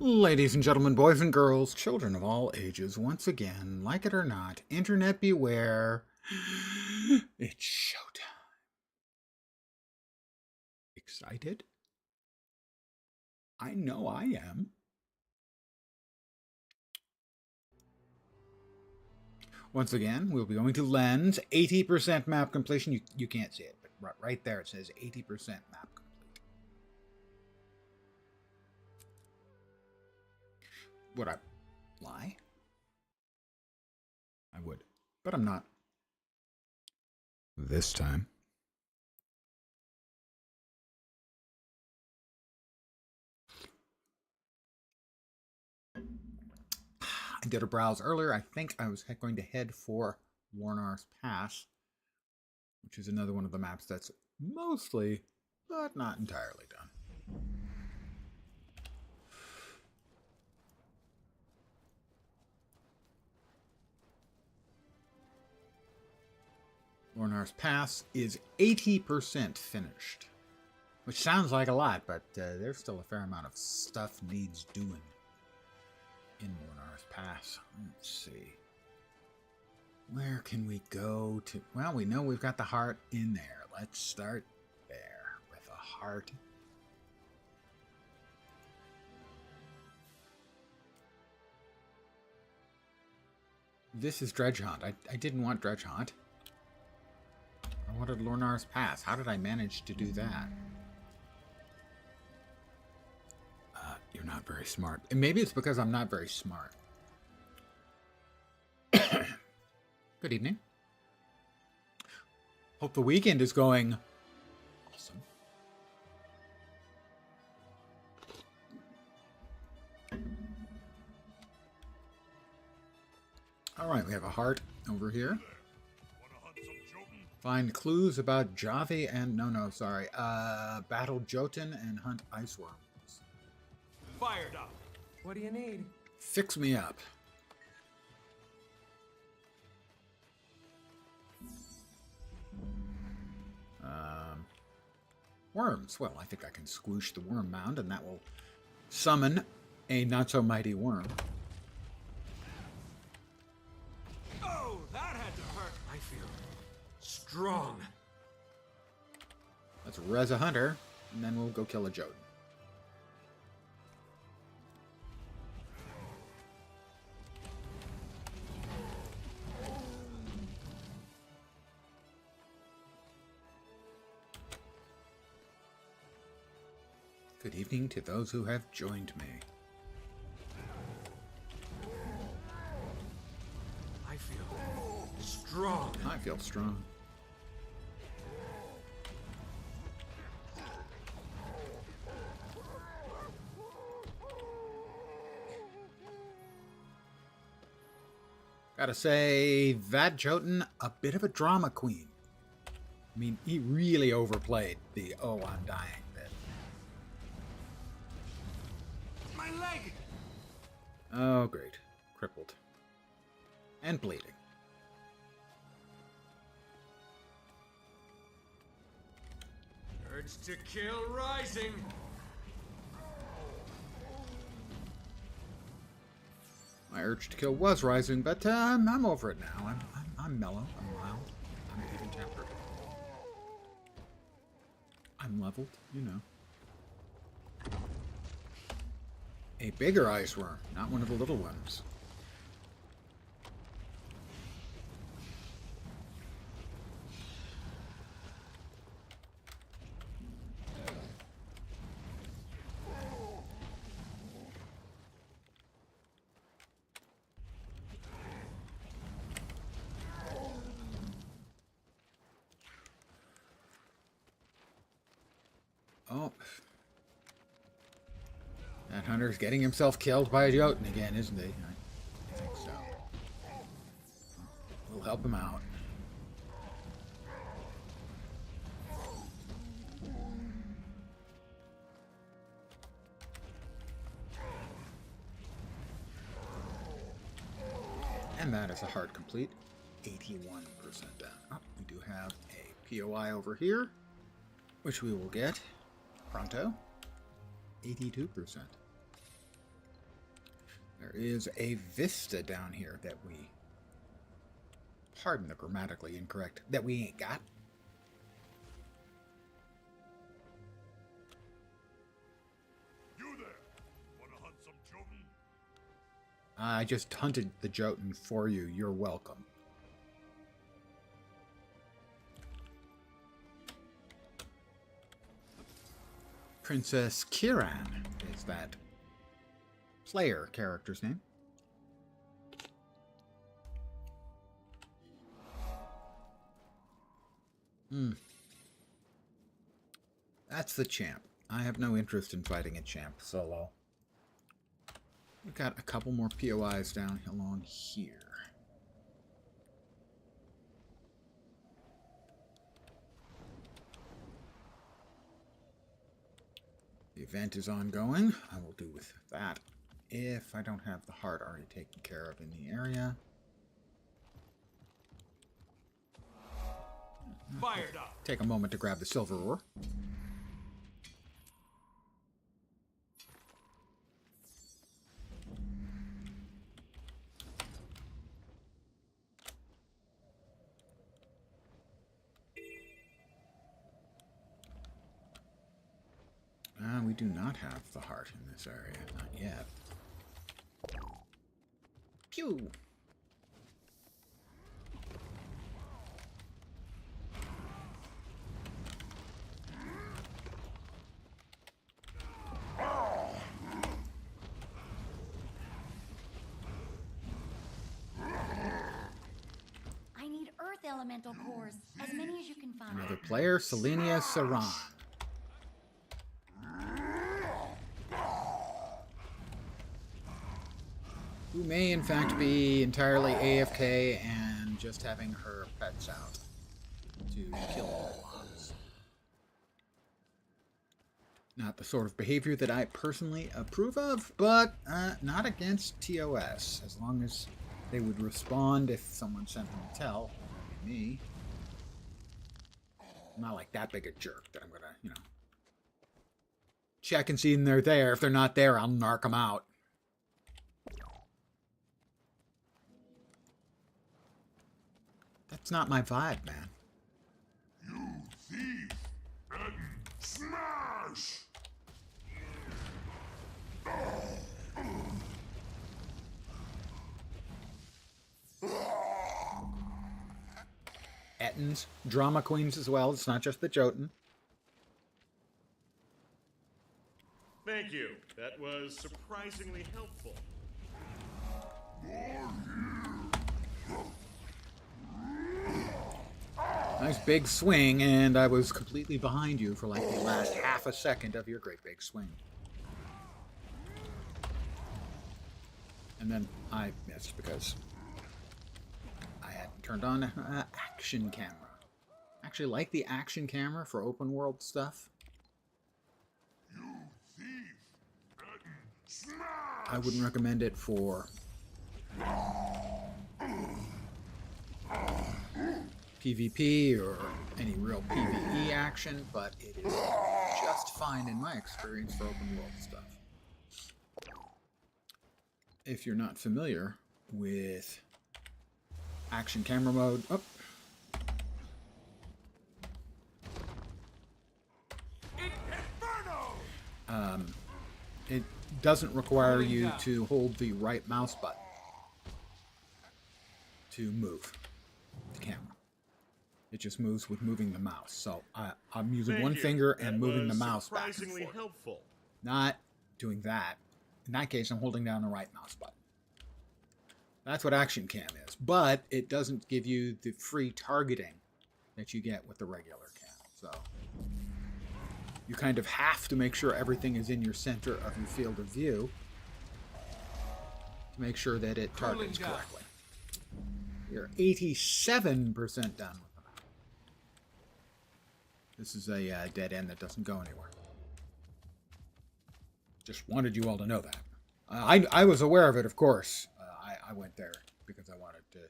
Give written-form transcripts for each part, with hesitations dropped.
Ladies and gentlemen, boys and girls, children of all ages, once again, like it or not, internet beware. It's showtime. Excited? I know I am. Once again, we'll be going to Lens, 80% map completion. You can't see it, but right there it says 80% map complete. Would I lie? I would, but I'm not. This time. I did a browse earlier. I think I was going to head for Warnar's Pass, which is another one of the maps that's mostly, but not entirely done. Warnar's Pass is 80% finished, which sounds like a lot, but there's still a fair amount of stuff needs doing in Warnar's Pass. Let's see. Where can we go to? Well, we know we've got the heart in there. Let's start there with a heart. This is Dredge Hunt. I didn't want Dredge Hunt. I wanted Lornar's Pass. How did I manage to do that? You're not very smart. And maybe it's because I'm not very smart. Good evening. Hope the weekend is going awesome. All right, we have a heart over here. Find clues about Javi and battle Jotun and hunt ice worms. Fired up. What do you need? Fix me up. Worms. Well, I think I can squoosh the worm mound, and that will summon a not-so-mighty worm. Oh, that had to hurt. I feel strong. Let's res a hunter, and then we'll go kill a Jotun. Good evening to those who have joined me. I feel strong. I feel strong. Gotta say, that Jotun, a bit of a drama queen. I mean, he really overplayed the "oh, I'm dying" bit. My leg. Oh, great. Crippled. And bleeding. Urge to kill rising. My urge to kill was rising, but I'm over it now. I'm mellow. I'm mild. I'm even tempered. I'm leveled, you know. A bigger ice worm, not one of the little ones. Oh. That hunter's getting himself killed by a Jotun again, isn't he? I think so. We'll help him out. And that is a heart complete. 81% down. Oh, we do have a POI over here, which we will get pronto. 82%. There is a vista down here that we, pardon the grammatically incorrect, that we ain't got. You there? Wanna hunt some Jotun? I just hunted the Jotun for you. You're welcome. Princess Kiran is that player character's name. That's the champ. I have no interest in fighting a champ solo. We've got a couple more POIs down along here. The event is ongoing. I will do with that if I don't have the heart already taken care of in the area. Fired up. Take a moment to grab the silver ore. We do not have the heart in this area. Not yet. Pew! I need earth elemental cores, as many as you can find. Another player, Selenia Saran. Who may in fact be entirely AFK and just having her pets out to kill all mobs. Not the sort of behavior that I personally approve of, but not against TOS. As long as they would respond if someone sent them a tell, that would be me. I'm not like that big a jerk that I'm gonna, check and see if they're there. If they're not there, I'll narc them out. That's not my vibe, man. You thief! And smash! Ettins, drama queens as well. It's not just the Jotun. Thank you. That was surprisingly helpful. Nice big swing, and I was completely behind you for like the last half a second of your great big swing. And then I missed because I hadn't turned on action camera. I actually like the action camera for open world stuff. You thief! And smash! I wouldn't recommend it for PvP or any real PvE action, but it is just fine in my experience for open world stuff. If you're not familiar with action camera mode, it doesn't require you to hold the right mouse button to move the camera. It just moves with moving the mouse. So I'm using Thank one you. finger That and moving the was mouse back and surprisingly forth. helpful. Not doing that. In that case, I'm holding down the right mouse button. That's what Action Cam is. But it doesn't give you the free targeting that you get with the regular cam. So you kind of have to make sure everything is in your center of your field of view to make sure that it targets correctly. You're 87% done with them. This is a dead end that doesn't go anywhere. Just wanted you all to know that. I was aware of it, of course. I went there because I wanted to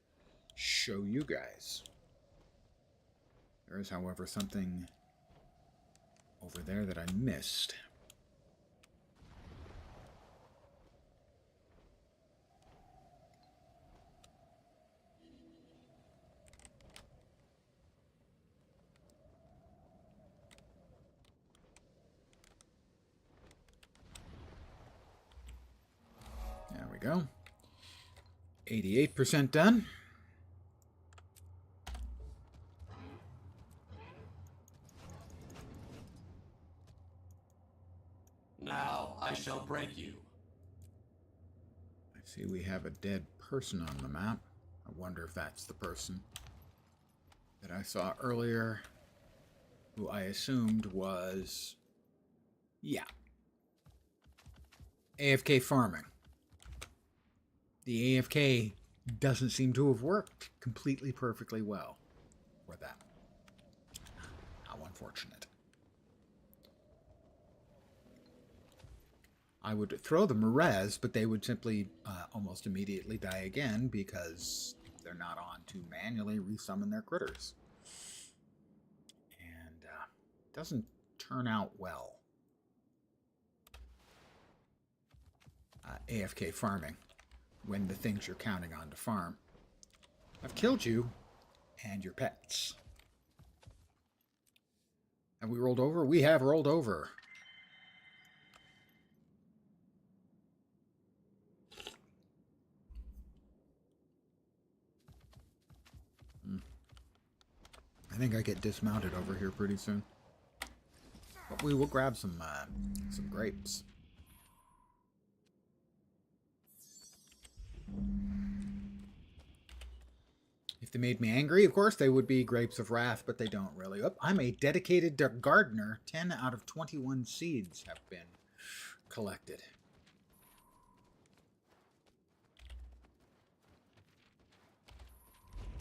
show you guys. There is, however, something over there that I missed. go. 88% done. Now I shall break you. I see we have a dead person on the map. I wonder if that's the person that I saw earlier, who I assumed was, yeah, AFK farming. The AFK doesn't seem to have worked completely perfectly well for them. How unfortunate. I would throw them a res, but they would simply almost immediately die again because they're not on to manually resummon their critters. And it doesn't turn out well. AFK farming, when the things you're counting on to farm have killed you and your pets. Have we rolled over? We have rolled over. I think I get dismounted over here pretty soon. But we will grab some grapes. If they made me angry, of course, they would be grapes of wrath, but they don't really. Oh, I'm a dedicated gardener. 10 out of 21 seeds have been collected.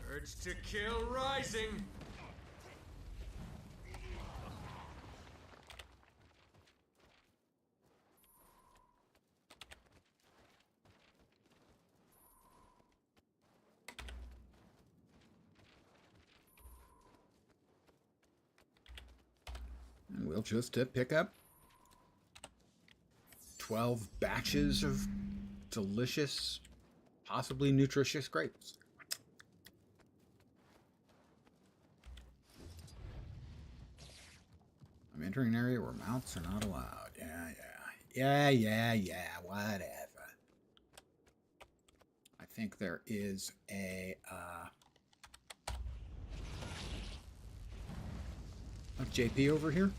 Urge to kill rising. And we'll just pick up 12 batches of delicious, possibly nutritious grapes. I'm entering an area where mounts are not allowed. Yeah, whatever. I think there is a JP over here,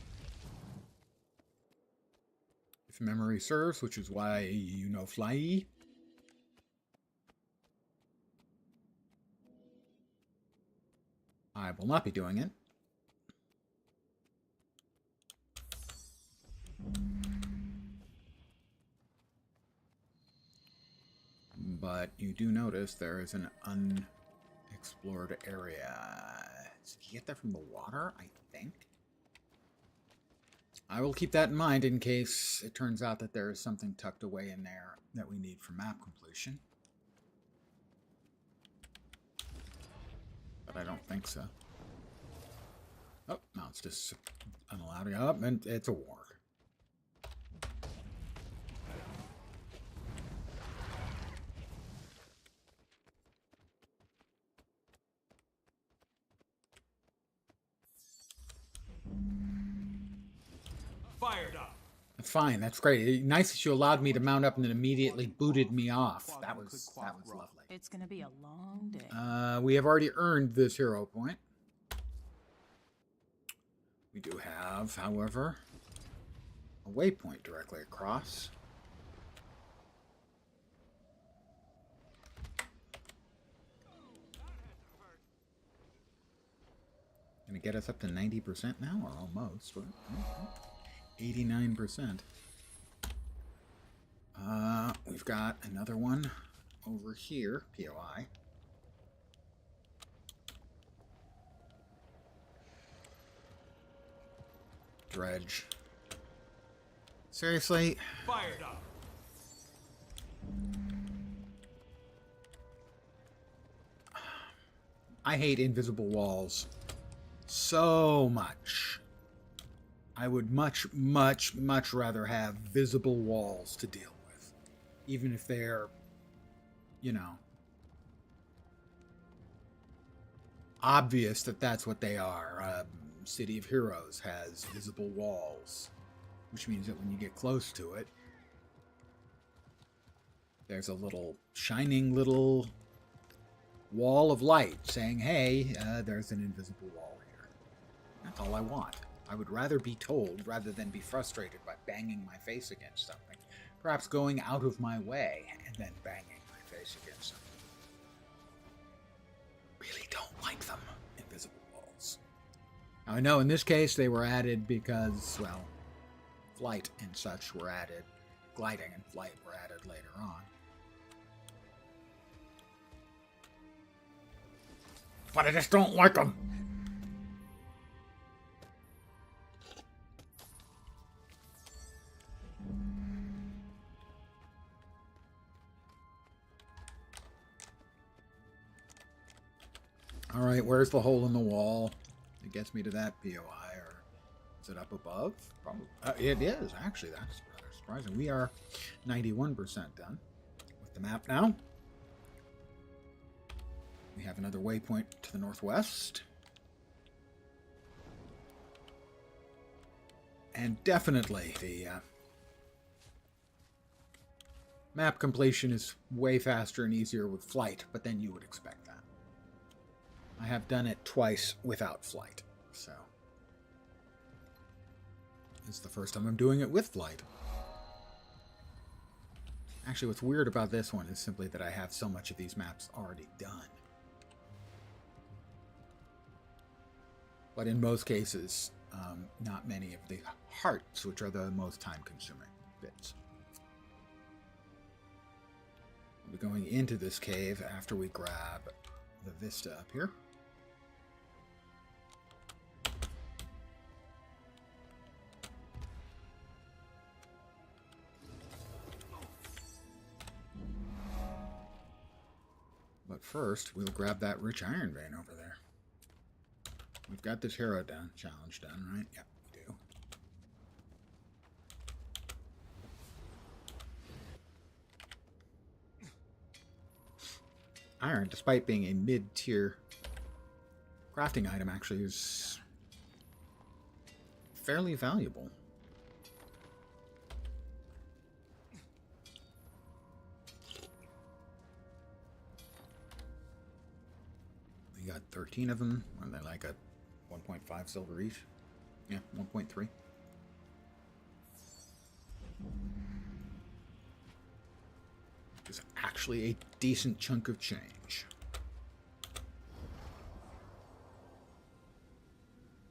if memory serves, which is why you know fly. I will not be doing it. But you do notice there is an unexplored area. Did you get that from the water? I think. I will keep that in mind in case it turns out that there is something tucked away in there that we need for map completion. But I don't think so. Oh, no, it's just unallowed. Oh, and it's a war. Fired up. Fine, that's great. Nice that you allowed me to mount up and then immediately booted me off. That was lovely. It's gonna be a long day. We have already earned this hero point. We do have, however, a waypoint directly across. Gonna get us up to 90% now, or almost. 89%. We've got another one over here, POI. Dredge. Seriously? Fired up. I hate invisible walls so much. I would much rather have visible walls to deal with. Even if they're, you know, obvious that that's what they are. City of Heroes has visible walls, which means that when you get close to it, there's a little shining little wall of light saying, hey, there's an invisible wall here. That's all I want. I would rather be told rather than be frustrated by banging my face against something. Perhaps going out of my way and then banging my face against something. Really don't like them, invisible walls. Now I know in this case they were added because, well, flight and such were added. Gliding and flight were added later on. But I just don't like them. All right, where's the hole in the wall that gets me to that POI? Or is it up above? Probably. It is, actually. That's rather surprising. We are 91% done with the map now. We have another waypoint to the northwest. And definitely the map completion is way faster and easier with flight, but then you would expect that. I have done it twice without flight, so this is the first time I'm doing it with flight. Actually, what's weird about this one is simply that I have so much of these maps already done. But in most cases, not many of the hearts, which are the most time-consuming bits. We'll be going into this cave after we grab the vista up here. But first, we'll grab that rich iron vein over there. We've got this hero challenge done, right? Yep, we do. Iron, despite being a mid-tier crafting item, actually is fairly valuable. We got 13 of them. Are they like a 1.5 silver each? Yeah, 1.3. It's actually a decent chunk of change.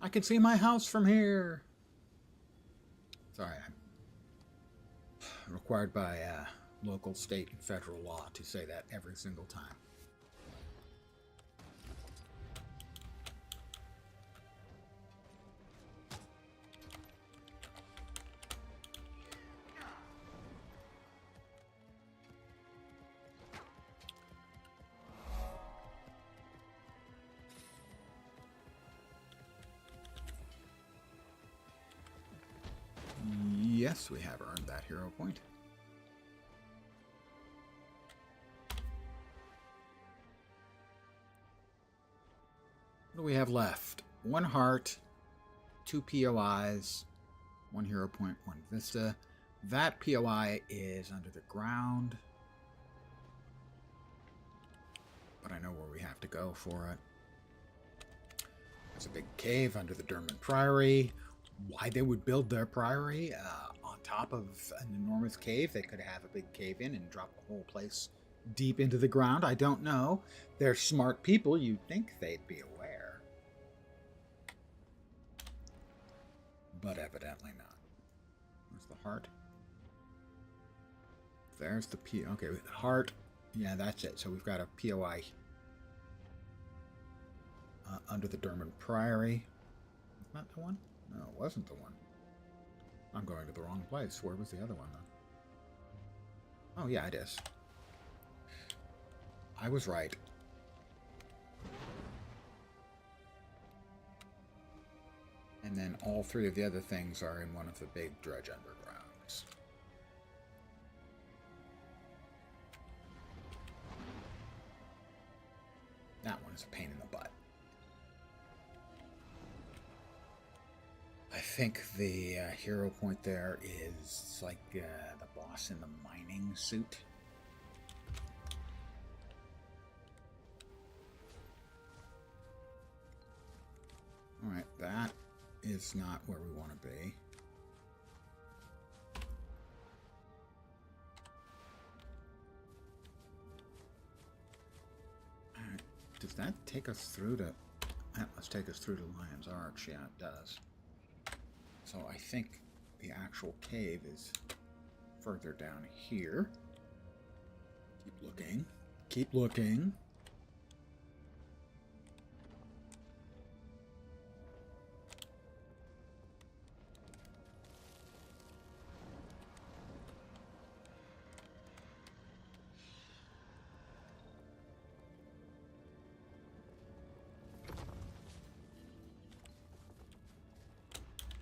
I can see my house from here. Sorry, I'm required by local, state, and federal law to say that every single time. Yes, we have earned that hero point. What do we have left? 1 heart, 2 POIs, 1 hero point, 1 vista. That POI is under the ground. But I know where we have to go for it. There's a big cave under the Derman Priory. Why they would build their priory on top of an enormous cave? They could have a big cave in and drop the whole place deep into the ground. I don't know. They're smart people. You'd think they'd be aware. But evidently not. Where's the heart? There's the P. Okay, heart. Yeah, that's it. So we've got a POI under the Derman Priory. Isn't that the one? No, it wasn't the one. I'm going to the wrong place. Where was the other one, though? Oh, yeah, it is. I was right. And then all 3 of the other things are in one of the big dredge undergrounds. That one is a pain in the butt. I think the hero point there is like the boss in the mining suit. Alright, that is not where we want to be. Alright, does that take us through to... That must take us through to Lion's Arch. Yeah, it does. So I think the actual cave is further down here. Keep looking. Keep looking.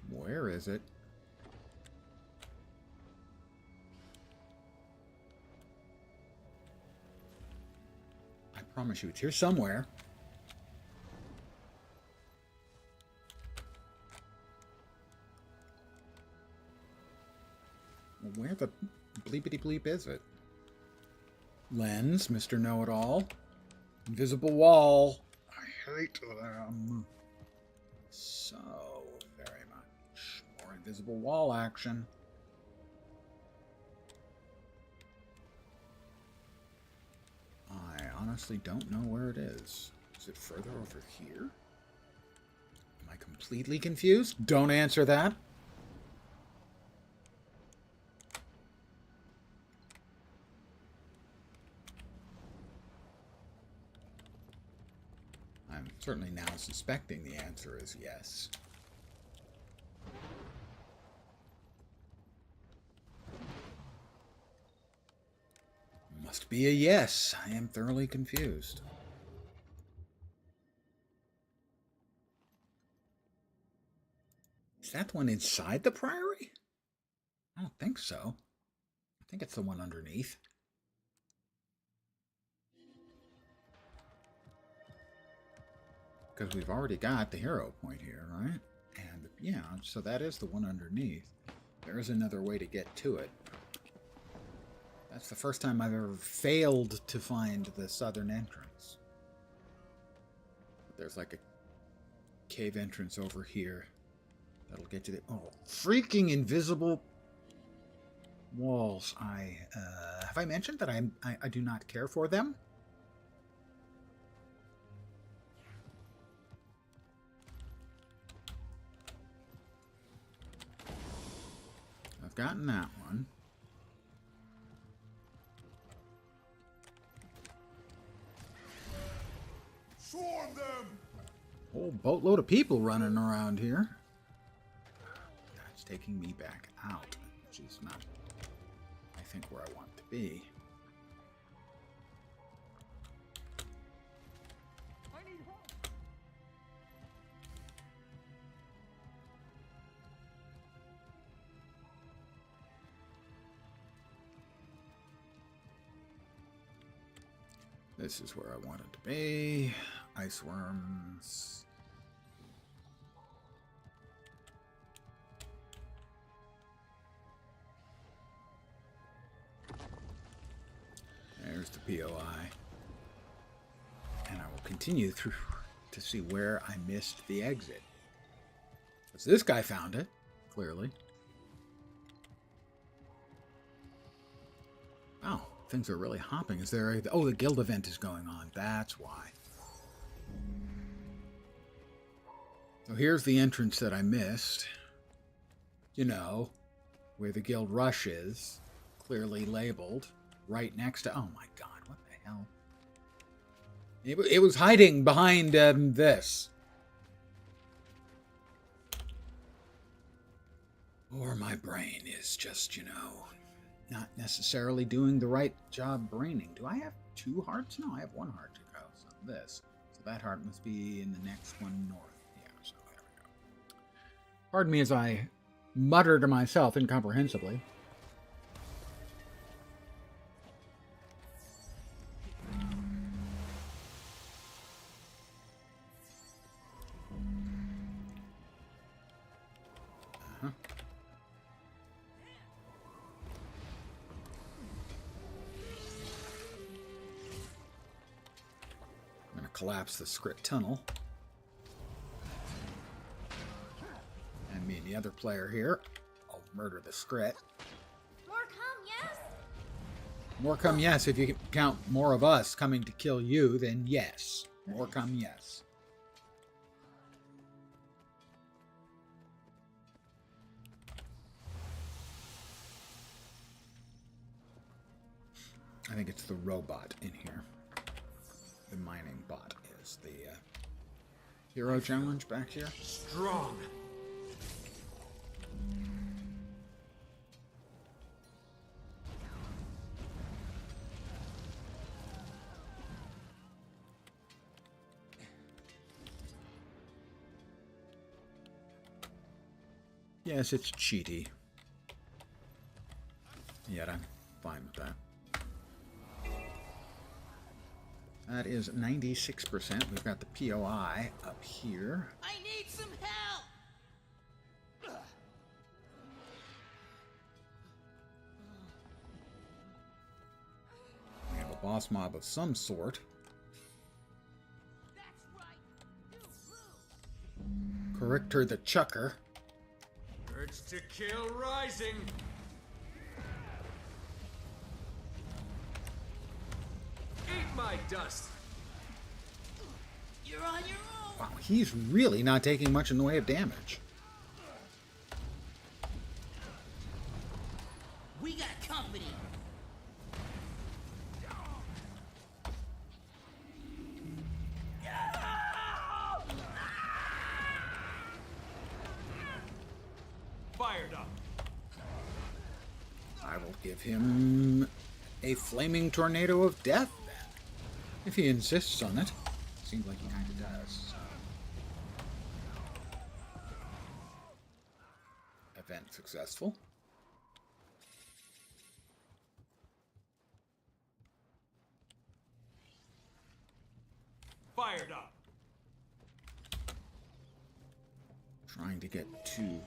Where is it? I promise you, it's here somewhere. Where the bleepity bleep is it? Lens, Mr. Know-It-All. Invisible wall. I hate them. So very much. More invisible wall action. I honestly don't know where it is. Is it further over here? Am I completely confused? Don't answer that. I'm certainly now suspecting the answer is yes. Must be a yes. I am thoroughly confused. Is that the one inside the priory? I don't think so. I think it's the one underneath. Because we've already got the hero point here, right? And yeah, so that is the one underneath. There is another way to get to it. That's the first time I've ever failed to find the southern entrance. There's like a cave entrance over here. That'll get you the... Oh, freaking invisible walls. Have I mentioned that I do not care for them? I've gotten that one. Swarm them! Whole boatload of people running around here. That's taking me back out, which is not, I think, where I want to be. I need help. This is where I wanted to be. Ice worms. There's the POI. And I will continue through to see where I missed the exit. Because this guy found it, clearly. Oh, things are really hopping. Is there a... Oh, the guild event is going on. That's why. So here's the entrance that I missed. You know, where the guild rush is. Clearly labeled. Right next to... Oh my god, what the hell? It was hiding behind this. Or my brain is just, you know, not necessarily doing the right job braining. Do I have 2 hearts? No, I have 1 heart to go. So this. So that heart must be in the next one north. Yeah, so there we go. Pardon me as I mutter to myself incomprehensibly. Collapse the script tunnel. me and the other player here. I'll murder the Scrit. More come, yes? More come, yes. If you can count more of us coming to kill you, then yes. More come, yes. I think it's the robot in here. The mining bot is the hero challenge back here. Strong. Yes, it's cheaty. Yet I'm fine with that. That is 96%. We've got the POI up here. I need some help! We have a boss mob of some sort. That's right. You move. Corrector the Chucker. Urge to kill rising. Eat my dust. You're on your own. Wow, he's really not taking much in the way of damage. We got company. Fired up. I will give him a flaming tornado of death then. If he insists on it. Seems like he kind of does. Event successful. Fired up. Trying to get to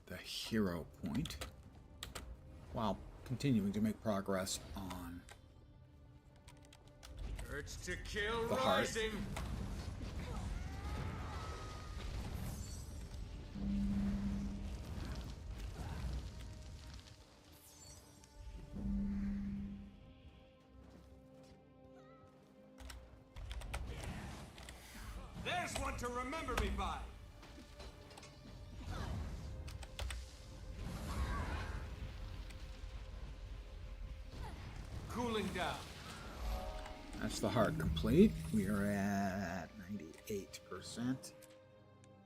the hero point while continuing to make progress on Urge to kill the heart. rising. There's one to remember me by. Cooling down. That's the heart complete. We are at 98%.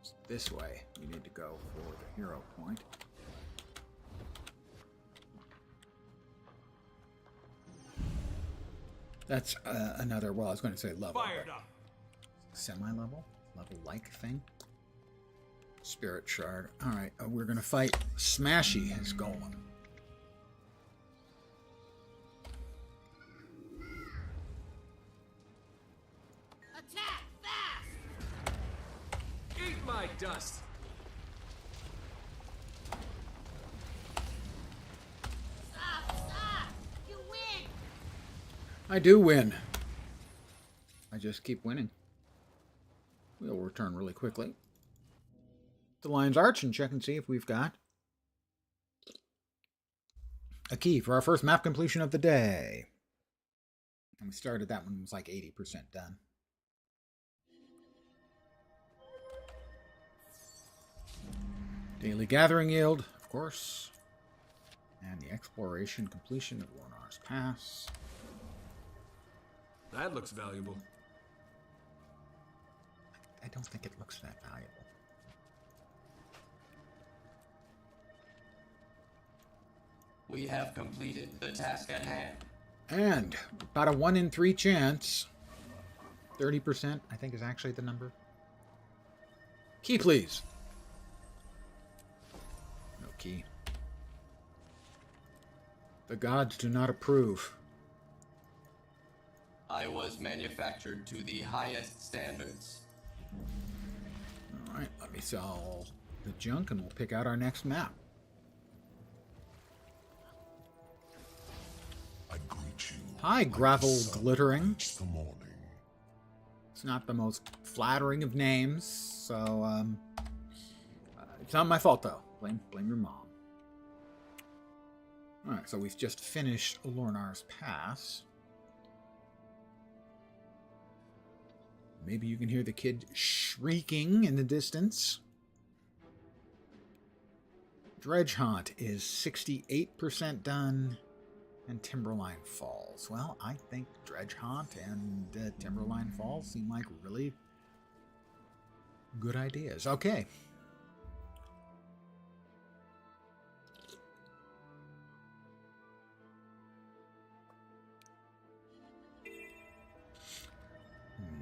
It's this way. We need to go for the hero point. That's another, well, I was going to say level. Fired up. Semi-level? Level-like thing? Spirit Shard. Alright, we're going to fight Smashy, his golem. Attack fast! Eat my dust. Stop! You win! I do win. I just keep winning. We'll return really quickly. The Lion's Arch and check and see if we've got a key for our first map completion of the day. And we started that one, was like 80% done. Daily gathering yield, of course. And the exploration completion of Lornar's Pass. That looks valuable. I don't think it looks that valuable. We have completed the task at hand. And about a 1 in 3 chance, 30% I think is actually the number. Key, please. No key. The gods do not approve. I was manufactured to the highest standards. Alright, let me sell the junk and we'll pick out our next map. I greet you Hi, gravel glittering. It's the morning. It's not the most flattering of names, so it's not my fault though. Blame your mom. All right, so we've just finished Lornar's Pass. Maybe you can hear the kid shrieking in the distance. Dredge Haunt is 68% done, and Timberline Falls. Well, I think Dredge Haunt and Timberline Falls seem like really good ideas. Okay.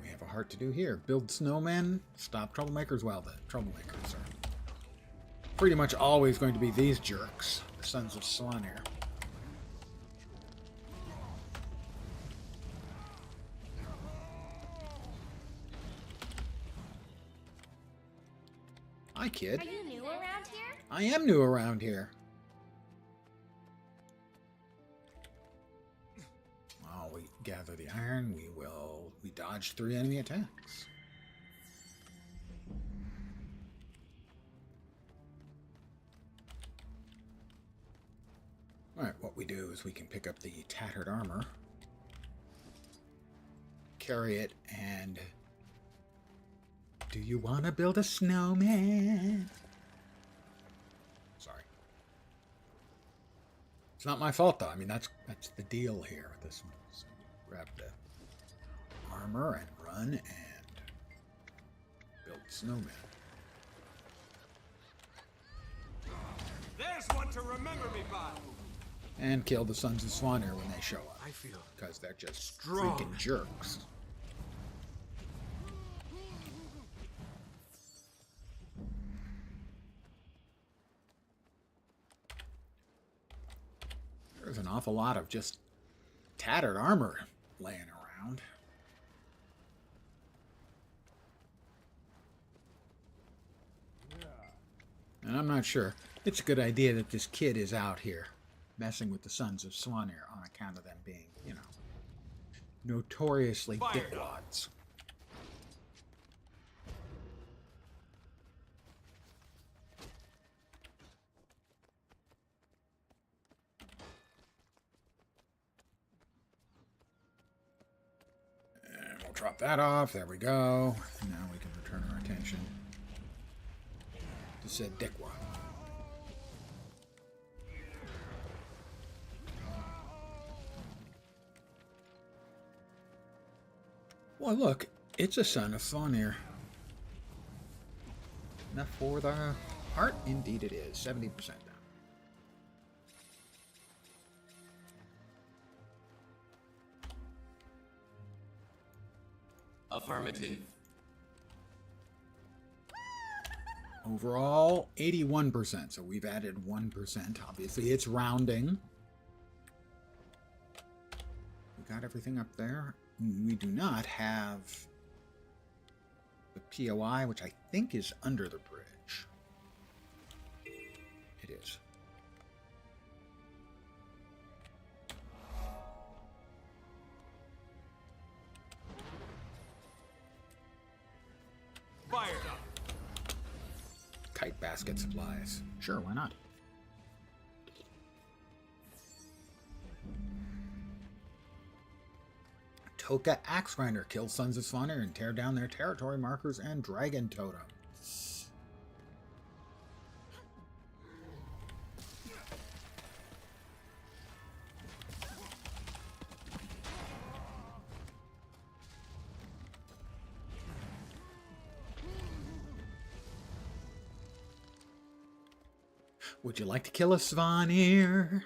We have a heart to do here. Build snowmen, stop troublemakers. Well, the troublemakers are pretty much always going to be these jerks, the Sons of Slanir. Hi, kid. Are you new around here? I am new around here. While we gather the iron, we dodge 3 enemy attacks. Alright, what we do is we can pick up the tattered armor, carry it, and... Do you want to build a snowman? Sorry. It's not my fault, though. I mean, that's the deal here with this one. So grab the armor and run and build snowman. There's one to remember me by. And kill the Sons of Slanir when they show up. I feel Because they're just strong. freaking jerks. There's an awful lot of just tattered armor laying around. And I'm not sure. It's a good idea that this kid is out here messing with the Sons of Slanir on account of them being, you know, notoriously dickwads. And we'll drop that off. There we go. And now we can return our attention to said dickwad. Well, look, it's a Son of Slanir. Enough for the heart? Indeed it is. 70% down. Affirmative. Overall, 81%. So we've added 1%. Obviously, it's rounding. We got everything up there. We do not have the POI, which I think is under the bridge. It is. Fired up. Kite basket supplies. Sure, why not? Toka Axe Grinder kills Sons of Slanir and tear down their territory markers and dragon totems. Would you like to kill a Svanir?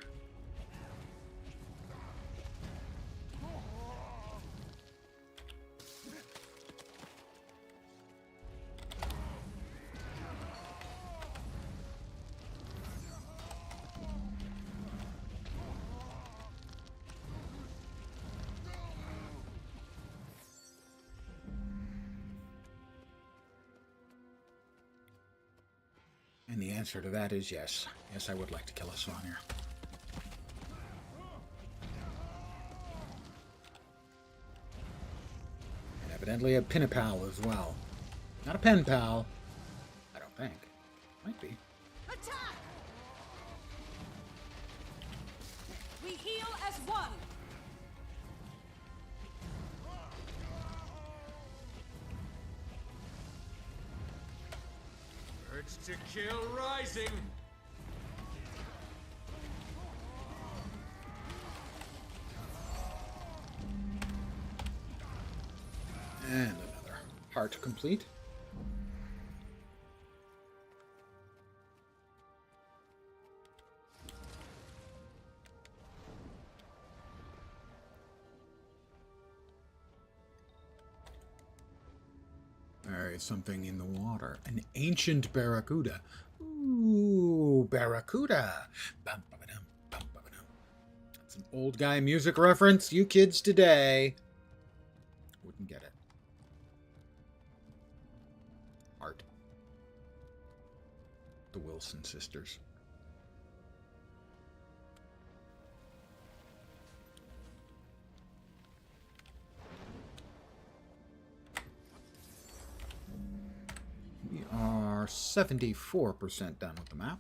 And the answer to that is yes. Yes, I would like to kill a Svanir. Evidently a pin pal as well. Not a pen pal. I don't think. Might be. Attack! We heal as one. Urge to kill rising. And another heart complete. There is something in the water. An ancient barracuda. Ooh, barracuda. Bum, ba-ba-dum, bum, ba-ba-dum. That's an old guy music reference. You kids today wouldn't get it. Art. The Wilson sisters. We are 74% done with the map.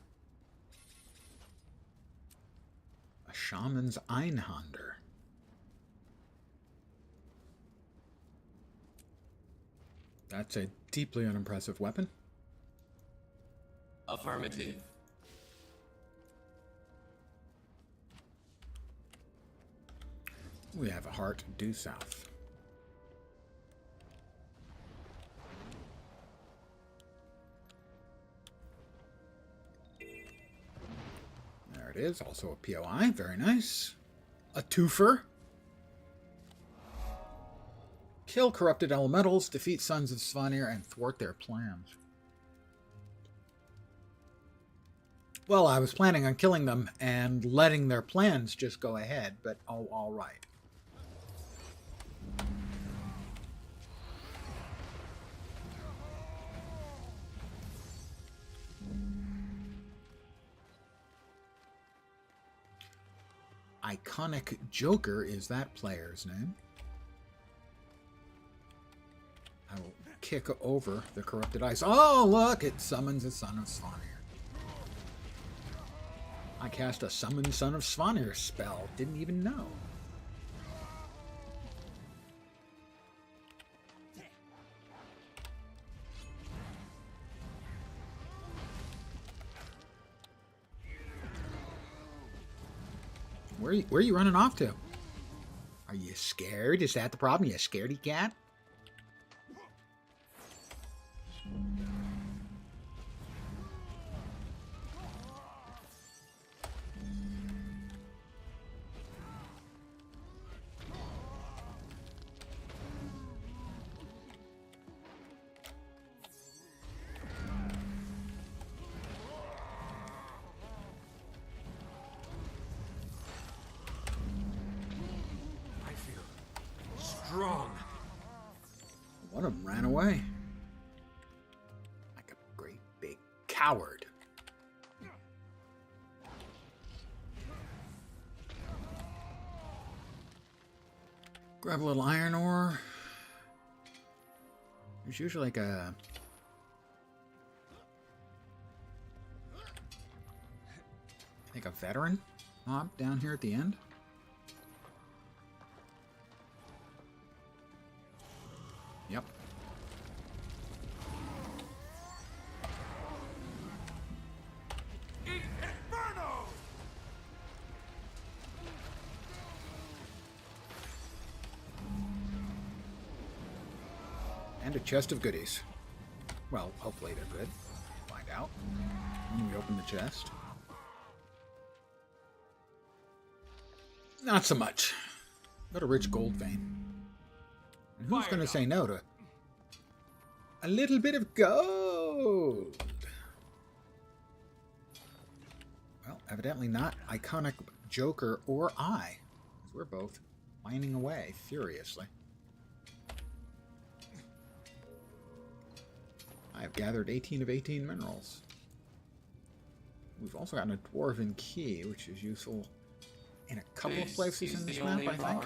A shaman's Einhander. That's a deeply unimpressive weapon. Affirmative. We have a heart due south. There it is, also a POI, very nice. A twofer. Kill corrupted elementals, defeat Sons of Svanir, and thwart their plans. Well, I was planning on killing them and letting their plans just go ahead, but oh, all right. Iconic Joker is that player's name. I will kick over the corrupted ice. Oh, look! It summons a Son of Svanir. I cast a Summon Son of Svanir spell. Didn't even know. Where are you running off to? Are you scared? Is that the problem? You scaredy cat? Strong. One of them ran away. Like a great big coward. Grab a little iron ore. There's usually like a... I think a veteran mob down here at the end. Yep. Inferno! And a chest of goodies. Well, hopefully they're good. Find out when we open the chest. Not so much. Got a rich gold vein. And who's going to say no to a little bit of gold? Well, evidently not Iconic Joker or I. We're both mining away furiously. I have gathered 18 of 18 minerals. We've also gotten a Dwarven Key, which is useful in a couple of places in this map, I think.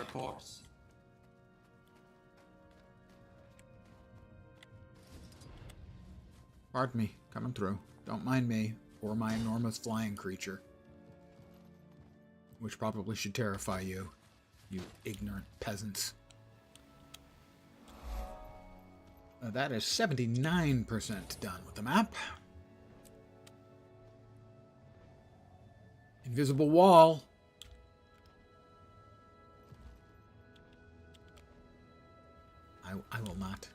Pardon me, coming through. Don't mind me, or my enormous flying creature. Which probably should terrify you, you ignorant peasants. That is 79% done with the map. Invisible wall. I will not.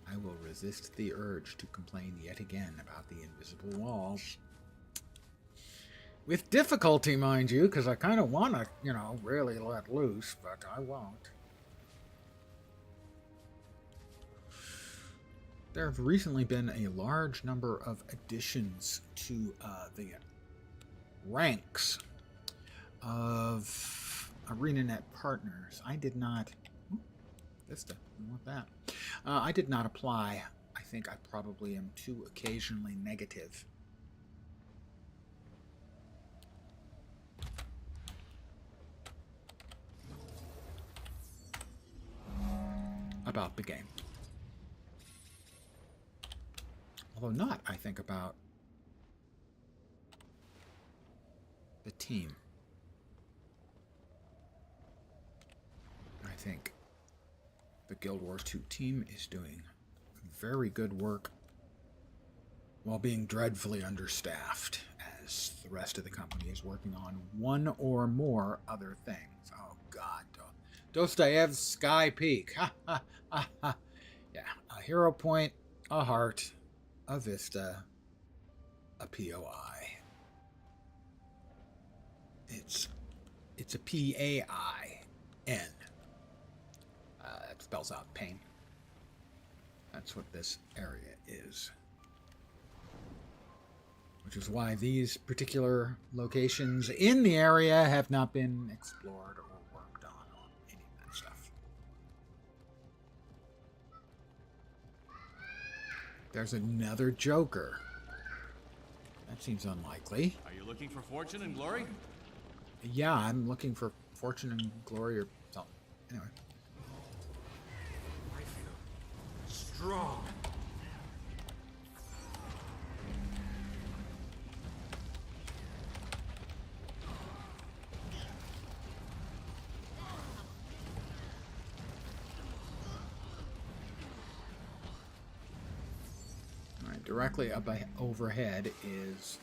I will resist the urge to complain yet again about the invisible walls. With difficulty, mind you, because I kind of want to, you know, really let loose, but I won't. There have recently been a large number of additions to the ranks of ArenaNet partners. I did not... Vista, I want that. I did not apply. I think I probably am too occasionally negative. About the game. Although not, I think, about the team. I think the Guild Wars 2 team is doing very good work while being dreadfully understaffed, as the rest of the company is working on one or more other things. Oh, God. Dostoev's Sky Peak. Ha, ha, ha, ha. Yeah, a hero point, a heart, a vista, a POI. It's a PAIN. That spells out pain. That's what this area is. Which is why these particular locations in the area have not been explored or worked on or any of that stuff. There's another Joker. That seems unlikely. Are you looking for fortune and glory? Yeah, I'm looking for fortune and glory or something. Anyway. I feel strong. All right, directly up overhead is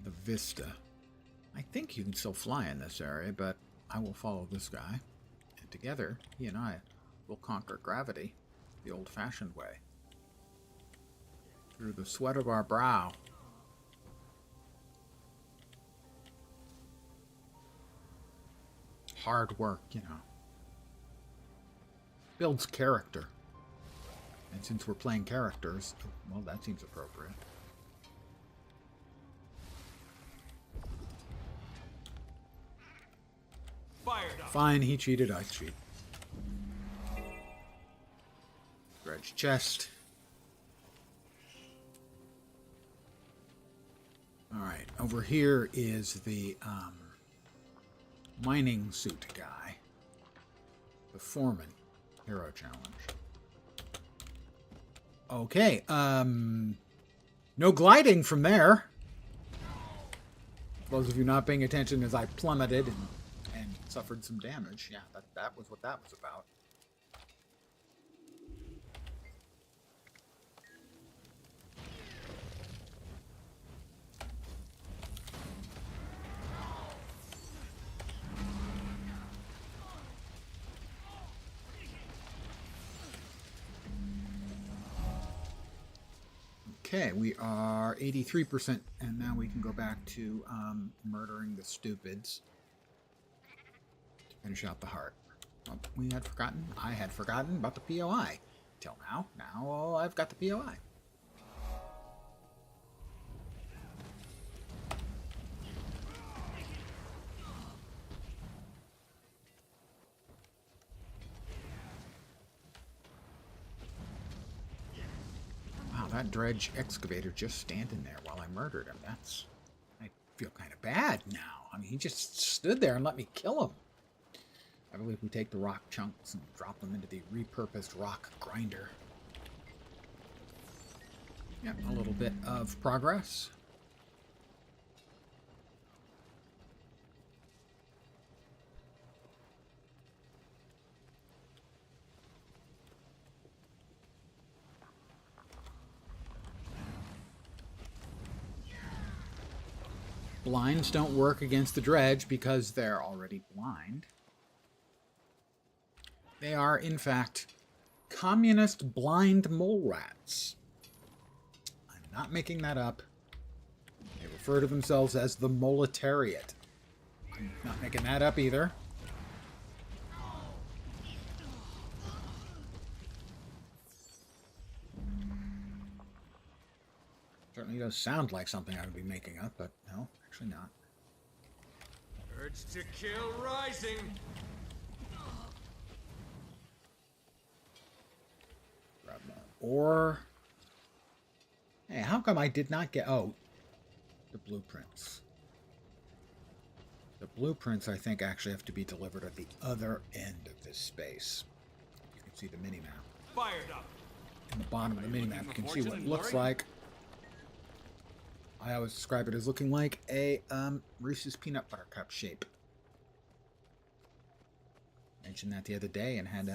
the Vista. I think you can still fly in this area, but I will follow this guy. And together, he and I will conquer gravity the old-fashioned way. Through the sweat of our brow. Hard work, you know. Builds character. And since we're playing characters, well, that seems appropriate. Fired up. Fine, he cheated, I cheat. Dredge chest. Alright, over here is the mining suit guy. The foreman. Hero challenge. Okay, no gliding from there. Those of you not paying attention as I plummeted and suffered some damage. Yeah, that was what that was about. Okay, we are 83%, and now we can go back to murdering the stupids to finish out the heart. Well, we had forgotten. I had forgotten about the POI. Till now. Now I've got the POI. That dredge excavator just standing there while I murdered him. I feel kind of bad now. I mean, he just stood there and let me kill him. I believe we take the rock chunks and drop them into the repurposed rock grinder. Yep, a little bit of progress. Blinds don't work against the dredge because they're already blind. They are, in fact, communist blind mole rats. I'm not making that up. They refer to themselves as the moletariat. I'm not making that up either. Certainly does sound like something I would be making up, but no, actually not. Urge to kill rising. Grab my ore. Hey, how come I did not get... Oh, the blueprints. The blueprints, I think, actually have to be delivered at the other end of this space. You can see the mini-map. Fired up. In the bottom of the mini-map, you can see what it looks like. I always describe it as looking like a Reese's Peanut Butter Cup shape. Mentioned that the other day and had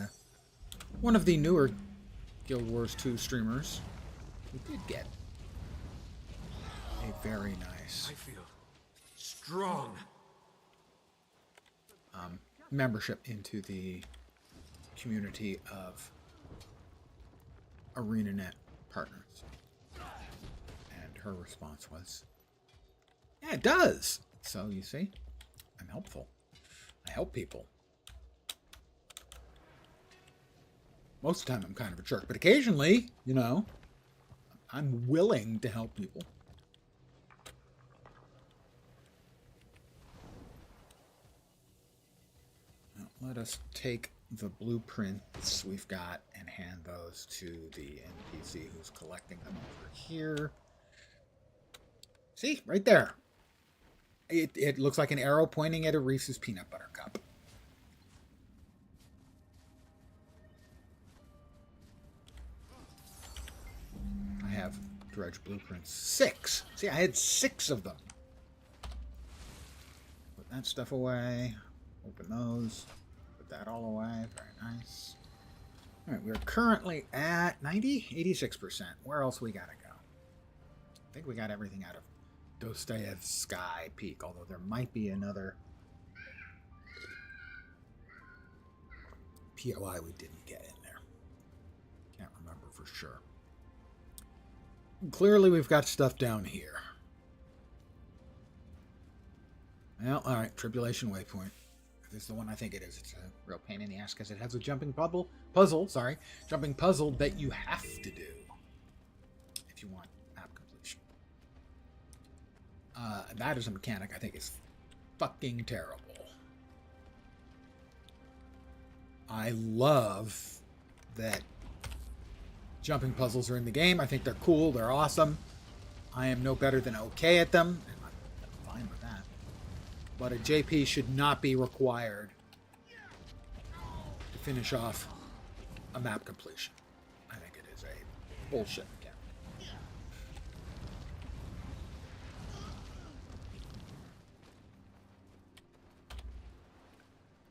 one of the newer Guild Wars 2 streamers who did get a very nice I feel strong. membership into the community of ArenaNet partners. And her response was, yeah, it does. So, you see, I'm helpful. I help people. Most of the time I'm kind of a jerk, but occasionally, you know, I'm willing to help people. Now, let us take the blueprints we've got and hand those to the NPC who's collecting them over here. See, right there. It looks like an arrow pointing at a Reese's Peanut Butter Cup. I have dredge blueprints. 6. See, I had 6 of them. Put that stuff away. Open those. Put that all away. Very nice. All right, we're currently at 86%. Where else we gotta go? I think we got everything out of Dostoevsky Peak, although there might be another POI we didn't get in there. Can't remember for sure. Clearly we've got stuff down here. Well, alright, Tribulation Waypoint. This is the one I think it is. It's a real pain in the ass because it has a jumping puzzle that you have to do if you want map completion. That is a mechanic I think is fucking terrible. I love that jumping puzzles are in the game. I think they're cool. They're awesome. I am no better than okay at them. And I'm fine with that. But a JP should not be required to finish off a map completion. I think it is a bullshit mechanic.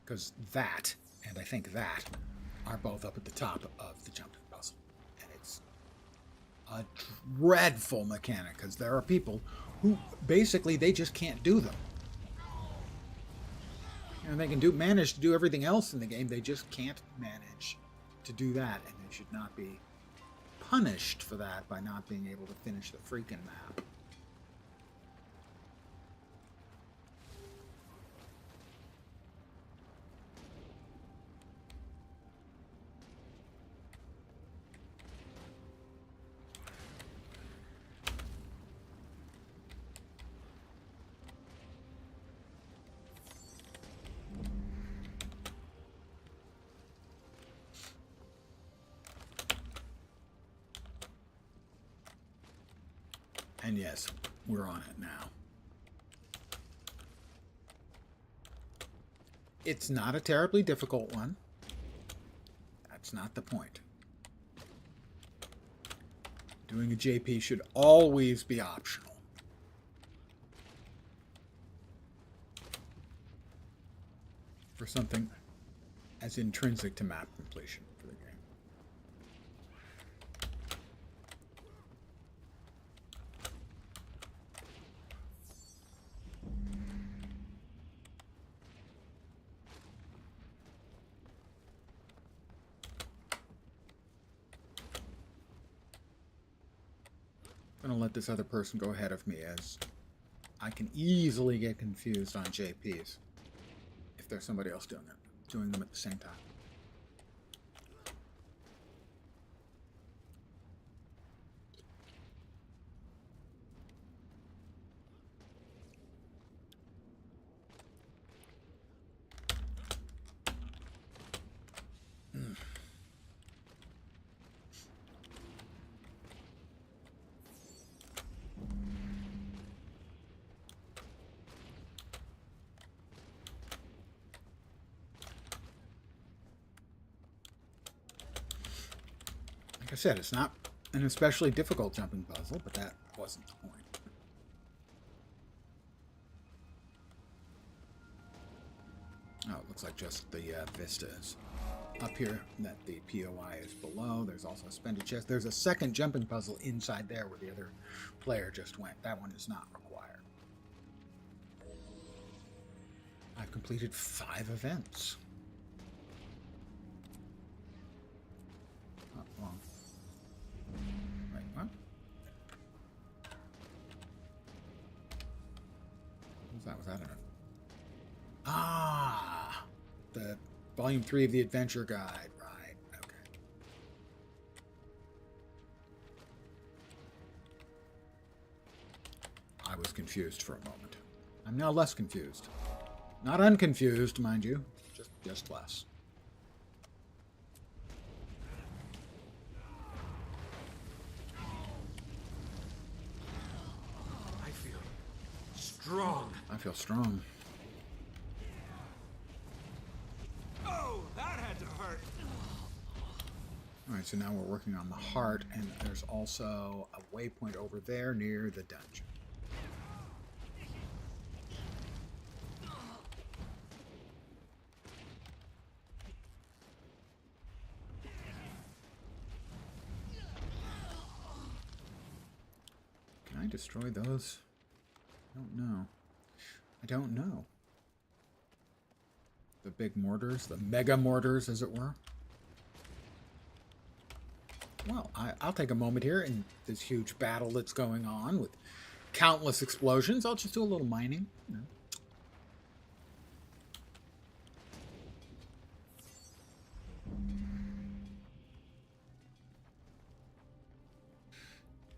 Because that, and I think that, are both up at the top of the jumping puzzle. And it's a dreadful mechanic, because there are people who, basically, they just can't do them. And they can manage to do everything else in the game, they just can't manage to do that, and they should not be punished for that by not being able to finish the freaking map. And yes, we're on it now. It's not a terribly difficult one. That's not the point. Doing a JP should always be optional. For something as intrinsic to map completion for the game. I'm going to let this other person go ahead of me, as I can easily get confused on JPs if there's somebody else doing them at the same time. Like I said, it's not an especially difficult jumping puzzle, but that wasn't the point. Oh, it looks like just the vista is up here, that the POI is below. There's also a suspended chest. There's a second jumping puzzle inside there where the other player just went. That one is not required. I've completed 5 events. Oh, well. Wait, what? Was that an... Ah! The Volume 3 of the Adventure Guide. Right, okay. I was confused for a moment. I'm now less confused. Not unconfused, mind you. Just less. I feel strong. I feel strong. Oh, that had to hurt. Alright, so now we're working on the heart, and there's also a waypoint over there near the dungeon. Can I destroy those? I don't know. I don't know. The big mortars, the mega mortars, as it were. Well, I'll take a moment here in this huge battle that's going on with countless explosions. I'll just do a little mining. You know.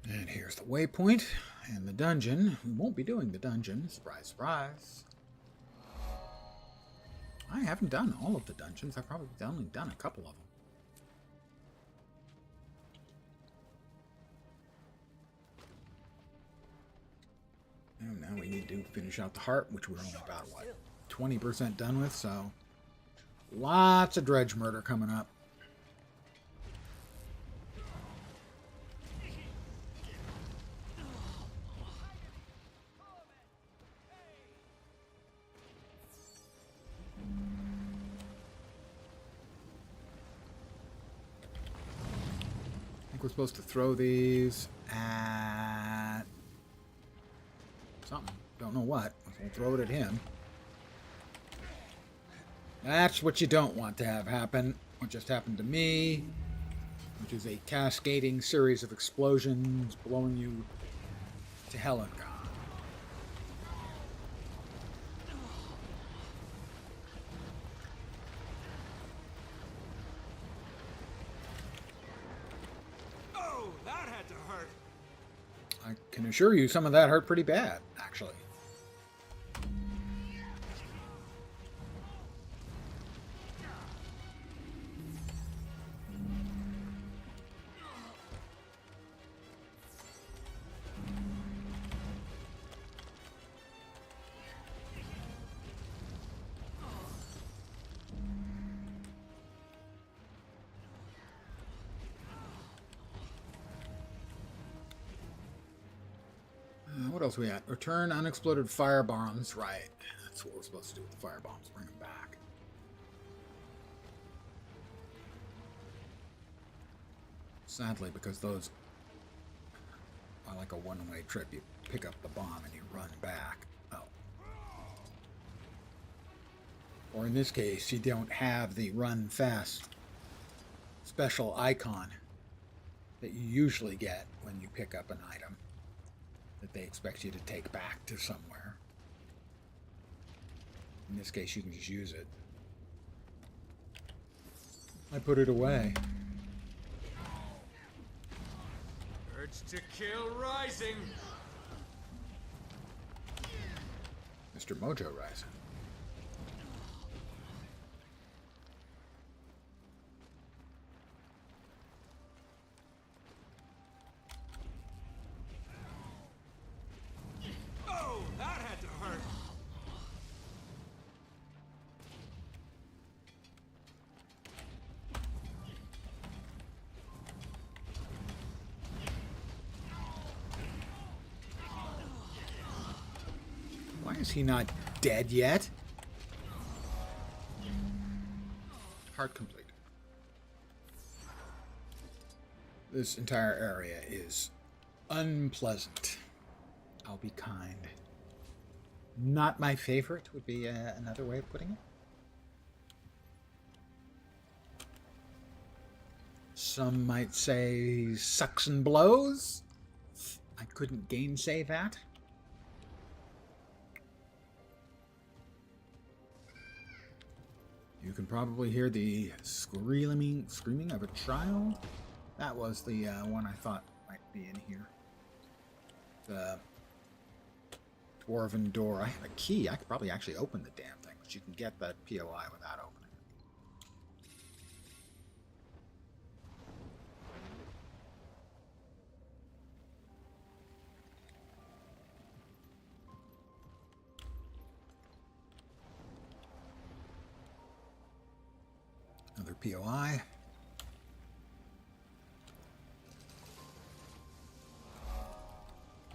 And here's the waypoint and the dungeon. We won't be doing the dungeon. Surprise, surprise. I haven't done all of the dungeons. I've probably only done a couple of them. And now we need to finish out the heart, which we're only about, what, 20% done with, so lots of dredge murder coming up. I think we're supposed to throw these at something. Don't know what. We'll throw it at him. That's what you don't want to have happen. What just happened to me, which is a cascading series of explosions blowing you to hell and God. Oh, that had to hurt. I can assure you some of that hurt pretty bad, actually. What else we got? Return unexploded fire bombs. Right. That's what we're supposed to do with the fire bombs. Bring them back. Sadly, because those are like a one-way trip. You pick up the bomb and you run back. Oh. Or in this case, you don't have the run fast special icon that you usually get when you pick up an item that they expect you to take back to somewhere. In this case, you can just use it. I put it away. Urge to kill rising. Mr. Mojo Rising. Oh, that had to hurt. Why is he not dead yet? Heart complete. This entire area is unpleasant. I'll be kind. Not my favorite would be another way of putting it. Some might say sucks and blows. I couldn't gainsay that. You can probably hear the screaming of a child. That was the one I thought might be in here. The dwarven door. I have a key. I could probably actually open the damn thing, but you can get that POI without opening it. Another POI.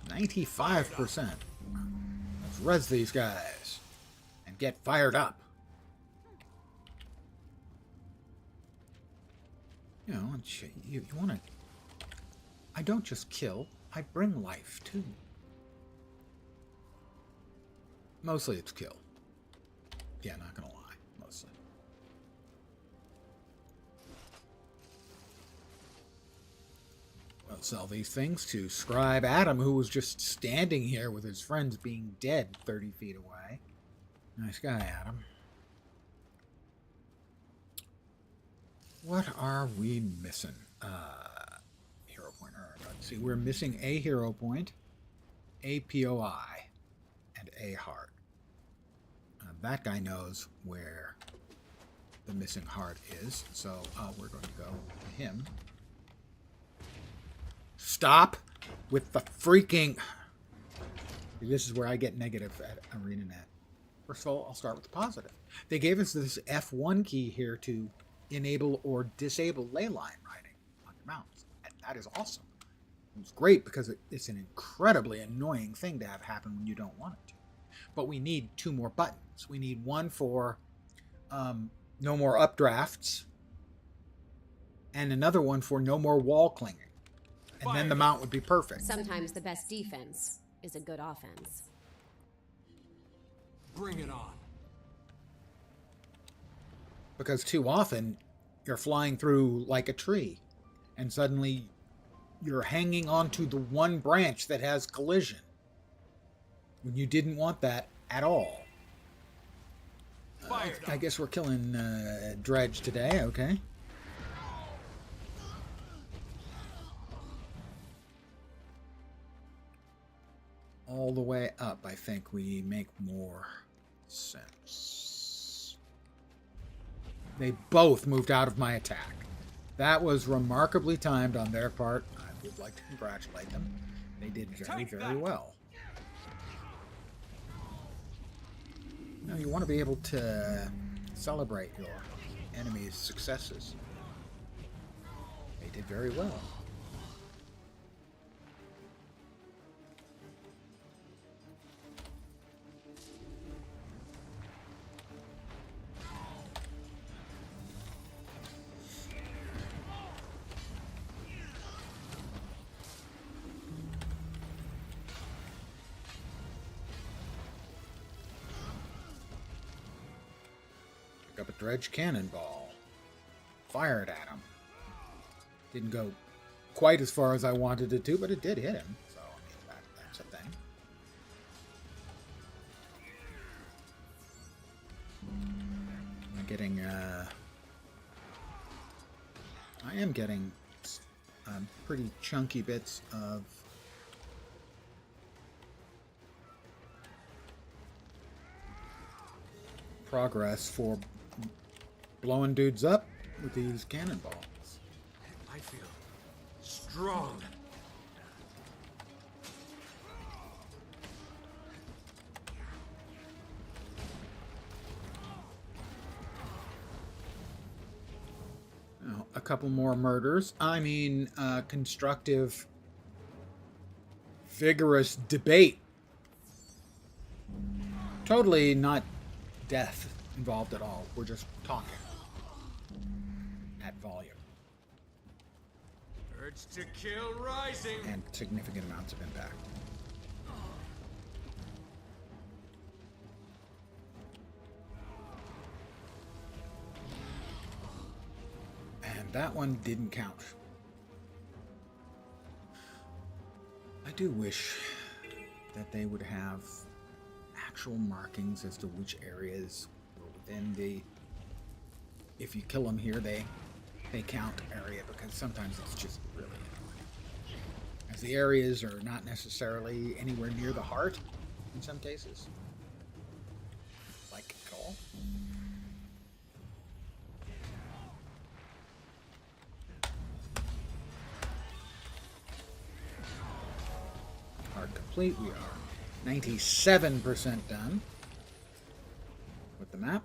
$95%. Let's res these guys and get fired up. You know, you want to... I don't just kill, I bring life too. Mostly it's kill. Yeah, not gonna lie. Mostly. I'll sell these things to Scribe Adam, who was just standing here with his friends being dead 30 feet away. Nice guy, Adam. What are we missing? Hero point. Let's see. We're missing a hero point, a POI, and a heart. That guy knows where the missing heart is, so we're going to go to him. Stop with the freaking... This is where I get negative at ArenaNet. First of all, I'll start with the positive. They gave us this F1 key here to enable or disable ley line riding on your mounts. And that is awesome. It's great because it's an incredibly annoying thing to have happen when you don't want it to. But we need two more buttons. We need one for no more updrafts and another one for no more wall clinging. And then the mount would be perfect. Sometimes the best defense is a good offense. Bring it on. Because too often, you're flying through like a tree, and suddenly you're hanging onto the one branch that has collision, when you didn't want that at all. I guess we're killing Dredge today, okay. All the way up, I think we make more sense. They both moved out of my attack. That was remarkably timed on their part. I would like to congratulate them. They did very, very well. Now, you want to be able to celebrate your enemy's successes. They did very well. up a dredge cannonball. Fired at him. Didn't go quite as far as I wanted it to, but it did hit him. So, I mean, that's a thing. I'm getting, I am getting pretty chunky bits of progress for blowing dudes up with these cannonballs. I feel strong. Now, a couple more murders. I mean, constructive, vigorous debate. Totally not death involved at all. We're just talking at volume. Urge to kill rising. And significant amounts of impact. And that one didn't count. I do wish that they would have actual markings as to which areas were within the, if you kill them here, they count area, because sometimes it's just really annoying. As the areas are not necessarily anywhere near the heart in some cases. Like all. Heart complete. We are 97% done with the map.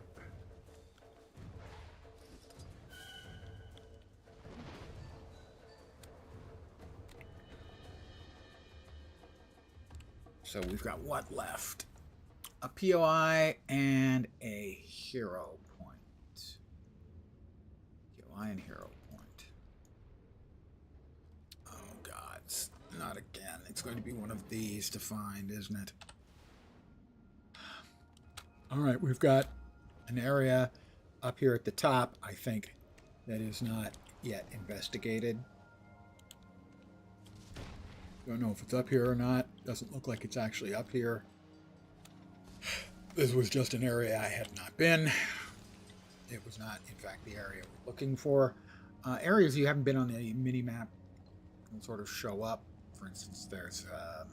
So we've got what left? A POI and a hero point. POI and hero point. Oh God, not again. It's going to be one of these to find, isn't it? All right, we've got an area up here at the top, I think, that is not yet investigated. Don't know if it's up here or not. Doesn't look like it's actually up here. This was just an area I had not been. It was not, in fact, the area we're looking for. Areas you haven't been on the mini-map will sort of show up. For instance, there's a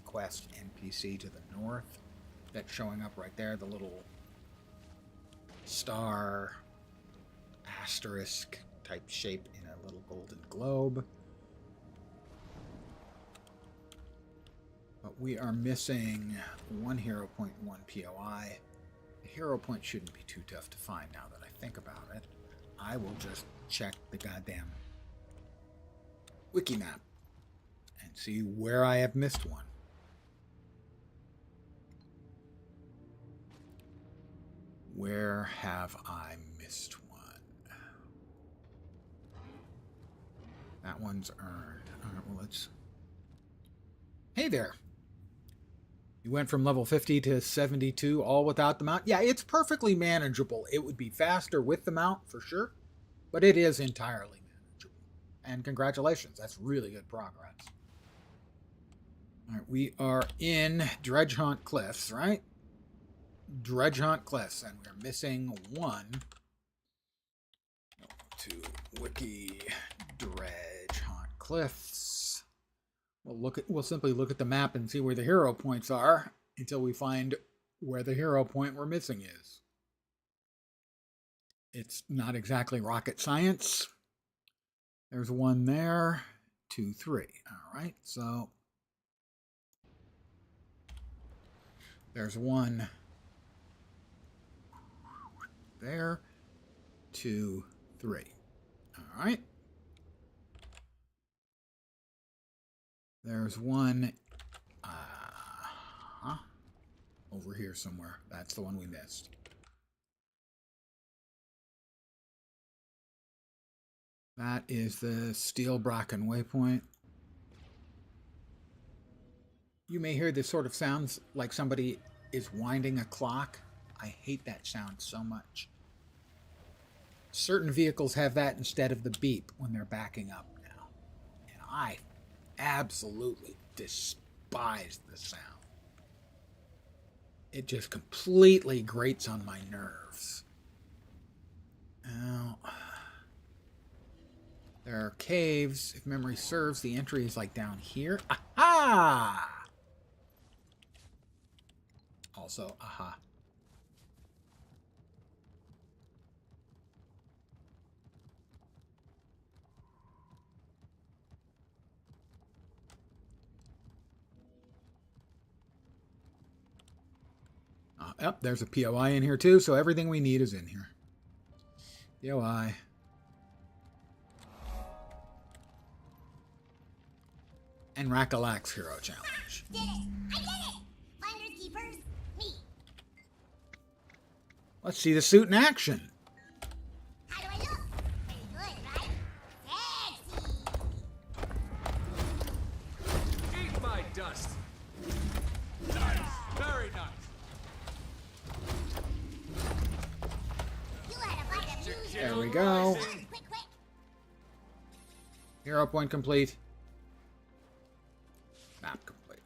quest NPC to the north that's showing up right there. The little star asterisk type shape in a little golden globe. But we are missing one hero point, one POI. The hero point shouldn't be too tough to find now that I think about it. I will just check the goddamn wiki map and see where I have missed one. Where have I missed one? That one's earned. All right, well, let's... Hey there. You went from level 50 to 72 all without the mount. Yeah, it's perfectly manageable. It would be faster with the mount for sure, but it is entirely manageable. And congratulations, that's really good progress. All right, we are in Dredge Haunt Cliffs, right? Dredge Haunt Cliffs, and we're missing one. Go to Wiki Dredge Haunt Cliffs. We'll simply look at the map and see where the hero points are until we find where the hero point we're missing is. It's not exactly rocket science. There's one there, 2, 3. All right, so there's one there, 2, 3. All right. There's one over here somewhere. That's the one we missed. That is the Steel Bracken waypoint. You may hear this sort of sounds like somebody is winding a clock. I hate that sound so much. Certain vehicles have that instead of the beep when they're backing up now. And I absolutely despise the sound. It just completely grates on my nerves. Now, there are caves. If memory serves, the entry is like down here. Aha! Also, aha. Yep, there's a POI in here too, so everything we need is in here. POI. And Rack-a-Lack's Hero Challenge. Did it! I did it! Finders keepers, me. Let's see the suit in action. How do I look? Pretty good, right? Sexy! Eat my dust. Nice. Very nice. You had a bite of news. There we go. Quick, quick. Hero point complete. Map complete.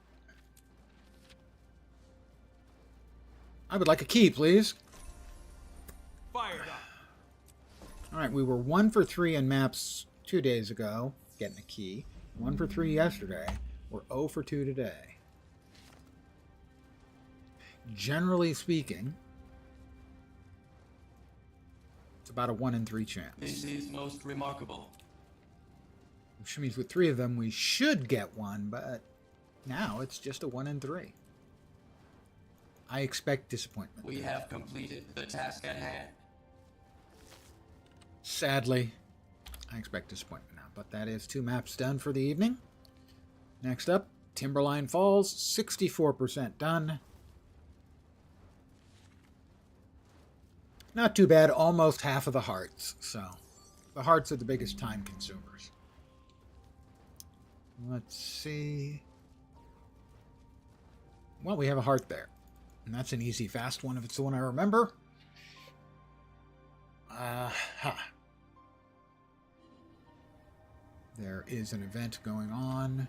I would like a key, please. Fired up. Alright, we were 1 for 3 in maps 2 days ago, getting a key. 1 for 3 yesterday. We're 0 for 2 today. Generally speaking, it's about a 1 in 3 chance. This is most remarkable. Which means with 3 of them we should get 1, but now it's just a 1 in 3. I expect disappointment. We have completed the task at hand. Sadly, I expect disappointment now, but that is 2 maps done for the evening. Next up, Timberline Falls, 64% done. Not too bad, almost half of the hearts, so the hearts are the biggest time consumers. Let's see. Well, we have a heart there. And that's an easy, fast one if it's the one I remember. There is an event going on.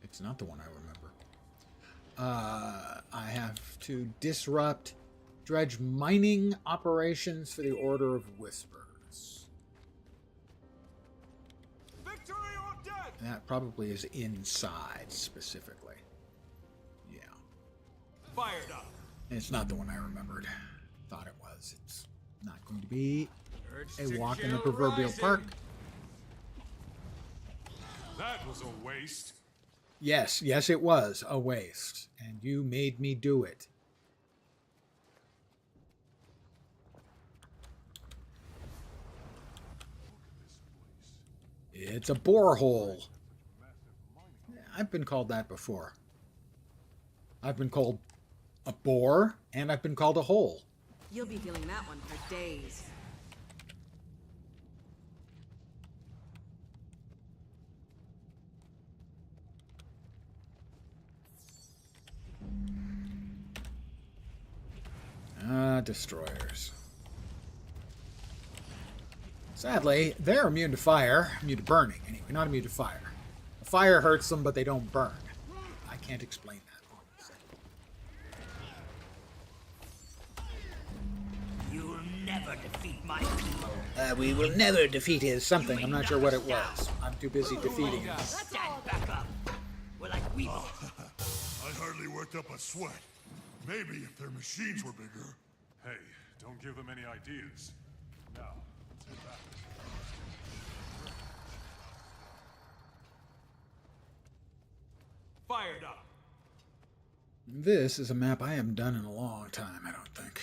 It's not the one I remember. I have to disrupt dredge mining operations for the Order of Whispers. Victory or death. That probably is inside specifically. Yeah. Fired up. It's not the one I remembered. Thought it was. It's not going to be Urge a to walk in the kill proverbial rising. park. That was a waste. Yes, yes, it was a waste. And you made me do it. It's a borehole. I've been called that before. I've been called a bore, and I've been called a hole. You'll be feeling that one for days. Destroyers. Sadly, they're immune to fire. Immune to burning, anyway. Not immune to fire. The fire hurts them, but they don't burn. I can't explain that, honestly. You'll never defeat my people. We will never defeat his something. I'm not sure what it was. I'm too busy defeating him. Stand back up. We're like weevils. I hardly worked up a sweat. Maybe if their machines were bigger. Hey, don't give them any ideas. Now, let's head back. Fired up. This is a map I haven't done in a long time, I don't think.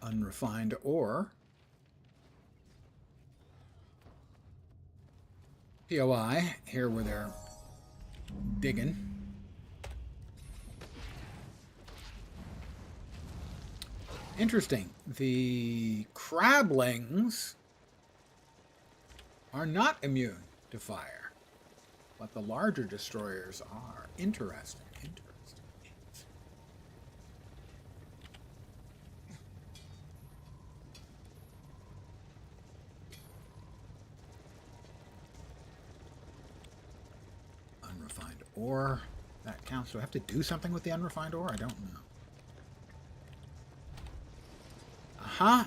Unrefined ore. POI, here where they're digging. Interesting. The crablings are not immune to fire, but the larger destroyers are. Interesting. Interesting. Unrefined ore. That counts. Do I have to do something with the unrefined ore? I don't know.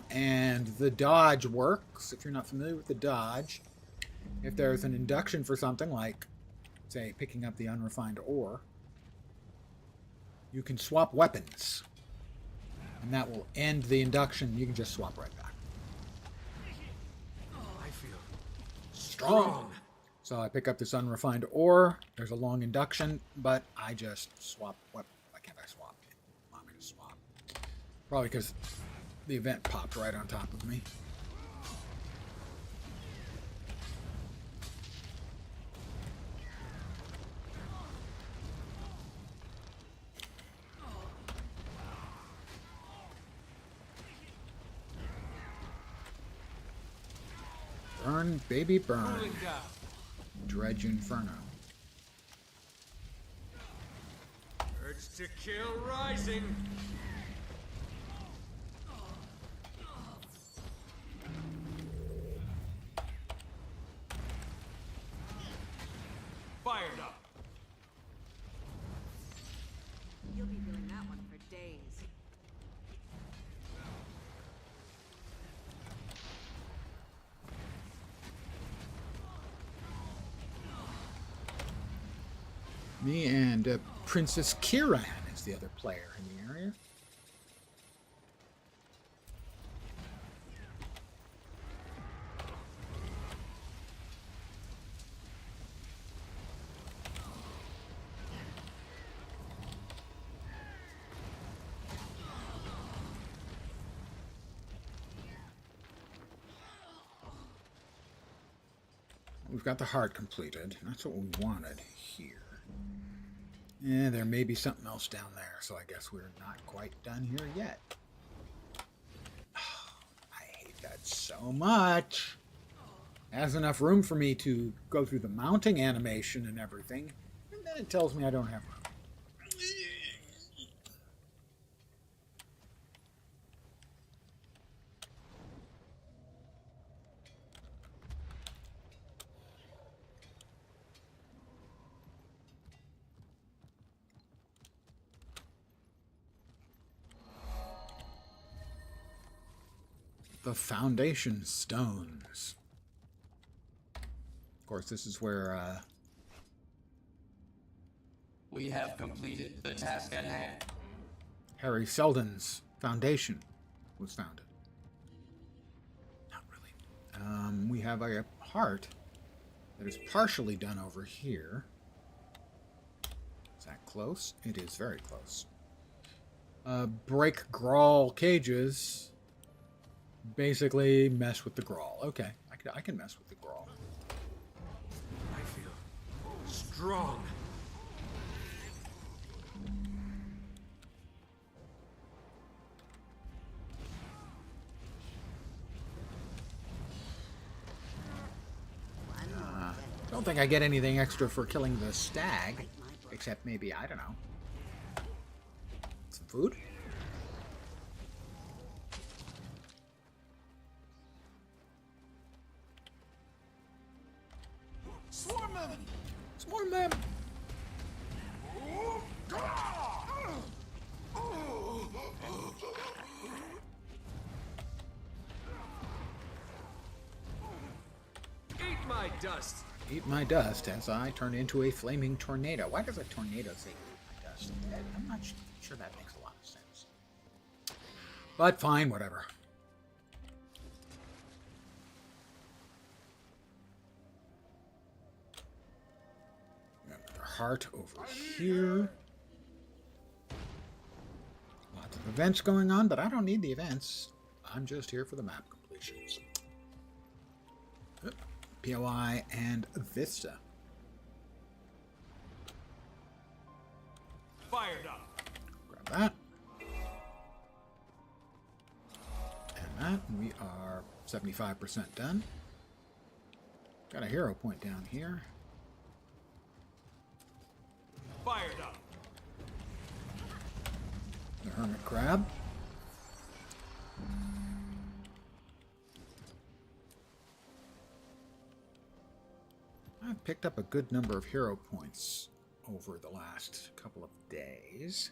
And the dodge works. If you're not familiar with the dodge, if there's an induction for something like, say, picking up the unrefined ore, you can swap weapons. And that will end the induction. You can just swap right back. I feel Strong. So I pick up this unrefined ore. There's a long induction, but I just swap. Why can't I swap? Want me to swap? Probably because the event popped right on top of me. Burn, baby, burn. cooling down. Dredge Inferno. Urge to kill rising. Fired up. You'll be feeling that one for days. Me and Princess Kiran is the other player in the area. We've got the heart completed. That's what we wanted here. Yeah, there may be something else down there, so I guess we're not quite done here yet. Oh, I hate that so much. It has enough room for me to go through the mounting animation and everything, and then it tells me I don't have room. The foundation stones. Of course, this is where We have completed the task at hand. Harry Seldon's foundation was founded. Not really. We have a heart that is partially done over here. Is that close? It is very close. Break Grawl cages. Basically, mess with the Grawl. Okay, I can mess with the Grawl. I feel strong. Don't think I get anything extra for killing the stag, except maybe, I don't know, some food? Swarm them! Swarm them! Eat my dust. Eat my dust as I turn into a flaming tornado. Why does a tornado say eat my dust? I'm not sure that makes a lot of sense. But fine, whatever. Another heart over here. Lots of events going on, but I don't need the events. I'm just here for the map completions. POI and Vista. Fired up. Grab that. 75% done. Got a hero point down here. Fired up. The hermit crab. I've picked up a good number of hero points over the last couple of days.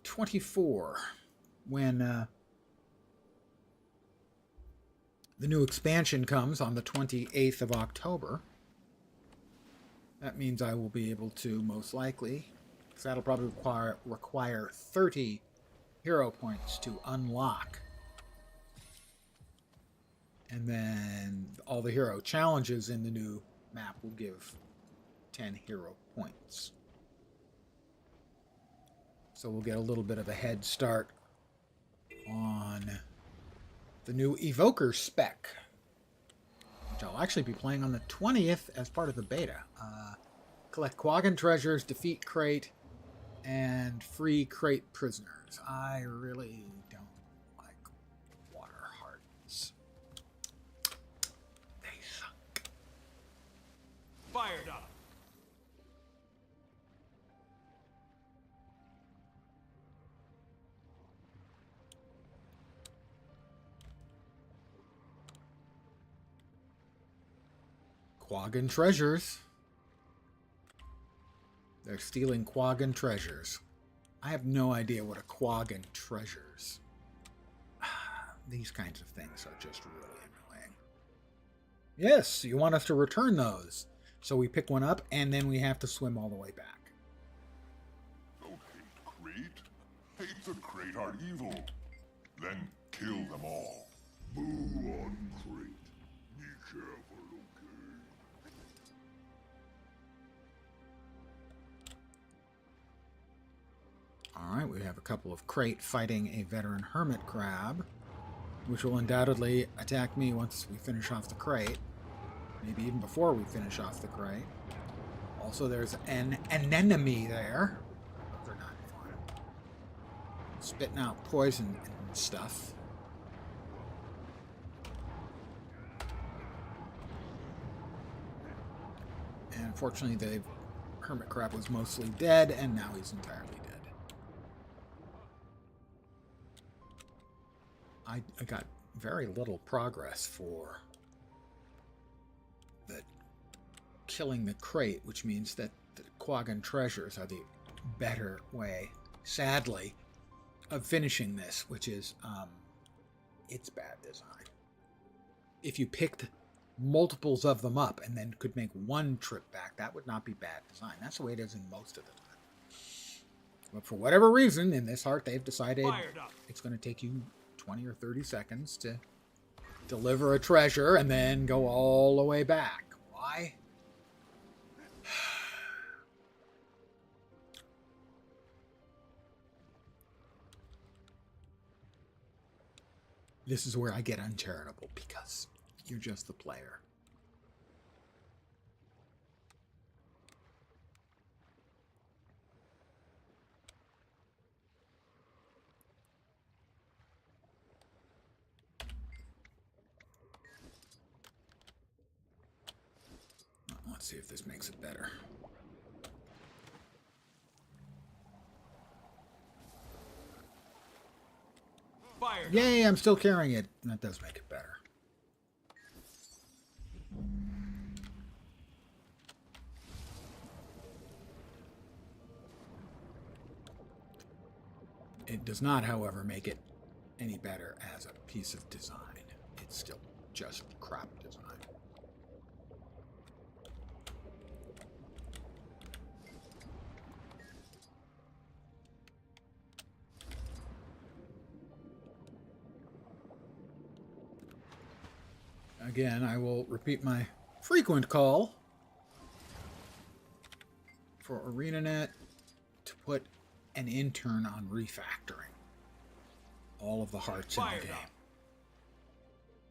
24. When the new expansion comes on the 28th of October, that means I will be able to, most likely, because that'll probably require 30 hero points to unlock. And then all the hero challenges in the new map will give 10 hero points. So we'll get a little bit of a head start on the new Evoker spec, which I'll actually be playing on the 20th as part of the beta. Collect Quaggan treasures, defeat crate, and free crate prisoners. I really don't like water hearts. They suck. Fired up. Quaggan treasures. They're stealing Quaggan treasures. I have no idea what a Quaggan treasures. These kinds of things are just really annoying. Yes, you want us to return those. So we pick one up, and then we have to swim all the way back. Don't hate Crate. Hate the Crate are evil. Then kill them all. Boo on Crate. Be careful, okay? Alright, we have a couple of Crate fighting a veteran hermit crab, which will undoubtedly attack me once we finish off the crate. Maybe even before we finish off the crate. Also, there's an anemone there. Those are not fun. Spitting out poison and stuff. And unfortunately, the hermit crab was mostly dead, and now he's entirely dead. I got very little progress for the killing the crate, which means that the Quaggan treasures are the better way, sadly, of finishing this, which is, it's bad design. If you picked multiples of them up and then could make one trip back, that would not be bad design. That's the way it is in most of the time. But for whatever reason, in this heart, they've decided it's going to take you 20 or 30 seconds to deliver a treasure and then go all the way back. Why? This is where I get uncharitable, because you're just the player. Let's see if this makes it better. Fired. Yay, I'm still carrying it. That does make it better. It does not, however, make it any better as a piece of design. It's still just crap design. Again, I will repeat my frequent call for ArenaNet to put an intern on refactoring all of the hearts in the game.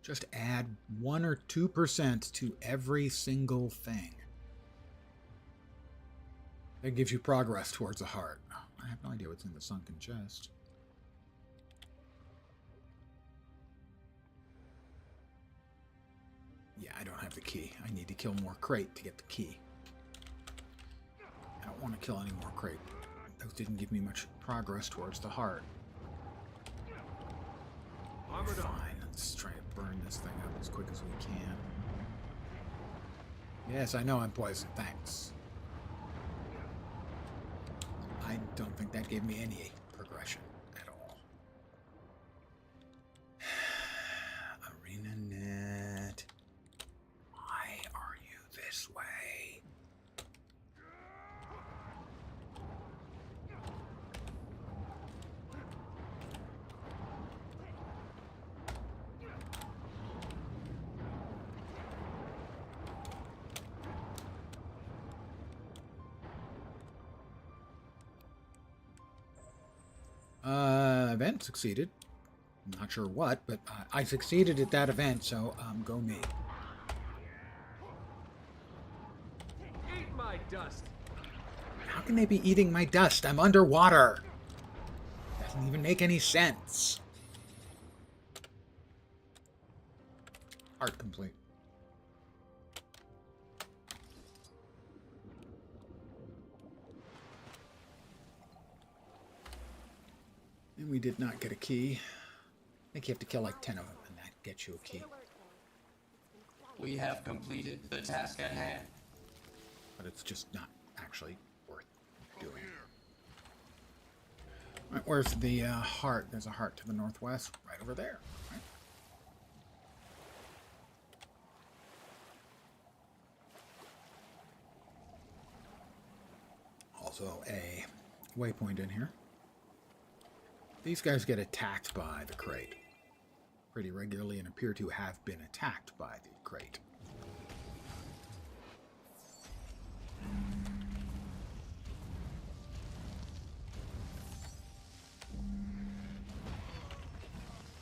Just add 1 or 2% to every single thing. That gives you progress towards a heart. I have no idea what's in the sunken chest. Yeah, I don't have the key. I need to kill more crate to get the key. I don't want to kill any more crate. Those didn't give me much progress towards the heart. Fine, let's try to burn this thing up as quick as we can. Yes, I know I'm poisoned, thanks. I don't think that gave me any progression at all. Arena Net. Why are you this way? Event succeeded. I'm not sure what, but I succeeded at that event, so go me. Eat my dust. How can they be eating my dust? I'm underwater. Doesn't even make any sense. Art complete. And we did not get a key. I think you have to kill like 10 of them, and that gets you a key. We have completed the task at hand. But it's just not actually worth doing. Right, where's the heart? There's a heart to the northwest, right over there. Right? Also a waypoint in here. These guys get attacked by the crate pretty regularly and appear to have been attacked by the crate.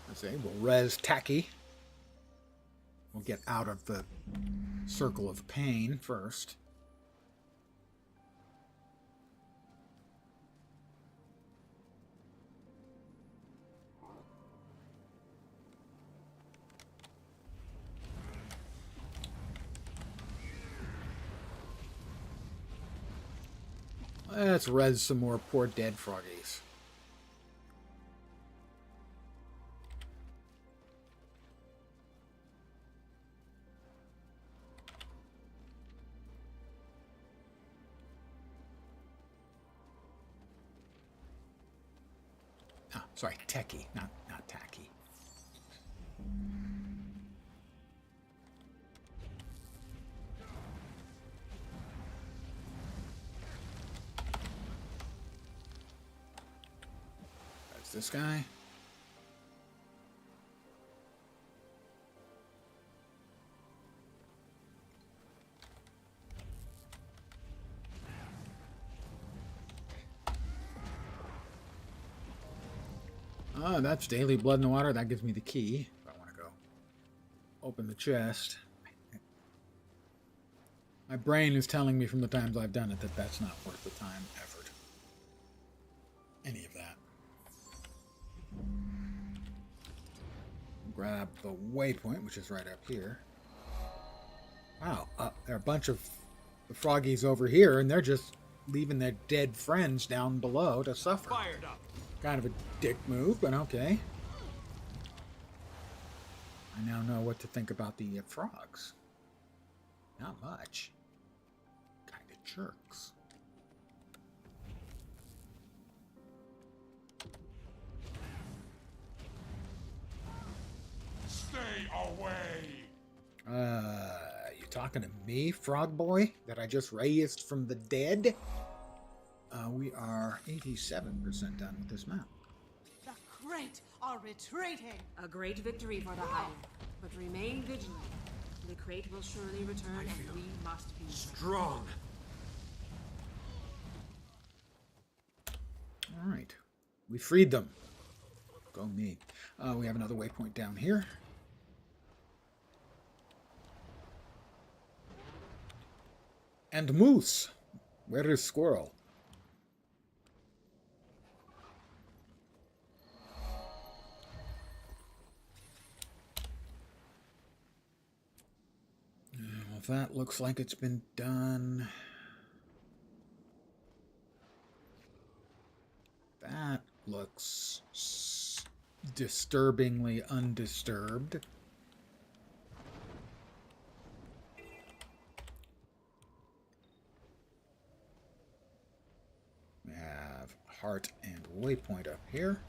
Let's say we'll res Tacky. We'll get out of the circle of pain first. Let's res some more poor dead froggies. Ah, sorry, techie, not tacky. That's this guy. Oh, that's daily blood in the water. That gives me the key. If I want to go open the chest. My brain is telling me from the times I've done it that that's not worth the time, effort. Any of that. Grab the waypoint, which is right up here. Wow, there are a bunch of the froggies over here, and they're just leaving their dead friends down below to suffer. Fired up. Kind of a dick move, but okay. I now know what to think about the frogs. Not much. Kind of jerks. Stay away! You talking to me, frog boy, that I just raised from the dead? We are 87% done with this map. The Crate are retreating. A great victory for the Hive, but remain vigilant. The Crate will surely return, and we must be strong. All right, we freed them. Go me. We have another waypoint down here. And moose. Where is squirrel? That looks like it's been done. That looks disturbingly undisturbed. We have heart and waypoint up here.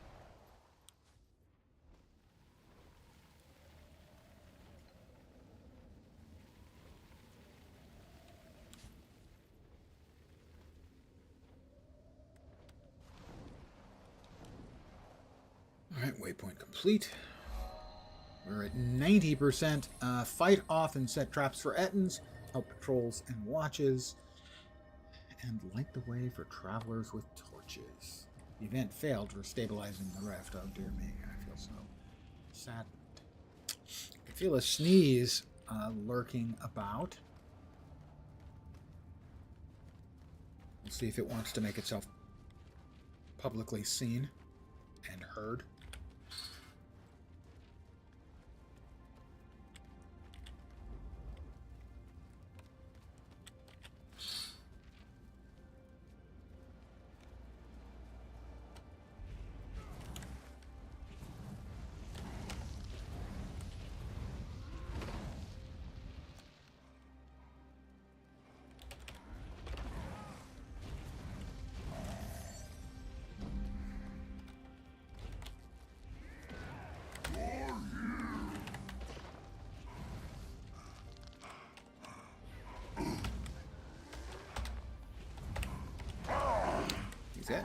Alright, waypoint complete. We're at 90%. Fight off and set traps for Ettins, help patrols and watches, and light the way for travelers with torches. The event failed for stabilizing the rift. Oh dear me, I feel so saddened. I feel a sneeze lurking about. We'll see if it wants to make itself publicly seen and heard.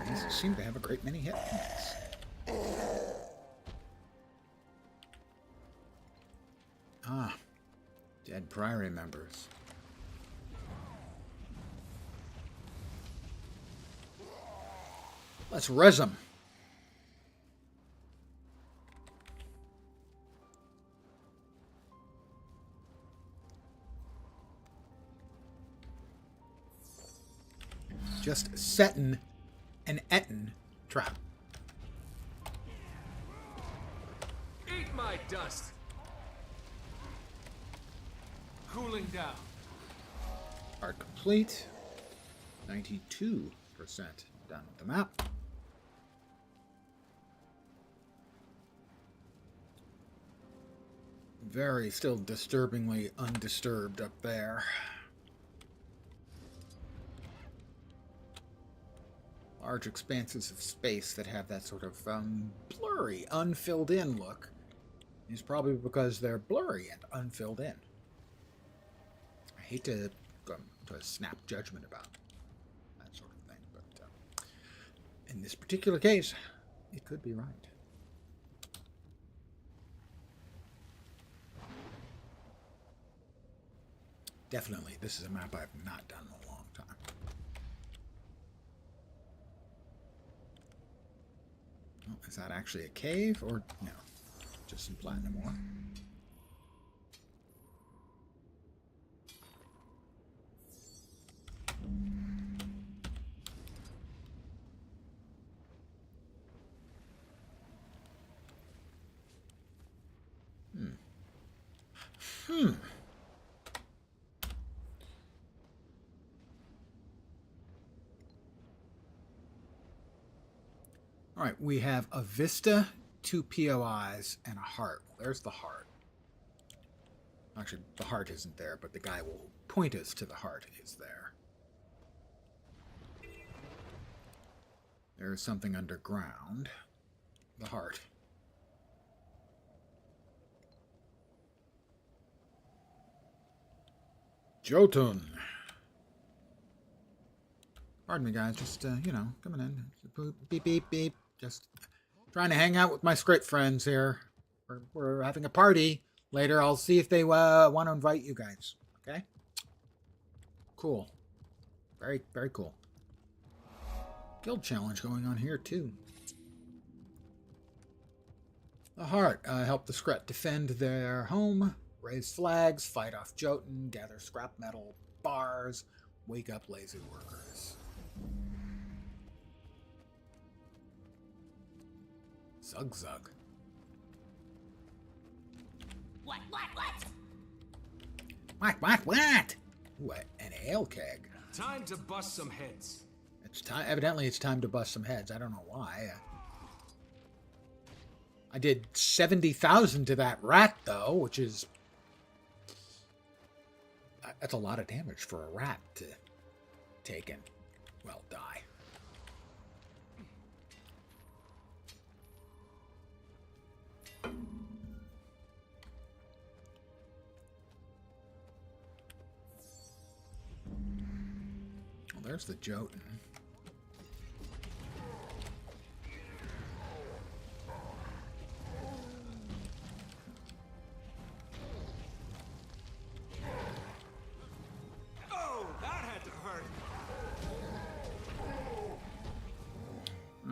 These seem to have a great many hit points. Ah, dead Priory members. Let's res them. Just setting an Ettin trap. Eat my dust. Cooling down. Part complete. 92% done with the map. Very still disturbingly undisturbed up there. Large expanses of space that have that sort of blurry, unfilled in look is probably because they're blurry and unfilled in. I hate to snap judgment about that sort of thing, but in this particular case, it could be right. Definitely, this is a map I've not done in a long time. Oh, is that actually a cave or no? Just some platinum ore. All right, we have a Vista, 2 POIs, and a heart. Well, there's the heart. Actually, the heart isn't there, but the guy will point us to the heart is there. There is something underground. The heart. Jotun. Pardon me, guys. Just, coming in. Beep, beep, beep. Just trying to hang out with my script friends here. We're having a party later. I'll see if they want to invite you guys. Okay? Cool. Very, very cool. Guild challenge going on here, too. The Heart. Help the Skret defend their home. Raise flags. Fight off Jotun. Gather scrap metal. Bars. Wake up lazy workers. Zug Zug. What? What? Ooh, an ale keg. Time to bust some heads. It's time. Evidently, it's time to bust some heads. I don't know why. I did 70,000 to that rat, though, which is... That's a lot of damage for a rat to take and, well, die. Well, there's the Jotun.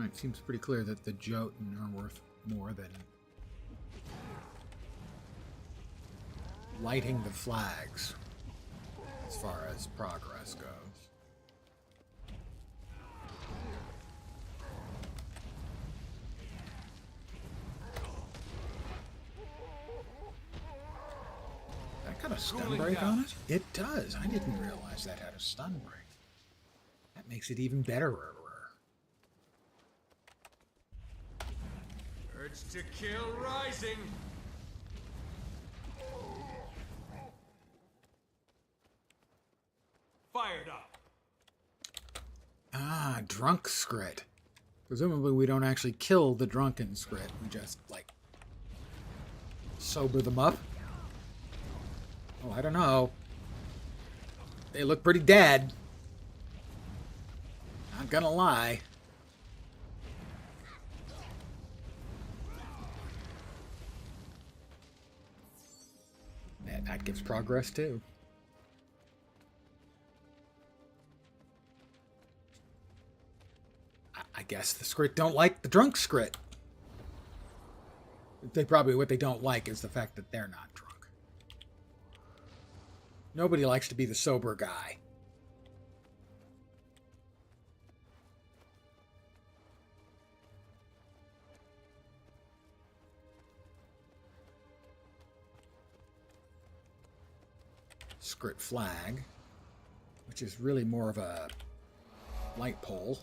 It seems pretty clear that the Jotun are worth more than lighting the flags as far as progress goes. That got a stun break on it? It does. I didn't realize that had a stun break. That makes it even better. Urge to kill rising. Fired up. Ah, drunk scrit. Presumably we don't actually kill the drunken scrit. We just, like, sober them up. Oh, I don't know. They look pretty dead. Not gonna lie. That gives progress too. I guess the scrit don't like the drunk scrit. They probably, what they don't like is the fact that they're not drunk. Nobody likes to be the sober guy. Scrit flag, which is really more of a light pole.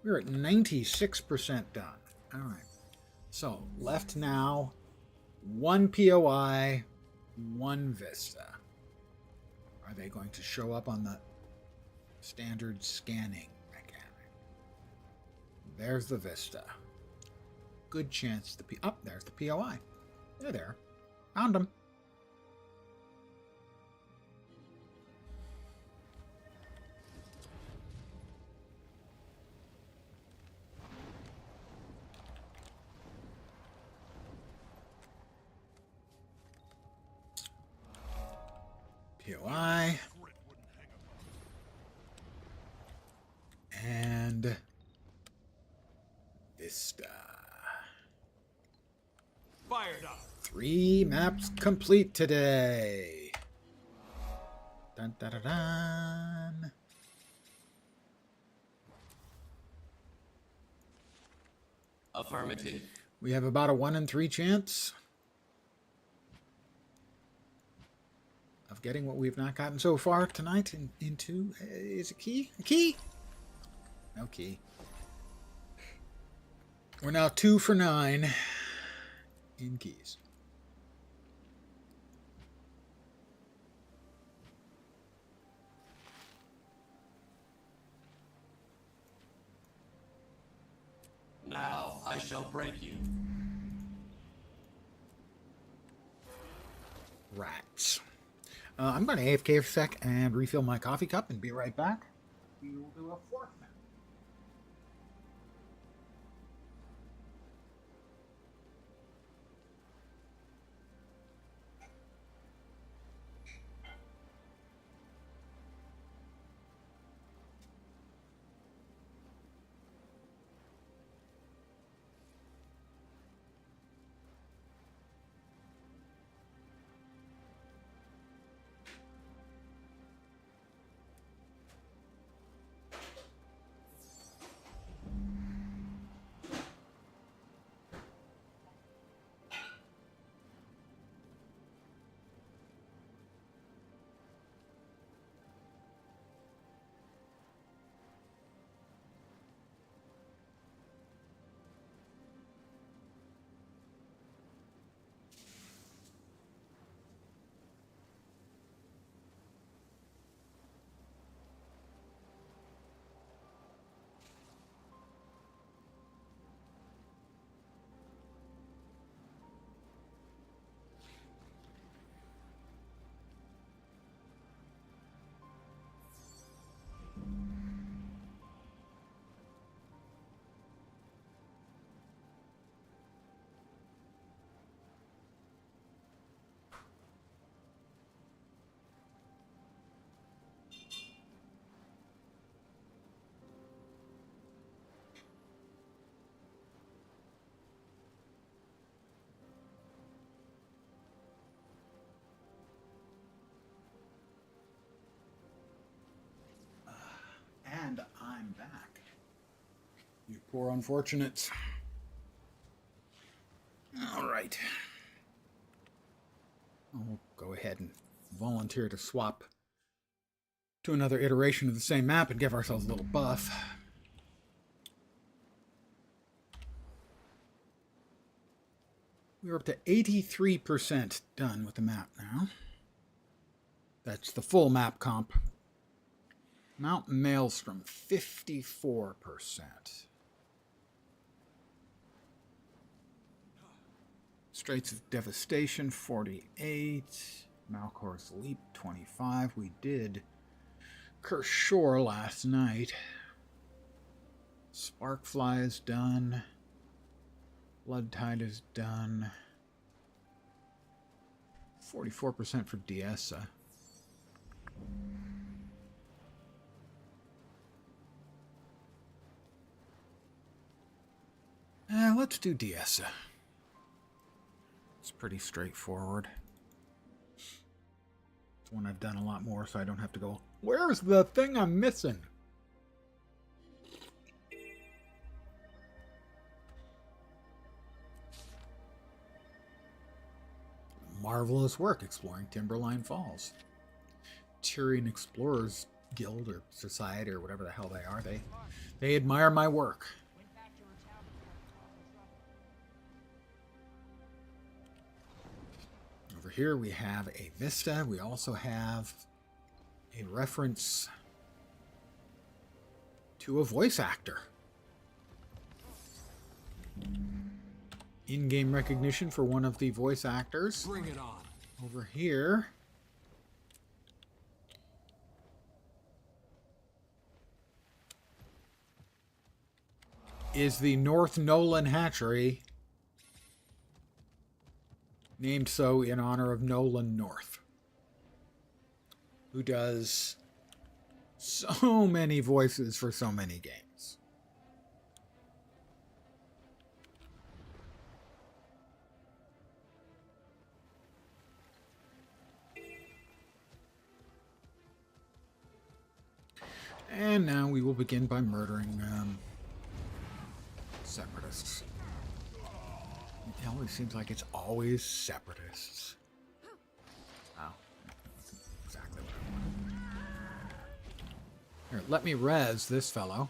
We're at 96% done. All right. So left now, 1 POI, 1 Vista. Are they going to show up on the standard scanning mechanic? There's the Vista. Good chance the there's the POI. They're there. Found them. POI. And Vista. Fired up. 3 maps complete today. Dun, dun, dun, dun. Affirmative. We have about a 1 in 3 chance of getting what we've not gotten so far tonight into. Is a key? A key? No key. We're now 2 for 9 in keys. Now I shall break you. Rats. I'm going to AFK for a sec and refill my coffee cup and be right back. We will do a 4th map. climb back. You poor unfortunates. All right. I'll go ahead and volunteer to swap to another iteration of the same map and give ourselves a little buff. We're up to 83% done with the map now. That's the full map comp. Mount Maelstrom, 54%. Straits of Devastation, 48. Malcor's Leap, 25. We did Curse Shore last night. Sparkfly is done. Blood Tide is done. 44% for Diessa. Let's do Diessa. It's pretty straightforward. It's one I've done a lot more, so I don't have to go, where's the thing I'm missing? Marvelous work exploring Timberline Falls. Tyrian Explorers Guild or Society or whatever the hell they are, they admire my work. Over here we have a vista. We also have a reference to a voice actor. In-game recognition for one of the voice actors. Bring it on. Over here is the North Nolan Hatchery, named so in honor of Nolan North, who does so many voices for so many games. And now we will begin by murdering separatists. It always seems like it's always separatists. Wow. That's exactly what I wanted. Here, let me res this fellow.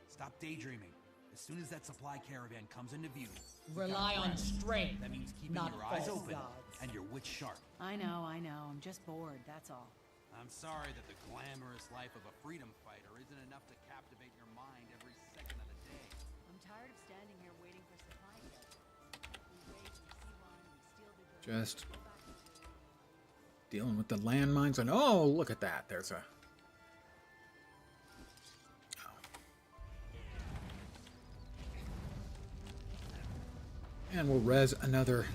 Stop daydreaming. As soon as that supply caravan comes into view, rely on strength. that means keeping not your eyes false open gods. and your wits sharp. I know. I'm just bored, that's all. I'm sorry that the glamorous life of a freedom fighter isn't enough to captivate your mind every second of the day. I'm tired of standing here waiting for supply kits. We wait, we see one, we steal the goods. Just dealing with the landmines and oh, look at that. There's a and we'll res another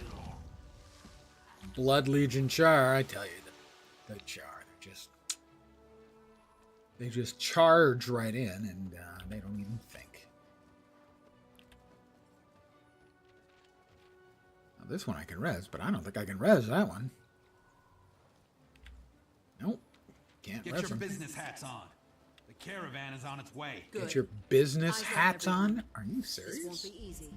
Blood Legion Char. I tell you, the Char, they just charge right in, and they don't even think. Now, this one I can res, but I don't think I can res that one. Nope, can't res Get your them. business hats on. The caravan is on its way. Get your business Eyes on hats everyone. on? Are you This serious? won't be easy.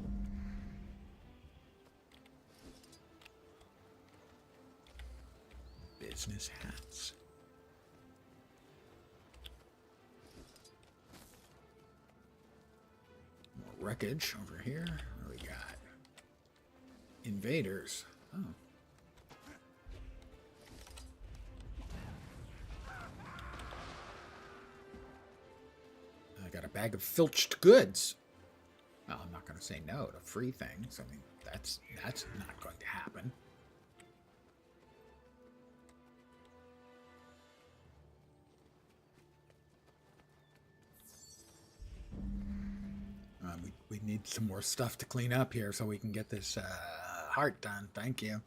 Business hats. More wreckage over here. What do we got? Invaders. Oh. I got a bag of filched goods. Well, I'm not going to say no to free things. I mean, that's not going to happen. We need some more stuff to clean up here so we can get this heart done. Thank you.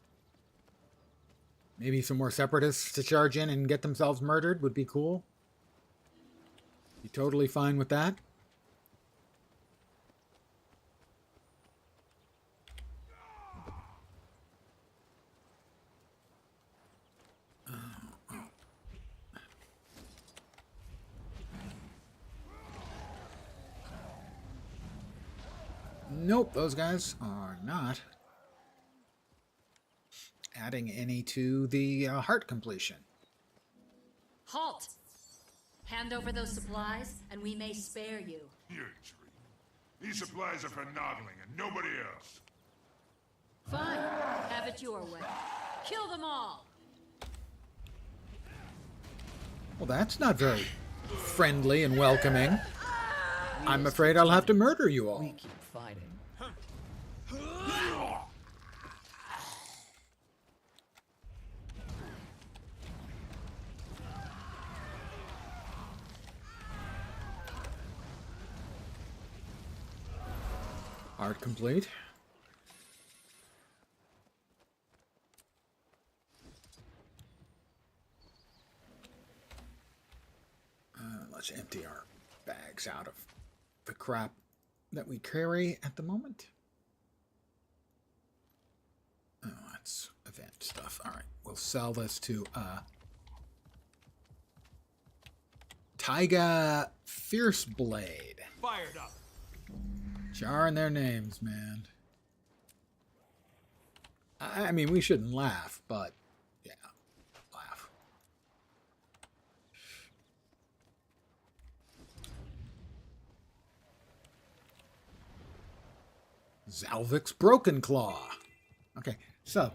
Maybe some more separatists to charge in and get themselves murdered would be cool. Be totally fine with that. Nope, those guys are not adding any to the heart completion. Halt! Hand over those supplies, and we may spare you. You're dreaming. These supplies are for Nogling and nobody else. Fine. Have it your way. Kill them all! Well, that's not very friendly and welcoming. I'm afraid I'll have to murder you all. We keep fighting. Art complete. Let's empty our bags out of the crap that we carry at the moment. Oh, that's event stuff. All right, we'll sell this to Taiga Fierce Blade. Fired up. Jarring their names, man. I mean, we shouldn't laugh, but yeah, laugh. Zalvik's Broken Claw. Okay, so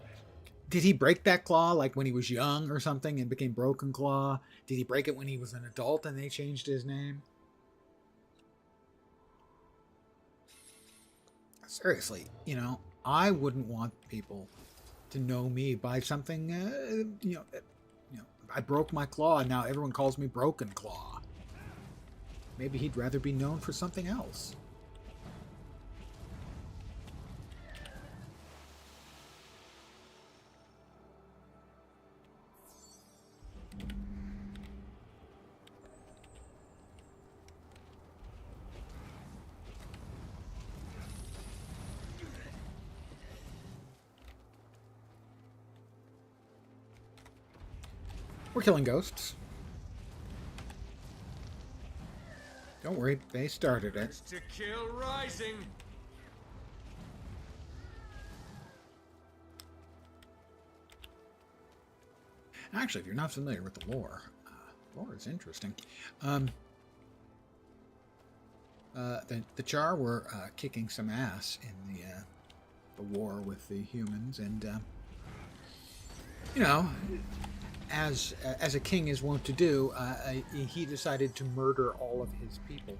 did he break that claw like when he was young or something and became Broken Claw? Did he break it when he was an adult and they changed his name? Seriously, you know, I wouldn't want people to know me by something, I broke my claw and now everyone calls me Broken Claw. Maybe he'd rather be known for something else. We're killing ghosts. Don't worry, they started it. To kill rising. Actually, if you're not familiar with the lore, lore is interesting. The Char were kicking some ass in the war with the humans, and as a king is wont to do, he decided to murder all of his people.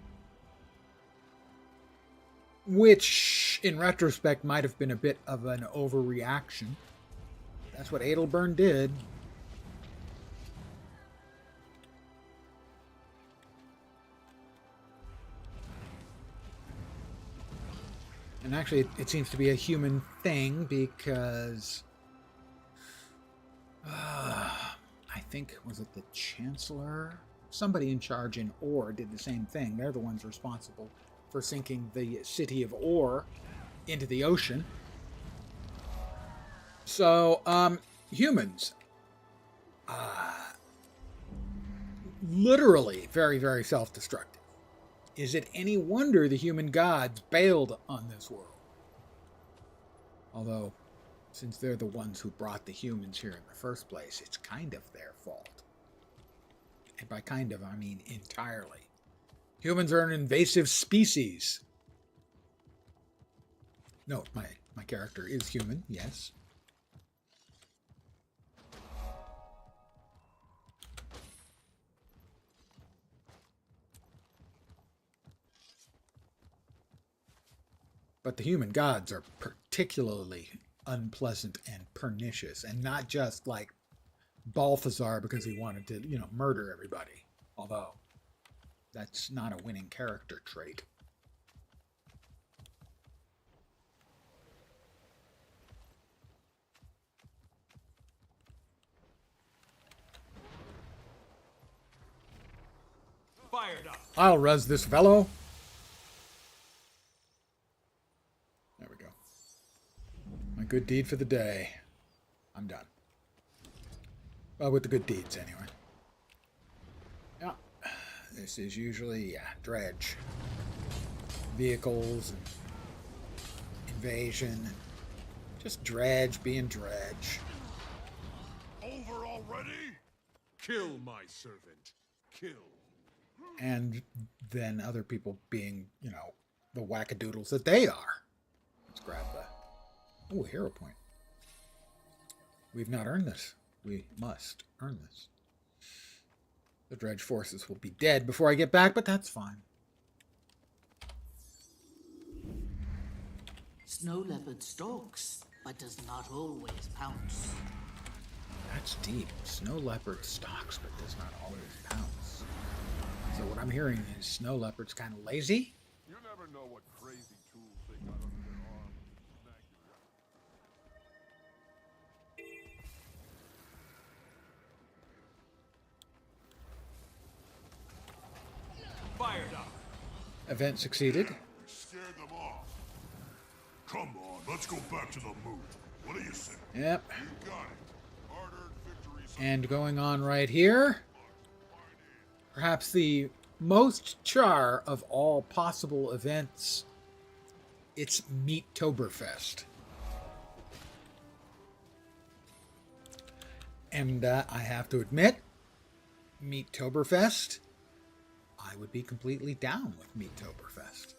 Which, in retrospect, might have been a bit of an overreaction. That's what Adelburn did. And actually, it seems to be a human thing because... I think, was it the Chancellor? Somebody in charge in Or did the same thing. They're the ones responsible for sinking the city of Or into the ocean. So, humans. Literally very, very self-destructive. Is it any wonder the human gods bailed on this world? Although, since they're the ones who brought the humans here in the first place, it's kind of their fault. And by kind of, I mean entirely. Humans are an invasive species. No, my character is human, yes. But the human gods are particularly unpleasant and pernicious, and not just like Balthazar because he wanted to, murder everybody. Although, that's not a winning character trait. Fired up. I'll res this fellow. There we go. My good deed for the day. I'm done. Well, with the good deeds, anyway. Yeah. This is usually, dredge. Vehicles and invasion. Just Dredge being Dredge. Over already? Kill my servant. Kill. And then other people being, you know, the wackadoodles that they are. Let's grab the... Ooh, hero point. We've not earned this. We must earn this. The Dredge forces will be dead before I get back, but that's fine. Snow leopard stalks, but does not always pounce. That's deep. Snow leopard stalks, but does not always pounce. So what I'm hearing is snow leopard's kind of lazy. You never know what crazy tools they got under their arms. Thank you. Fire dog. Event succeeded. We scared them off. Come on, let's go back to the moot. What do you say? Yep. You got it. Hard-earned victories. And going on right here, perhaps the most char of all possible events, it's Meattoberfest. And I have to admit, Meattoberfest, I would be completely down with Meattoberfest.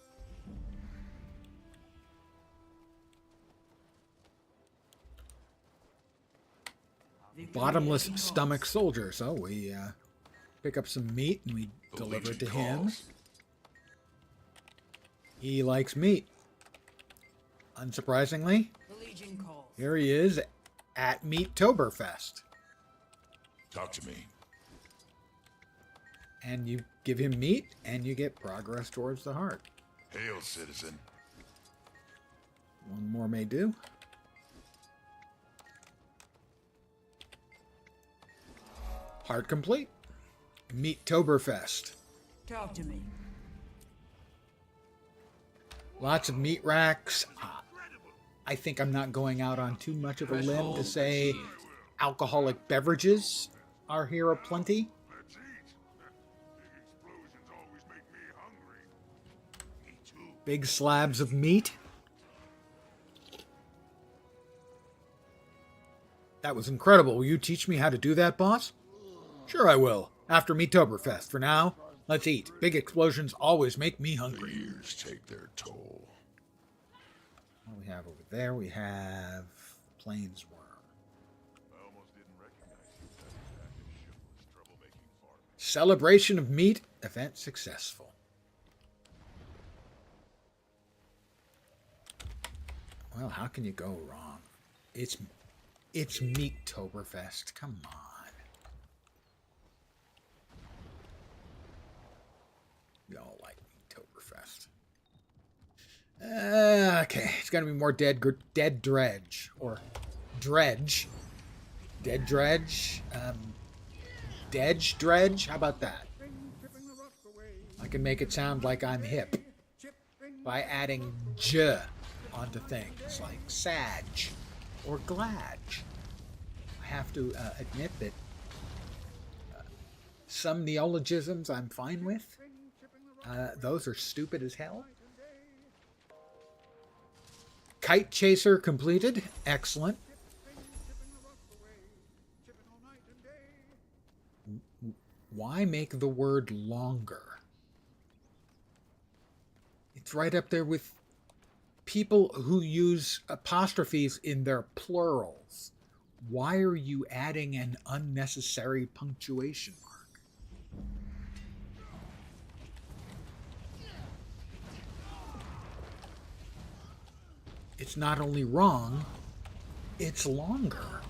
Bottomless stomach soldier. So we pick up some meat and we deliver it to him. He likes meat. Unsurprisingly, here he is at Meattoberfest. Talk to me. And you give him meat and you get progress towards the heart. Hail, citizen. One more may do. Heart complete. Meattoberfest. Talk to me. Lots of meat racks. I think I'm not going out on too much of a limb to say alcoholic beverages are here aplenty. Let's eat. Big explosions always make me hungry. Me too. Big slabs of meat. That was incredible. Will you teach me how to do that, boss? Sure I will. After Meattoberfest. For now, let's eat. Big explosions always make me hungry. The years take their toll. What do we have over there? We have Plains Worm. I almost didn't recognize you as that active, shiftless, troublemaking farmer. Celebration of meat. Event successful. Well, how can you go wrong? It's Meattoberfest. Come on. We all like Meattoberfest. Okay, it's got to be more dead dredge or dredge. Dead dredge. Dedge dredge. How about that? I can make it sound like I'm hip by adding j onto things like sag or gladge. I have to admit that some neologisms I'm fine with. Those are stupid as hell. Kite chaser completed. Excellent. Why make the word longer? It's right up there with people who use apostrophes in their plurals. Why are you adding an unnecessary punctuation mark? It's not only wrong, it's longer.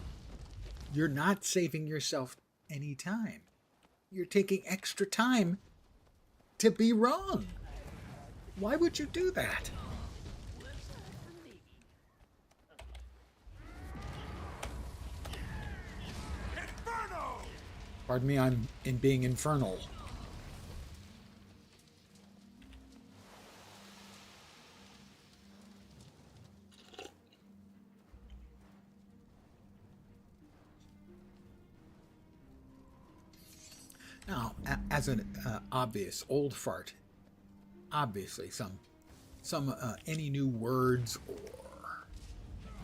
You're not saving yourself any time. You're taking extra time to be wrong. Why would you do that? Inferno! Pardon me, I'm in being infernal. Now, as an obvious old fart, obviously some any new words or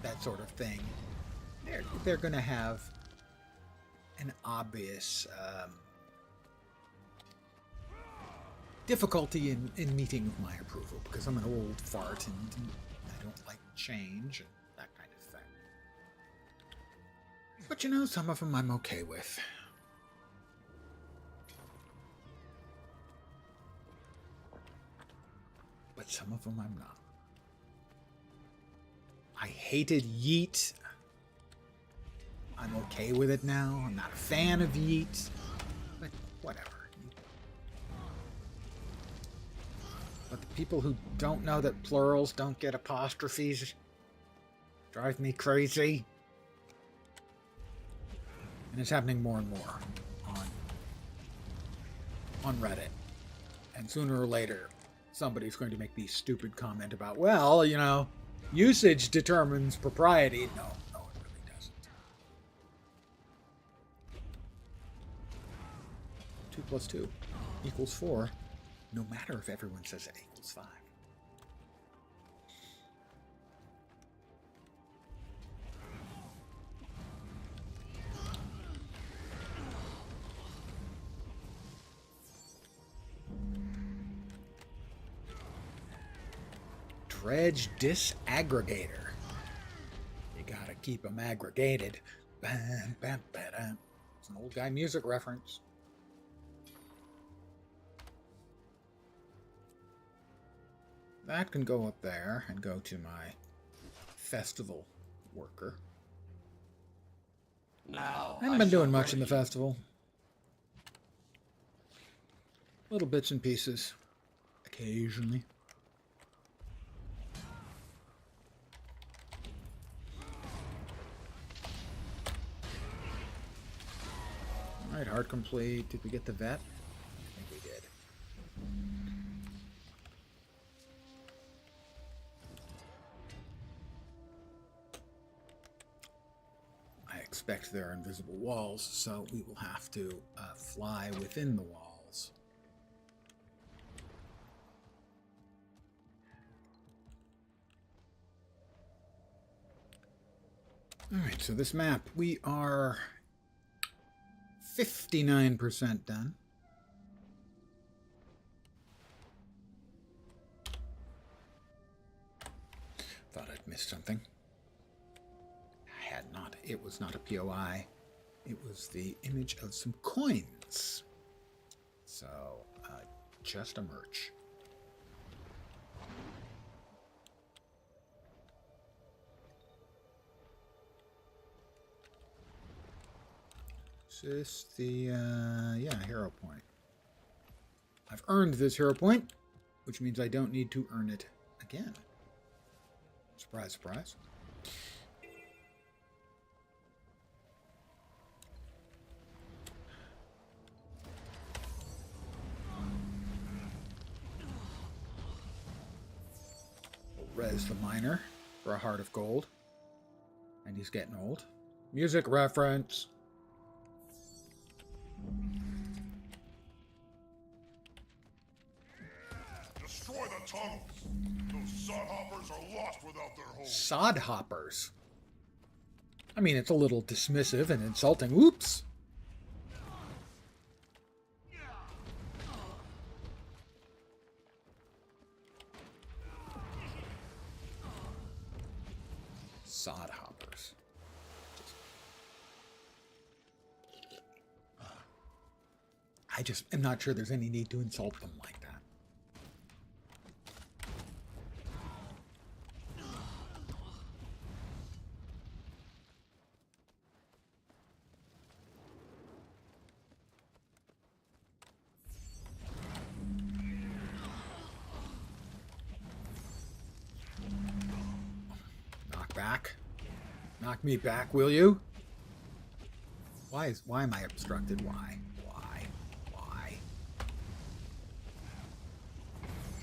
that sort of thing, they're going to have an obvious difficulty in meeting with my approval, because I'm an old fart and I don't like change and that kind of thing. But you know, some of them I'm okay with. But some of them I'm not. I hated Yeet. I'm okay with it now. I'm not a fan of Yeet, but whatever. But the people who don't know that plurals don't get apostrophes drive me crazy. And it's happening more and more on Reddit. And sooner or later, somebody's going to make the stupid comment about, well, you know, usage determines propriety. No, it really doesn't. 2 plus 2 equals 4, no matter if everyone says it equals 5. Dredge disaggregator. You gotta keep them aggregated. Bam, bam, ba-dum. It's an old guy music reference. That can go up there and go to my festival worker. Now, I haven't been doing much in the festival. Little bits and pieces. Occasionally. Alright, hard complete. Did we get the vet? I think we did. I expect there are invisible walls, so we will have to fly within the walls. Alright, so this map, we are 59% done. Thought I'd missed something. I had not. It was not a POI. It was the image of some coins. So, just a merch. Is this the, yeah, hero point. I've earned this hero point, which means I don't need to earn it again. Surprise, surprise. We'll res the miner for a heart of gold. And he's getting old. Music reference. Destroy the tunnels. Those sod hoppers are lost without their holes. Sod hoppers? I mean, it's a little dismissive and insulting. Oops. Sod hoppers. I just am not sure there's any need to insult them like that. Knock back. Knock me back, will you? Why am I obstructed? Why?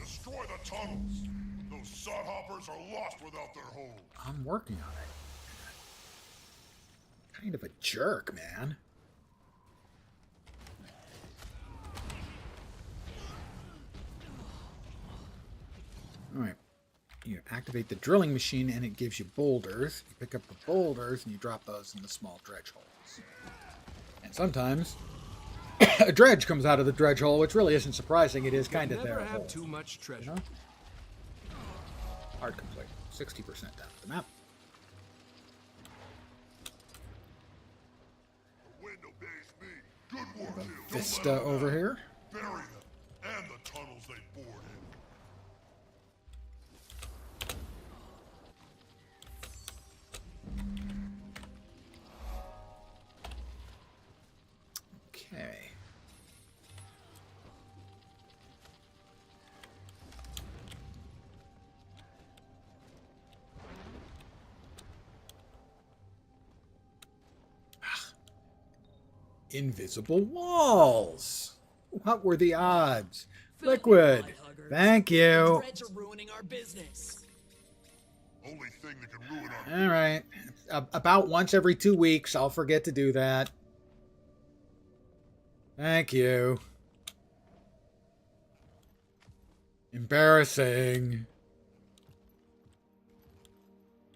Destroy the tunnels. Those sod hoppers are lost without their holes. I'm working on it. Kind of a jerk, man. Alright. You activate the drilling machine and it gives you boulders. You pick up the boulders and you drop those in the small dredge holes. And sometimes a dredge comes out of the dredge hole, which really isn't surprising. It is kind of there. Never have too much treasure. You know? Hard complete. 60% down the map. Vista over here. Bury them and the tunnels they bored in. Okay. Invisible walls. What were the odds? Liquid. Thank you. Are ruining our business. Only thing that can ruin our All right. About once every 2 weeks, I'll forget to do that. Thank you. Embarrassing.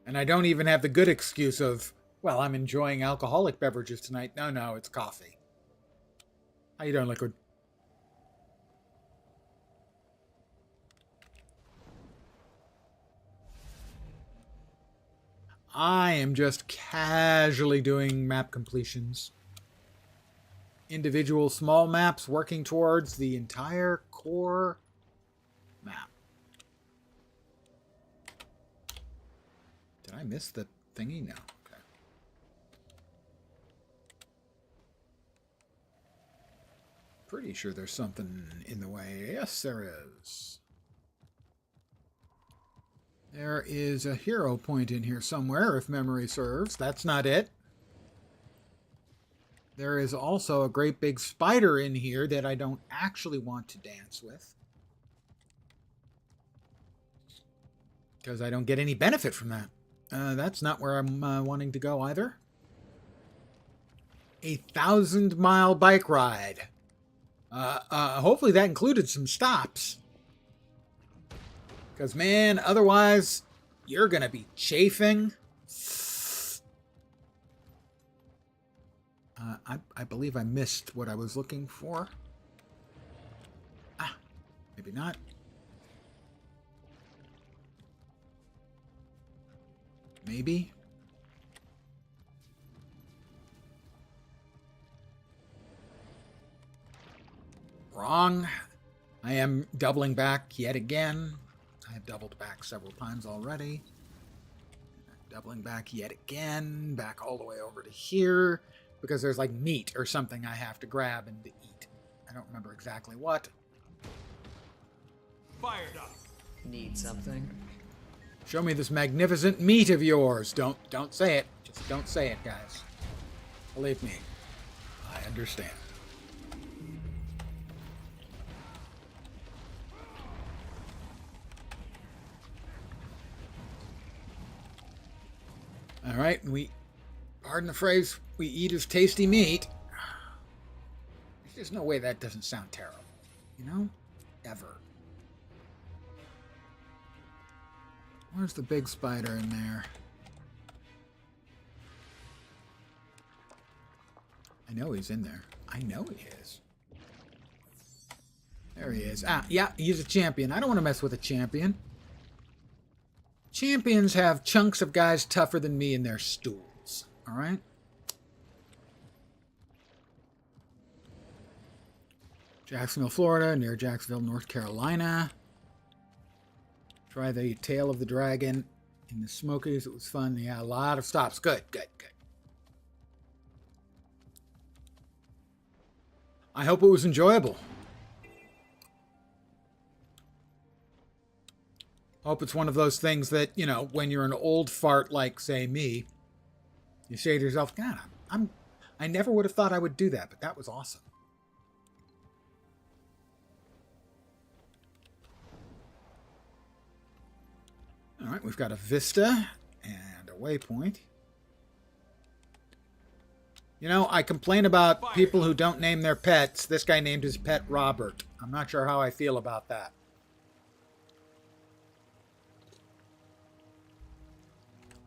And I don't even have the good excuse of, well, I'm enjoying alcoholic beverages tonight. No, it's coffee. How you doing, Liquid? I am just casually doing map completions. Individual small maps working towards the entire core map. Did I miss the thingy? No. Okay. Pretty sure there's something in the way. Yes, there is. There is a hero point in here somewhere, if memory serves. That's not it. There is also a great big spider in here that I don't actually want to dance with. Because I don't get any benefit from that. That's not where I'm wanting to go either. 1,000-mile bike ride. Hopefully that included some stops. Because, man, otherwise, you're going to be chafing. I believe I missed what I was looking for. Ah, maybe not. Maybe. Wrong. I am doubling back yet again. I have doubled back several times already. Doubling back yet again. Back all the way over to here. Because there's like meat or something I have to grab and to eat. I don't remember exactly what. Fired up. Need something? Show me this magnificent meat of yours. Don't say it. Just don't say it, guys. Believe me. I understand. All right, pardon the phrase, we eat his tasty meat. There's just no way that doesn't sound terrible. You know? Ever. Where's the big spider in there? I know he's in there. I know he is. There he is. Ah, yeah, he's a champion. I don't want to mess with a champion. Champions have chunks of guys tougher than me in their stools. All right? Jacksonville, Florida, near Jacksonville, North Carolina. Try the Tail of the Dragon in the Smokies. It was fun. Yeah, a lot of stops. Good. I hope it was enjoyable. Hope it's one of those things that, you know, when you're an old fart like, say, me, you say to yourself, God, I never would have thought I would do that, but that was awesome. All right, we've got a vista and a waypoint. You know, I complain about people who don't name their pets. This guy named his pet Robert. I'm not sure how I feel about that.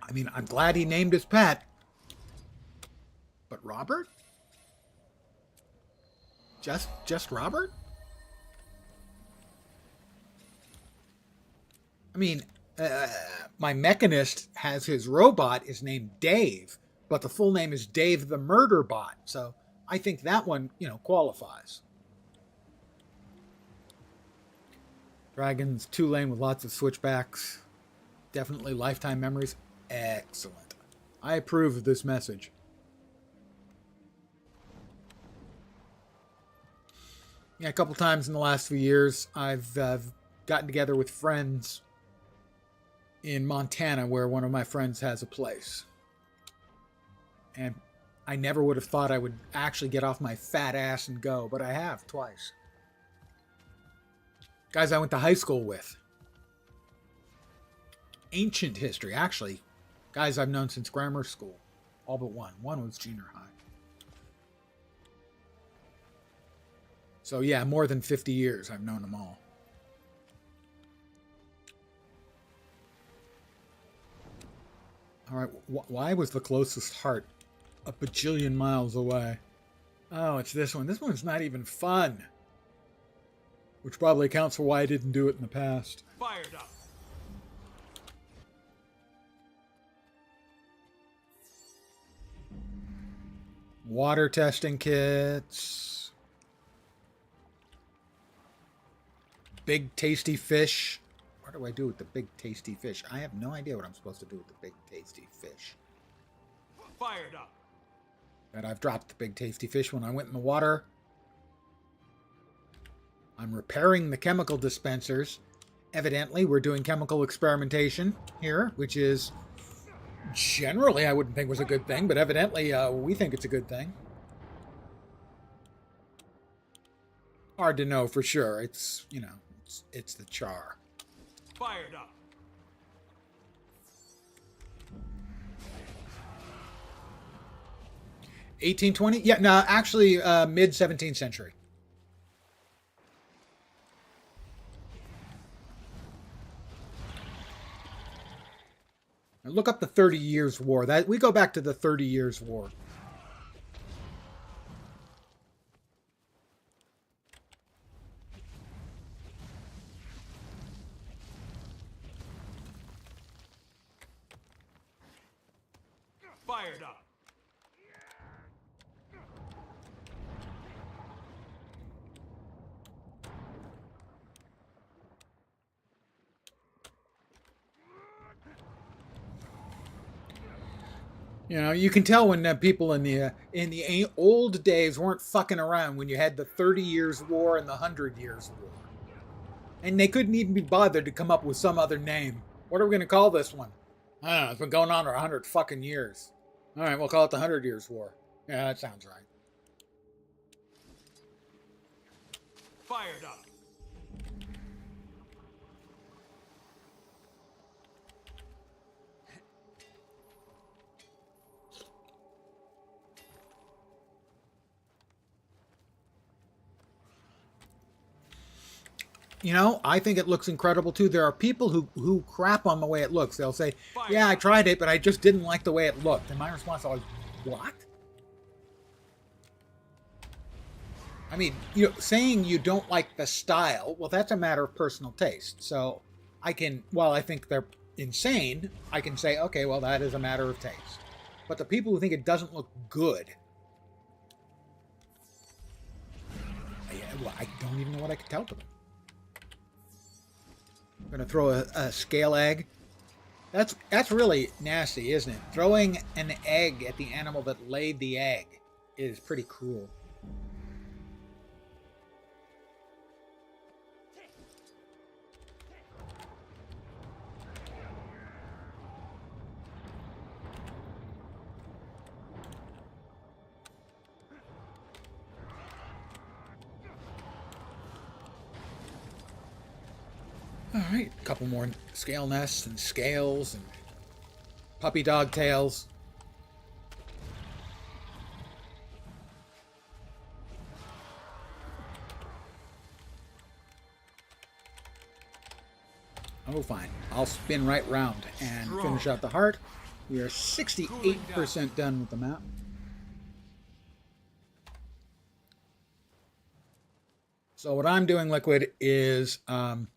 I mean, I'm glad he named his pet. But Robert? Just Robert? I mean, my mechanist has his robot is named Dave, but the full name is Dave the Murder Bot. So I think that one, qualifies. Dragon's 2-lane with lots of switchbacks. Definitely lifetime memories. Excellent. I approve of this message. Yeah, a couple times in the last few years, I've gotten together with friends in Montana where one of my friends has a place. And I never would have thought I would actually get off my fat ass and go, but I have twice. Guys I went to high school with. Ancient history, actually. Guys I've known since grammar school. All but one. One was junior high. So yeah, more than 50 years I've known them all. All right, why was the closest heart a bajillion miles away? Oh, it's this one. This one's not even fun. Which probably accounts for why I didn't do it in the past. Fired up. Water testing kits. Big tasty fish. What do I do with the big tasty fish? I have no idea what I'm supposed to do with the big tasty fish. Fired up. But I've dropped the big tasty fish when I went in the water. I'm repairing the chemical dispensers. Evidently, we're doing chemical experimentation here, which is generally I wouldn't think was a good thing, but evidently we think it's a good thing. Hard to know for sure. It's, it's the char. Fired up. $1820? Yeah, no, actually mid 17th century. Look up the 30 Years' War. That we go back to the 30 Years' War. Fired up. You can tell when people in the old days weren't fucking around when you had the 30 Years' War and the 100 Years' War. And they couldn't even be bothered to come up with some other name. What are we going to call this one? I don't know. It's been going on for 100 fucking years. All right, we'll call it the 100 Years' War. Yeah, that sounds right. Fired up. I think it looks incredible too. There are people who crap on the way it looks. They'll say, yeah, I tried it, but I just didn't like the way it looked. And my response is always, what? I mean, saying you don't like the style, well, that's a matter of personal taste. So while I think they're insane, I can say, okay, well, that is a matter of taste. But the people who think it doesn't look good, I don't even know what I could tell them. I'm going to throw a scale egg. That's really nasty, isn't it? Throwing an egg at the animal that laid the egg is pretty cruel. Alright, a couple more scale nests and scales and puppy dog tails. Oh, fine. I'll spin right round and finish out the heart. We are 68% done with the map. So what I'm doing, Liquid, is I'm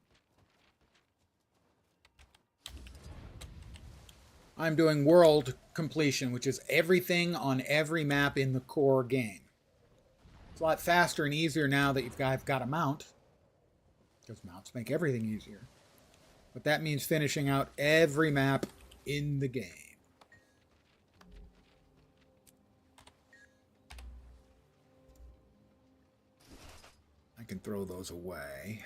doing world completion, which is everything on every map in the core game. It's a lot faster and easier now that I've got a mount, because mounts make everything easier. But that means finishing out every map in the game. I can throw those away.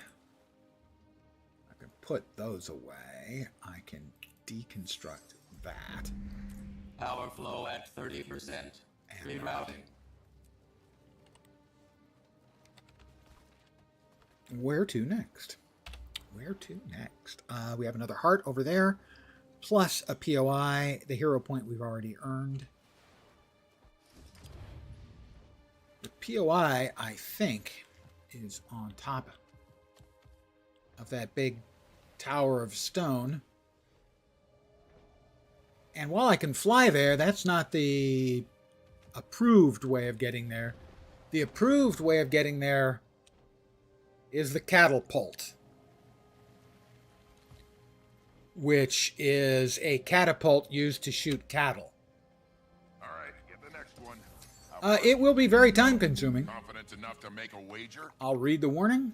I can put those away. I can deconstruct that. Power flow at 30%. Rerouting. Where to next? Where to next? We have another heart over there, plus a POI. The hero point we've already earned. The POI, I think, is on top of that big tower of stone. And while I can fly there, that's not the approved way of getting there. The approved way of getting there is the catapult, which is a catapult used to shoot cattle. All right, get the next one. It will be very time consuming. Confident enough to make a wager? I'll read the warning.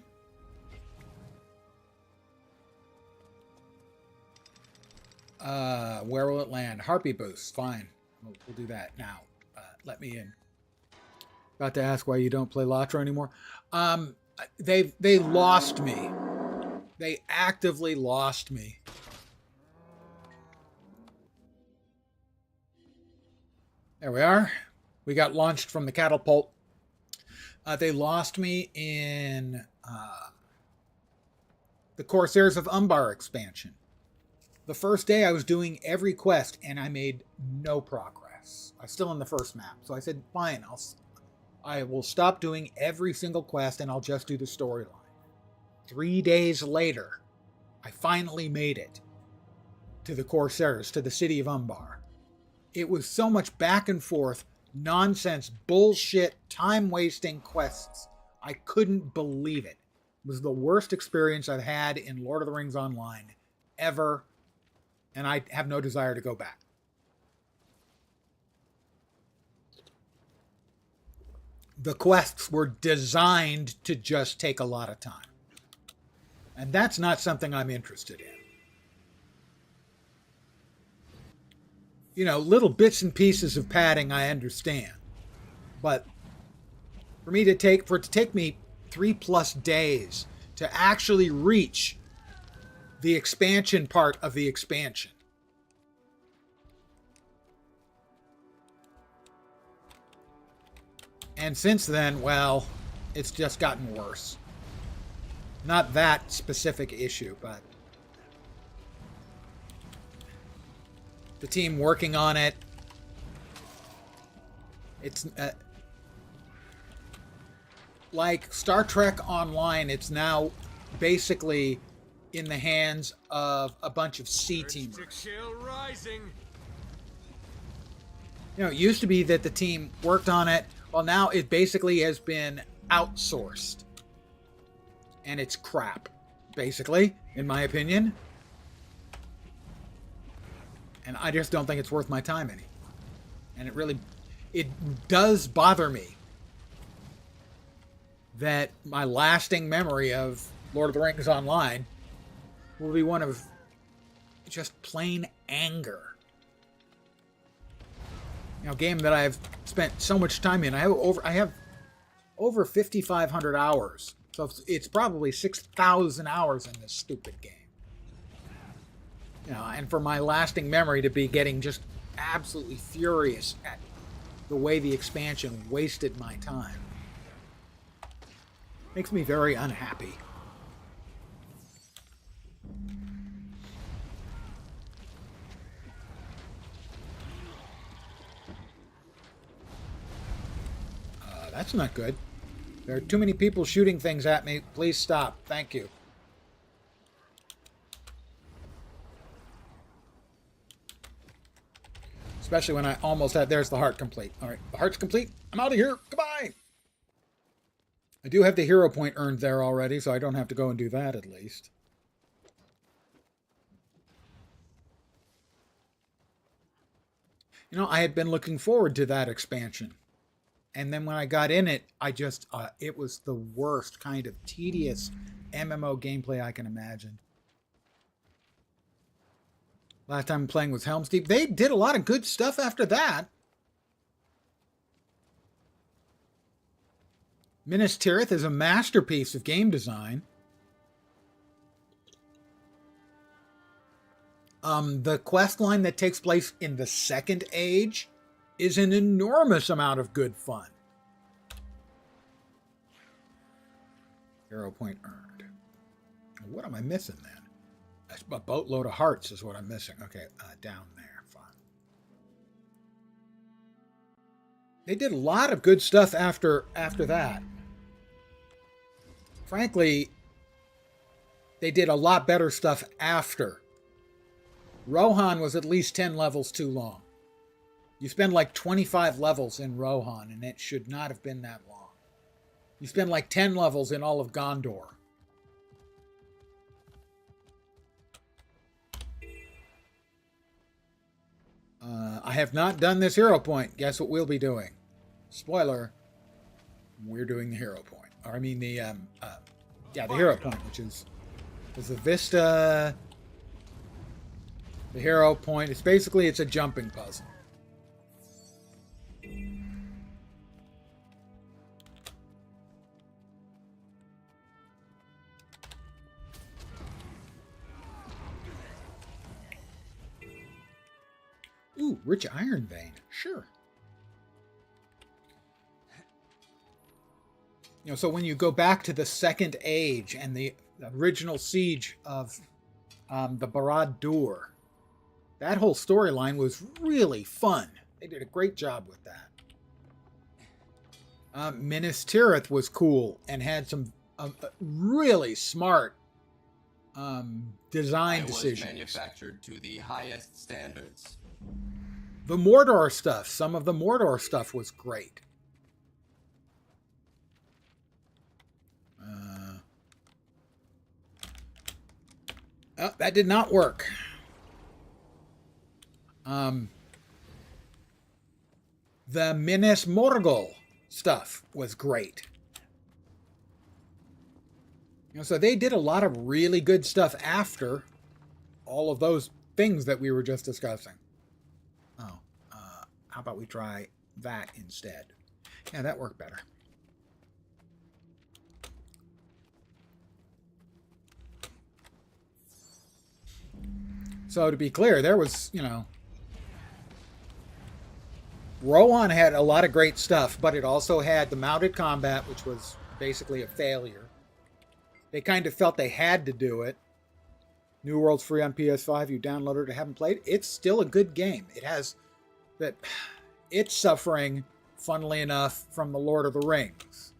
Where will it land? Harpy boost. Fine. We'll do that now. Let me in. About to ask why you don't play Latra anymore. They lost me. They actively lost me. There we are. We got launched from the catapult. They lost me in the Corsairs of Umbar expansion. The first day I was doing every quest and I made no progress. I was still in the first map. So I said, fine, I will stop doing every single quest and I'll just do the storyline. 3 days later, I finally made it to the Corsairs, to the city of Umbar. It was so much back and forth, nonsense, bullshit, time-wasting quests. I couldn't believe it. It was the worst experience I've had in Lord of the Rings Online ever, and I have no desire to go back. The quests were designed to just take a lot of time. And that's not something I'm interested in. You know, little bits and pieces of padding I understand. But for it to take me 3+ days to actually reach the expansion part of the expansion. And since then, well, it's just gotten worse. Not that specific issue, but the team working on it. It's like Star Trek Online. It's now basically in the hands of a bunch of C-teamers. You know, it used to be that the team worked on it. Well, now it basically has been outsourced. And it's crap, basically, in my opinion. And I just don't think it's worth my time anymore. And it does bother me that my lasting memory of Lord of the Rings Online will be one of just plain anger. You know, a game that I've spent so much time in. I have over 5,500 hours. So it's probably 6,000 hours in this stupid game. You know, and for my lasting memory to be getting just absolutely furious at the way the expansion wasted my time makes me very unhappy. That's not good. There are too many people shooting things at me. Please stop. Thank you. Especially when I almost had... There's the heart complete. All right, the heart's complete. I'm out of here. Goodbye. I do have the hero point earned there already, so I don't have to go and do that at least. You know, I had been looking forward to that expansion. And then when I got in it, I just... it was the worst kind of tedious MMO gameplay I can imagine. Last time playing was Helm's Deep. They did a lot of good stuff after that. Minas Tirith is a masterpiece of game design. The quest line that takes place in the Second Age is an enormous amount of good fun. Hero point earned. What am I missing then? A boatload of hearts is what I'm missing. Okay, down there. Fine. They did a lot of good stuff after that. Frankly, they did a lot better stuff after. Rohan was at least 10 levels too long. You spend like 25 levels in Rohan, and it should not have been that long. You spend like 10 levels in all of Gondor. I have not done this hero point. Guess what we'll be doing? Spoiler. We're doing the hero point. Or I mean the the hero point, which is the Vista. The hero point. It's basically a jumping puzzle. Ooh, rich iron vein. Sure. You know, so when you go back to the Second Age and the original siege of the Barad-dûr, that whole storyline was really fun. They did a great job with that. Minas Tirith was cool and had some really smart design decisions. Manufactured to the highest standards. The Mordor stuff, some of the Mordor stuff was great. Oh, that did not work. The Minas Morgul stuff was great. You know, so they did a lot of really good stuff after all of those things that we were just discussing. Oh, how about we try that instead? Yeah, that worked better. So to be clear, there was, you know, Rohan had a lot of great stuff, but it also had the mounted combat, which was basically a failure. They kind of felt they had to do it. New World's free on PS5. You download it or haven't played. It's still a good game. It has that. It's suffering, funnily enough, from the Lord of the Rings,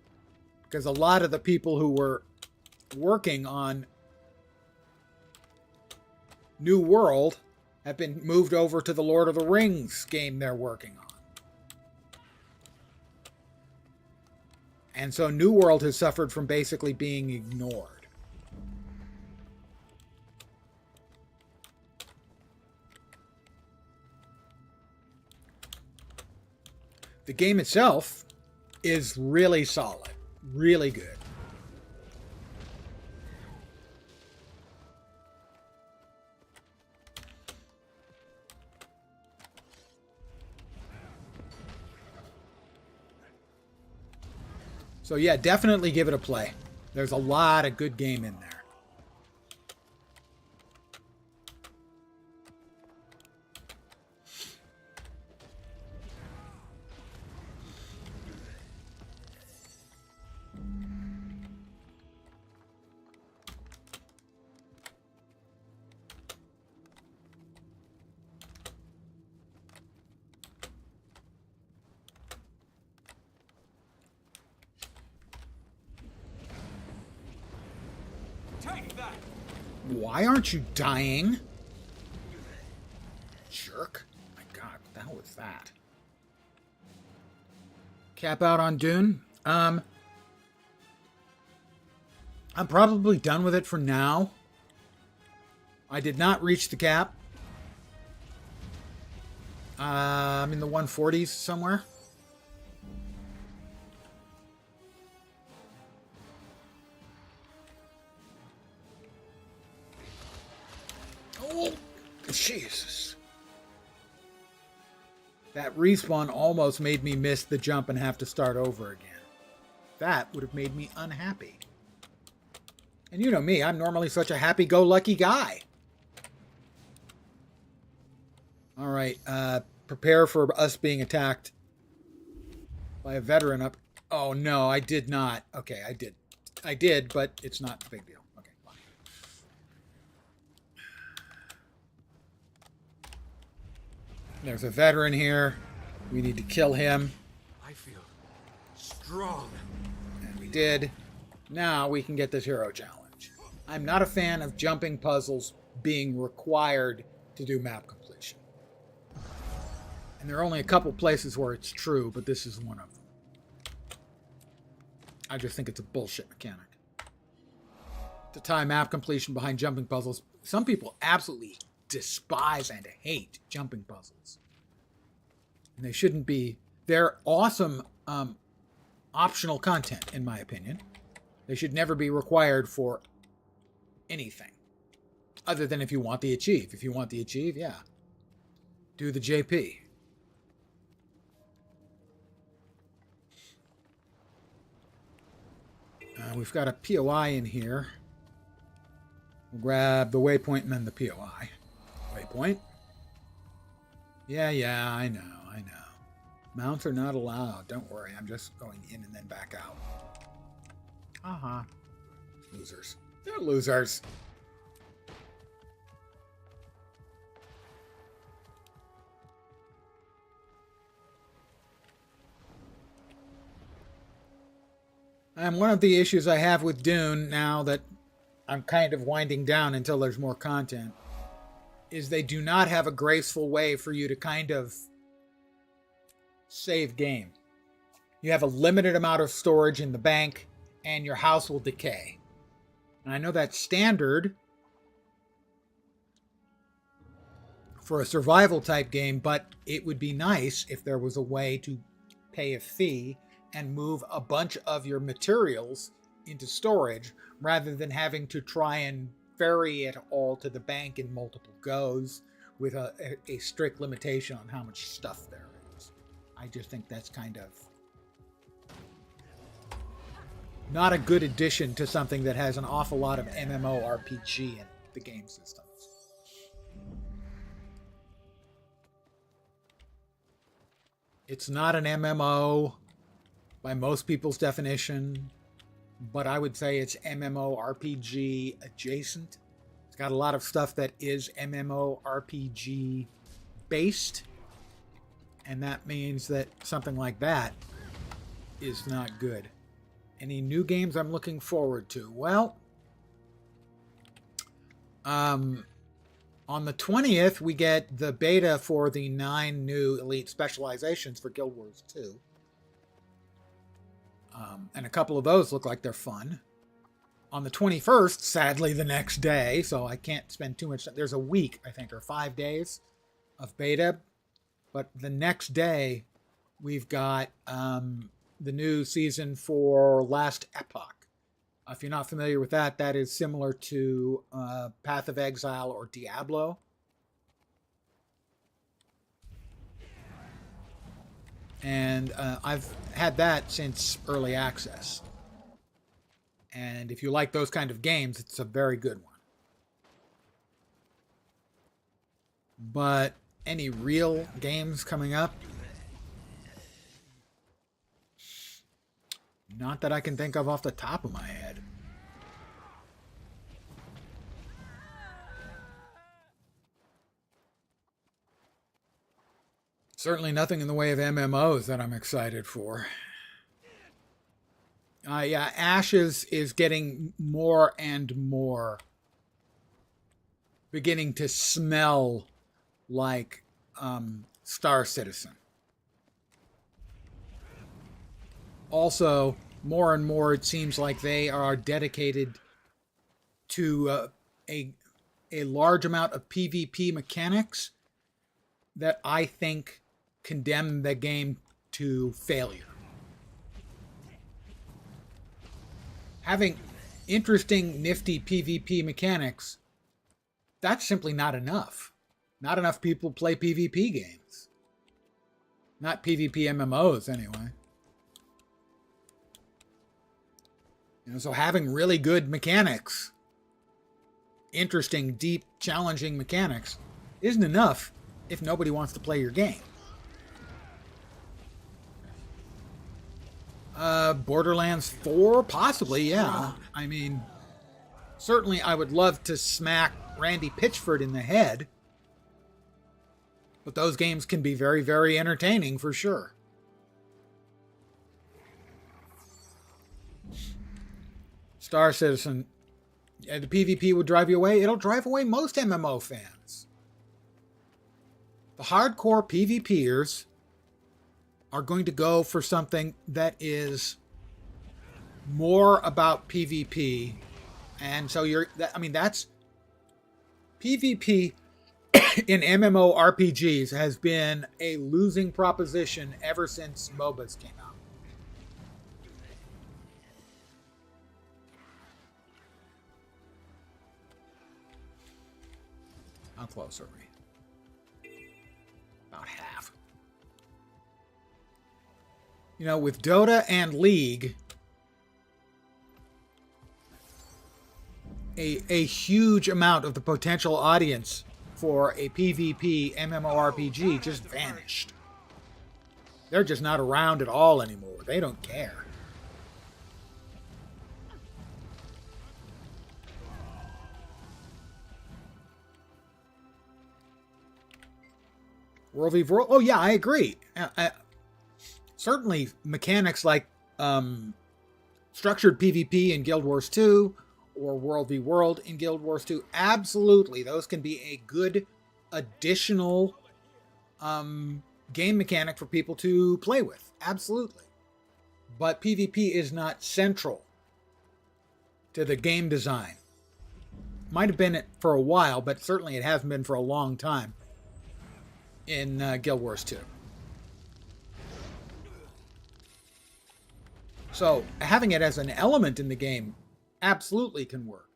because a lot of the people who were working on New World have been moved over to the Lord of the Rings game they're working on. And so New World has suffered from basically being ignored. The game itself is really solid, really good. So yeah, definitely give it a play. There's a lot of good game in there. Why aren't you dying? Jerk. My God, what the hell was that? Cap out on Dune. I'm probably done with it for now. I did not reach the cap. I'm in the 140s somewhere. Oh, Jesus. That respawn almost made me miss the jump and have to start over again. That would have made me unhappy. And you know me, I'm normally such a happy-go-lucky guy. All right, prepare for us being attacked by a veteran up. Oh, no, I did not. Okay, I did. I did, but it's not a big deal. Okay, fine. There's a veteran here. We need to kill him. I feel strong. And we did. Now we can get this hero challenge. I'm not a fan of jumping puzzles being required to do map completion. And there are only a couple places where it's true, but this is one of them. I just think it's a bullshit mechanic. To tie map completion behind jumping puzzles, some people absolutely despise and hate jumping puzzles. And they shouldn't be. They're awesome optional content, in my opinion. They should never be required for anything. Other than if you want the achieve. If you want the achieve, yeah. Do the JP. We've got a POI in here. We'll grab the waypoint and then the POI. Waypoint. Yeah, I know. Mounts are not allowed. Don't worry, I'm just going in and then back out. Uh-huh. Losers. They're losers. And one of the issues I have with Dune, now that I'm kind of winding down until there's more content, is they do not have a graceful way for you to kind of save game. You have a limited amount of storage in the bank, and your house will decay. And I know that's standard for a survival type game, but it would be nice if there was a way to pay a fee and move a bunch of your materials into storage rather than having to try and ferry it all to the bank in multiple goes with a strict limitation on how much stuff there is. I just think that's kind of not a good addition to something that has an awful lot of MMORPG in the game systems. It's not an MMO by most people's definition, but I would say it's MMORPG adjacent. It's got a lot of stuff that is MMORPG based, and that means that something like that is not good. Any new games I'm looking forward to? Well, on the 20th, we get the beta for the 9 new elite specializations for Guild Wars 2. And a couple of those look like they're fun. On the 21st, sadly the next day, so I can't spend too much time. There's a week, I think, or 5 days of beta. But the next day, we've got the new season for Last Epoch. If you're not familiar with that, that is similar to Path of Exile or Diablo. And I've had that since early access. And if you like those kind of games, it's a very good one. But any real games coming up? Not that I can think of off the top of my head. Certainly nothing in the way of MMOs that I'm excited for. Yeah, Ashes is getting more and more beginning to smell like Star Citizen. Also, more and more it seems like they are dedicated to a large amount of PvP mechanics that I think condemn the game to failure. Having interesting, nifty PvP mechanics, that's simply not enough. Not enough people play PvP games. Not PvP MMOs, anyway. You know, so having really good mechanics, interesting, deep, challenging mechanics, isn't enough if nobody wants to play your game. Borderlands 4? Possibly, yeah. I mean, certainly I would love to smack Randy Pitchford in the head. But those games can be very, very entertaining for sure. Star Citizen. The PvP would drive you away. It'll drive away most MMO fans. The hardcore PvPers are going to go for something that is more about PvP. And so that's PvP in MMORPGs has been a losing proposition ever since MOBAs came out. How close are we? About half. You know, with Dota and League, a huge amount of the potential audience for a PvP MMORPG just vanished. They're just not around at all anymore. They don't care. World v. World? Oh, yeah, I agree. Certainly, mechanics like structured PvP in Guild Wars 2 or World v. World in Guild Wars 2, absolutely, those can be a good additional game mechanic for people to play with. Absolutely. But PvP is not central to the game design. Might have been it for a while, but certainly it hasn't been for a long time in Guild Wars 2. So having it as an element in the game absolutely can work.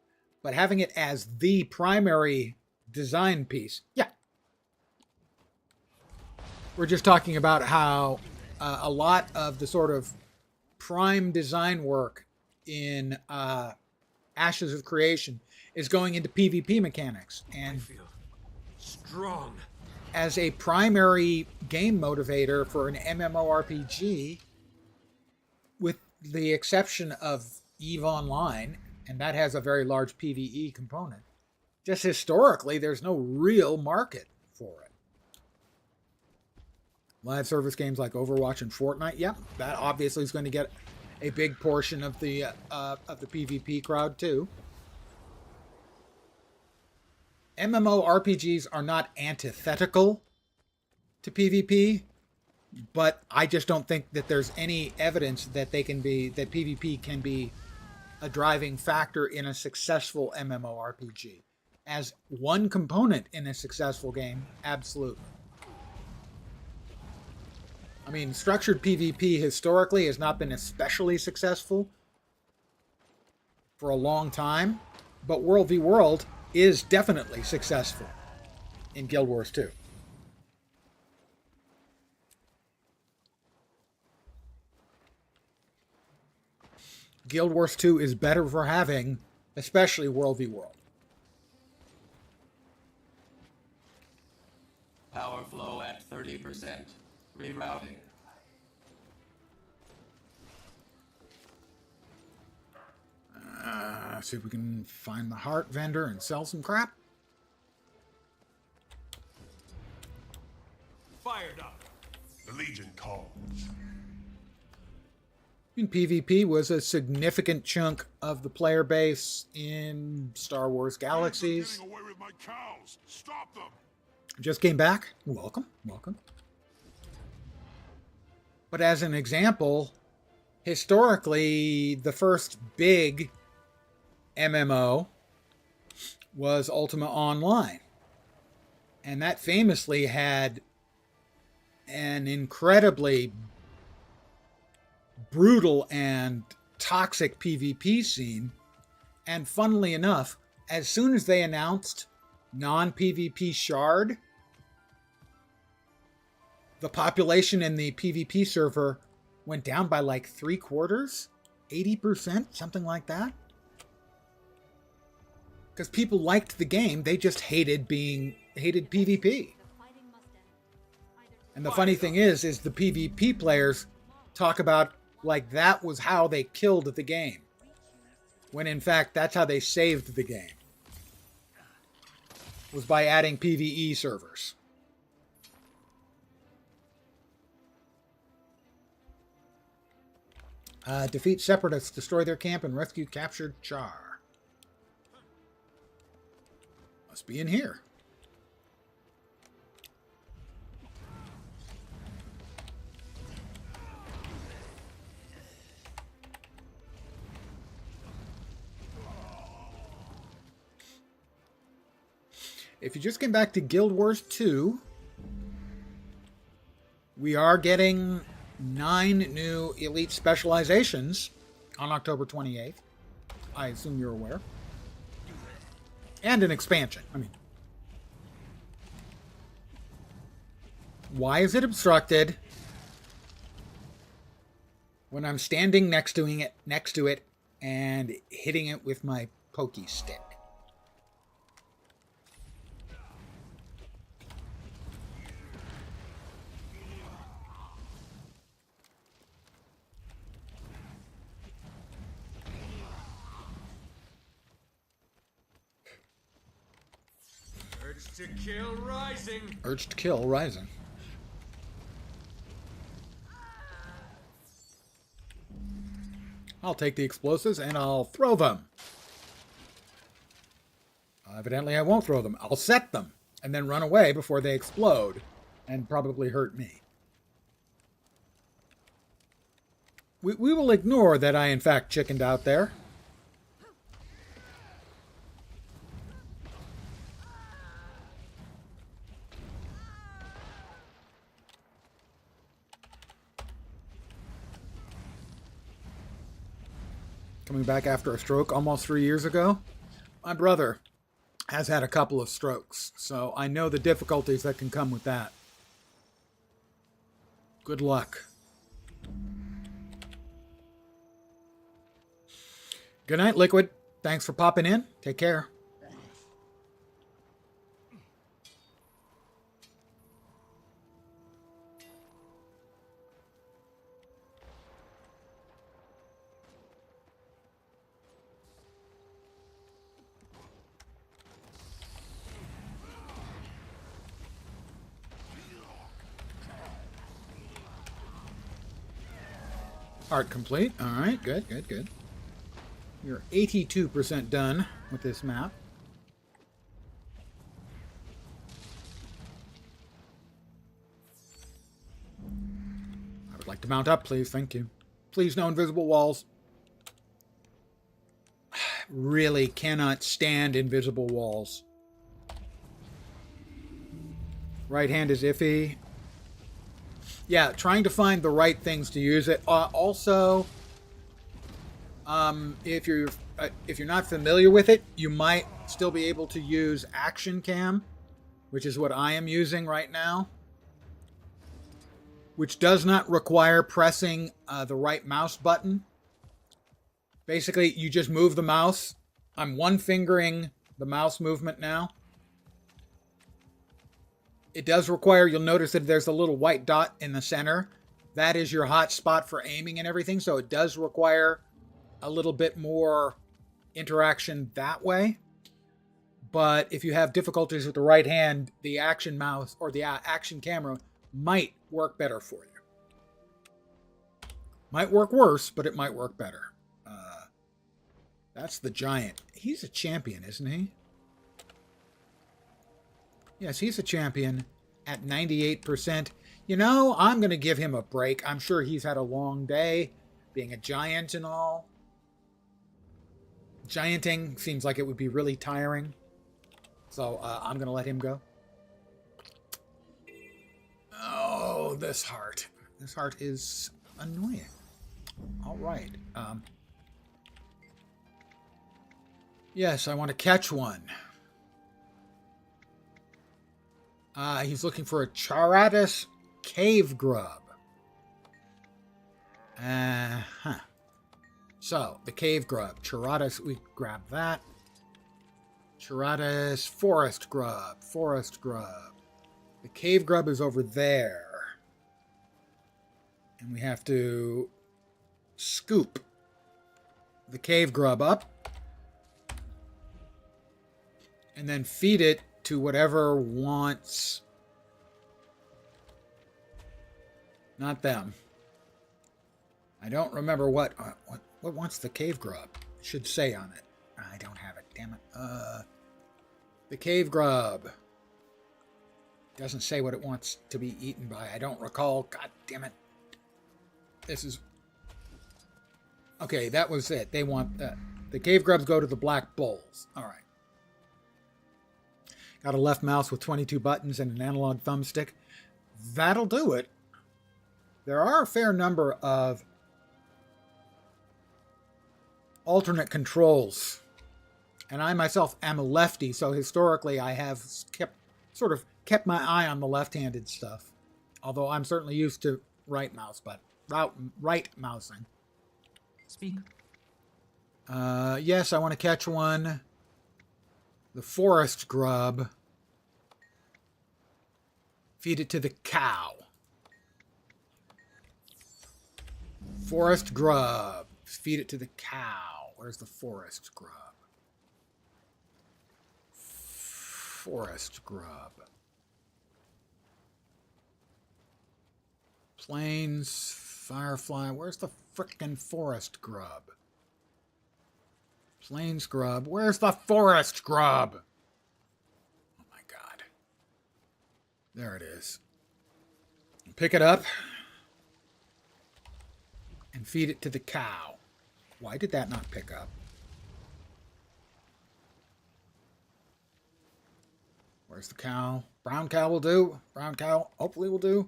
But having it as the primary design piece, yeah. We're just talking about how a lot of the sort of prime design work in Ashes of Creation is going into PvP mechanics. And I feel strong. As a primary game motivator for an MMORPG, with the exception of EVE Online, and that has a very large PvE component, just historically, there's no real market for it. Live service games like Overwatch and Fortnite, yeah, that obviously is going to get a big portion of the PvP crowd too. MMORPGs are not antithetical to PvP, but I just don't think that there's any evidence that PvP can be a driving factor in a successful MMORPG. As one component in a successful game, absolutely. I mean, structured PvP historically has not been especially successful for a long time, but World v. World is definitely successful in Guild Wars 2. Guild Wars 2 is better for having, especially World v. World. Power flow at 30%. Rerouting. See if we can find the heart vendor and sell some crap. Fired up. The Legion calls. I mean, PvP was a significant chunk of the player base in Star Wars Galaxies. Getting away with my cows. Stop them. Just came back. Welcome, welcome. But as an example, historically, the first big MMO was Ultima Online. And that famously had an incredibly brutal and toxic PvP scene. And funnily enough, as soon as they announced non-PvP Shard, the population in the PvP server went down by like 3/4, 80%, something like that. Because people liked the game, they just hated PvP. And the funny thing is the PvP players talk about like that was how they killed the game. When in fact, that's how they saved the game. Was by adding PvE servers. Defeat separatists, destroy their camp, and rescue captured Char. Must be in here. If you just came back to Guild Wars 2, we are getting 9 new elite specializations on October 28th. I assume you're aware. And an expansion. I mean, why is it obstructed when I'm standing next to it and hitting it with my pokey stick? Urge to kill rising. Urge to kill rising. I'll take the explosives and I'll throw them. Evidently I won't throw them. I'll set them and then run away before they explode and probably hurt me. We will ignore that I in fact chickened out there. Coming back after a stroke almost 3 years ago. My brother has had a couple of strokes, so I know the difficulties that can come with that. Good luck. Good night, Liquid. Thanks for popping in. Take care. Art complete. All right, good, good, good. You're 82% done with this map. I would like to mount up, please. Thank you. Please, no invisible walls. Really cannot stand invisible walls. Right hand is iffy. Yeah, trying to find the right things to use it. Also, if you're not familiar with it, you might still be able to use Action Cam, which is what I am using right now, which does not require pressing the right mouse button. Basically, you just move the mouse. I'm one-fingering the mouse movement now. It does require, you'll notice that there's a little white dot in the center. That is your hot spot for aiming and everything, so it does require a little bit more interaction that way. But if you have difficulties with the right hand, the action mouse or the action camera might work better for you. Might work worse, but it might work better. That's the giant. He's a champion, isn't he? Yes, he's a champion at 98%. You know, I'm going to give him a break. I'm sure he's had a long day, being a giant and all. Gianting seems like it would be really tiring. So I'm going to let him go. Oh, this heart. This heart is annoying. All right. Yes, I want to catch one. He's looking for a Charatus cave grub. So, the cave grub. Charatus, we grab that. Charatus forest grub. Forest grub. The cave grub is over there. And we have to scoop the cave grub up. And then feed it to whatever wants... Not them. I don't remember what wants the cave grub. It should say on it. I don't have it, damn it. The cave grub. Doesn't say what it wants to be eaten by. I don't recall. God damn it. This is... Okay, that was it. They want that. The cave grubs go to the black bowls. All right. Got a left mouse with 22 buttons and an analog thumbstick. That'll do it. There are a fair number of alternate controls. And I myself am a lefty, so historically I have kept my eye on the left-handed stuff. Although I'm certainly used to right mouse, but right mousing. Speak. Yes, I want to catch one. The forest grub. Feed it to the cow. Forest grub. Feed it to the cow. Where's the forest grub? Forest grub. Plains, firefly. Where's the frickin' forest grub? Plains grub. Where's the forest grub? Oh my god. There it is. Pick it up. And feed it to the cow. Why did that not pick up? Where's the cow? Brown cow will do. Brown cow hopefully will do.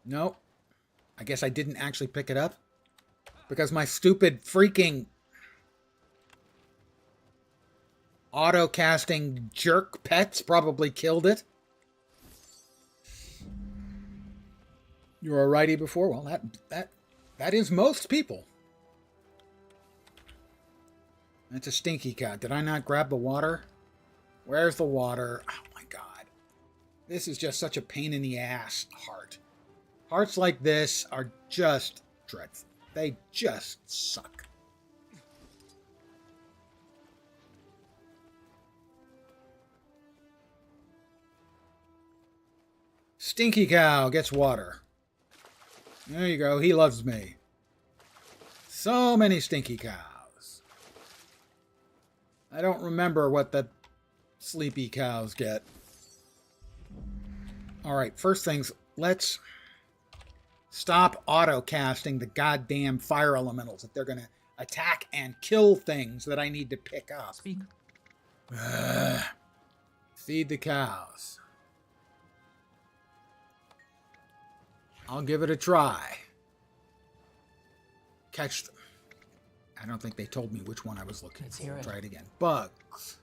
Nope. I guess I didn't actually pick it up. Because my stupid freaking auto-casting jerk pets probably killed it. You were a righty before? Well, that is most people. That's a stinky cow. Did I not grab the water? Where's the water? Oh my god. This is just such a pain in the ass heart. Hearts like this are just dreadful. They just suck. Stinky cow gets water. There you go. He loves me. So many stinky cows. I don't remember what the sleepy cows get. Alright, first things, let's stop auto-casting the goddamn fire elementals if they're going to attack and kill things that I need to pick up. Speak. Feed the cows. I'll give it a try. Catch them. I don't think they told me which one I was looking for. Try it again. Bugs.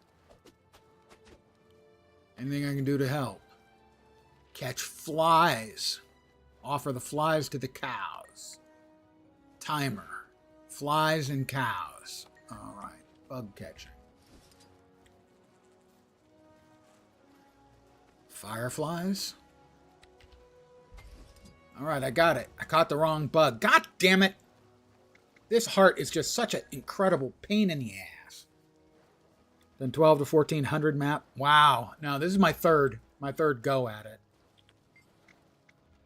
Anything I can do to help? Catch flies. Offer the flies to the cows. Timer. Flies and cows. Alright. Bug catching. Fireflies. Alright, I got it. I caught the wrong bug. God damn it! This heart is just such an incredible pain in the ass. Then 12 to 1400 map. Wow. Now, this is my third go at it.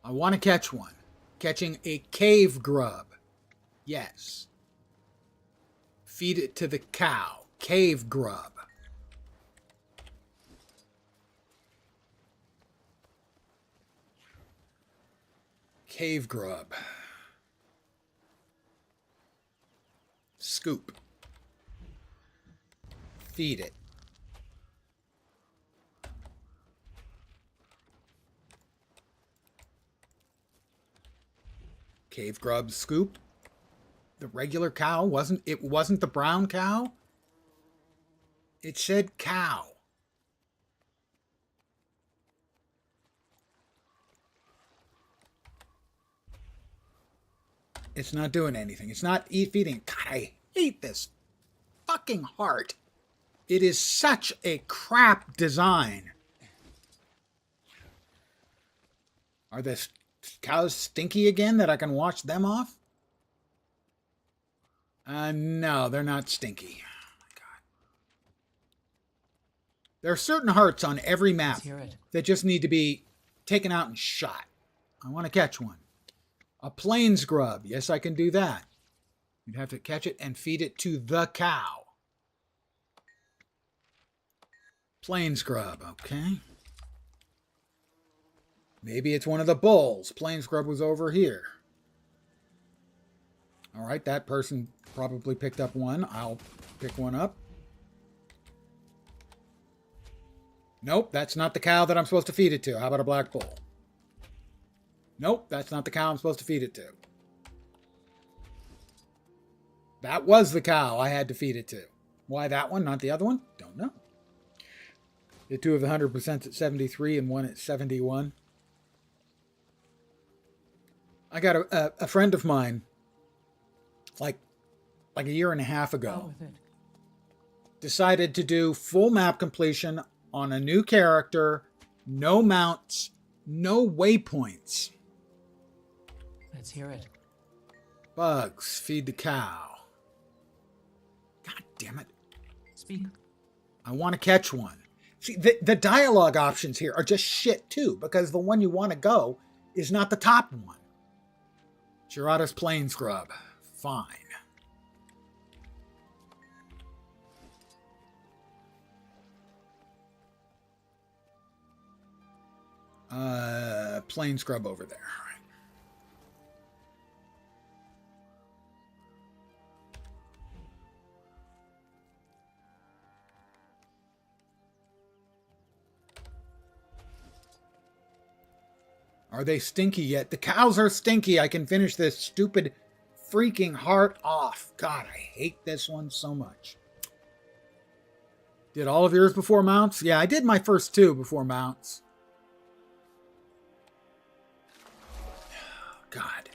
I want to catch one. Catching a cave grub. Yes. Feed it to the cow. Cave grub. Cave grub. Scoop. Feed it. Cave grub scoop. The regular cow wasn't the brown cow? It said cow. It's not doing anything. It's not feeding. God, I hate this fucking heart. It is such a crap design. Are the cows stinky again that I can wash them off? No, they're not stinky. Oh my God. There are certain hearts on every map that just need to be taken out and shot. I want to catch one. A plains grub. Yes, I can do that. You'd have to catch it and feed it to the cow. Plains grub, okay. Maybe it's one of the bulls. Plains grub was over here. All right, that person probably picked up one. I'll pick one up. Nope, that's not the cow that I'm supposed to feed it to. How about a black bull? Nope, that's not the cow I'm supposed to feed it to. That was the cow I had to feed it to. Why that one, not the other one? Don't know. The two of the 100% at 73 and one at 71. I got a friend of mine, like a year and a half ago, decided to do full map completion on a new character, no mounts, no waypoints. Let's hear it. Bugs, feed the cow. God damn it. Speak. I want to catch one. See, the dialogue options here are just shit too, because the one you want to go is not the top one. Girarda's Plains Grub. Fine. Plains Grub over there. Are they stinky yet? The cows are stinky. I can finish this stupid freaking heart off. God, I hate this one so much. Did all of yours before mounts? Yeah, I did my first two before mounts. God,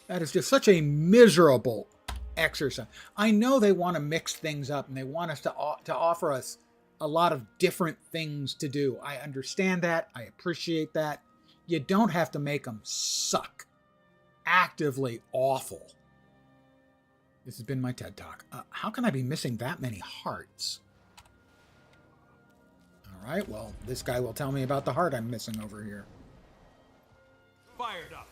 that is just such a miserable exercise. I know they want to mix things up and they want us to offer us a lot of different things to do. I understand that. I appreciate that. You don't have to make them suck. Actively awful. This has been my TED Talk. How can I be missing that many hearts? All right, well, this guy will tell me about the heart I'm missing over here. Fired up.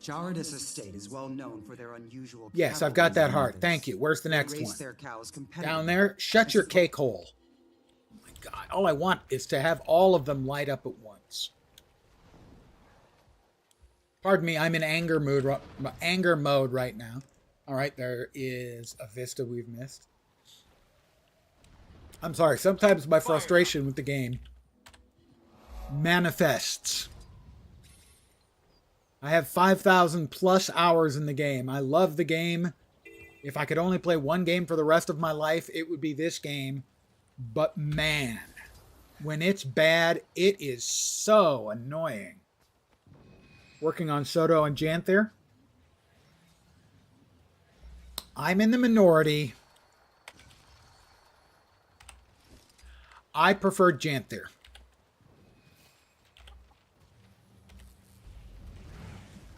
Jarada's estate is well known for their unusual. Yes, I've got that heart. Thank you. Where's the next one? Their cows Down there? Shut your cake hole. Oh my God. All I want is to have all of them light up at once. Pardon me, I'm in anger mode right now. All right, there is a vista we've missed. I'm sorry, sometimes my frustration with the game manifests. I have 5,000 plus hours in the game. I love the game. If I could only play one game for the rest of my life, it would be this game. But man, when it's bad, it is so annoying. Working on Soto and Janther. I'm in the minority. I prefer Janther.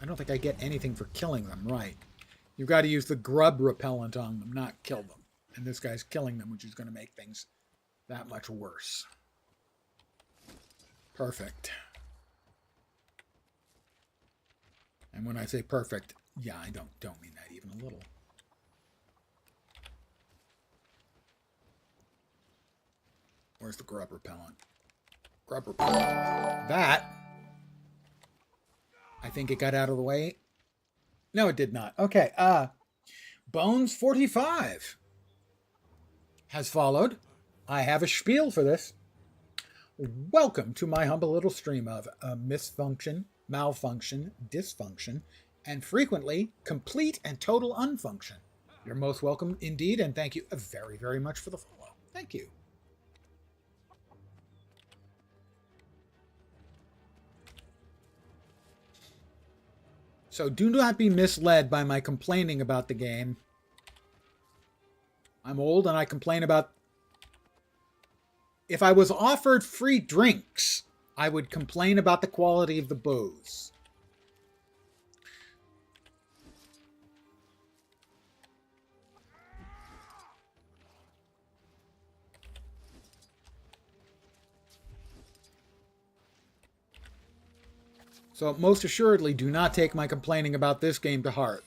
I don't think I get anything for killing them, right? You've got to use the grub repellent on them, not kill them. And this guy's killing them, which is going to make things that much worse. Perfect. And when I say perfect, yeah, I don't mean that even a little. Where's the grub repellent? Grub repellent. That, I think it got out of the way. No, it did not. Okay. Bones 45 has followed. I have a spiel for this. Welcome to my humble little stream of misfunction, malfunction, dysfunction, and frequently complete and total unfunction. You're most welcome indeed, and thank you very, very much for the follow. Thank you. So do not be misled by my complaining about the game. I'm old and I complain about... If I was offered free drinks, I would complain about the quality of the booze. So most assuredly, do not take my complaining about this game to heart.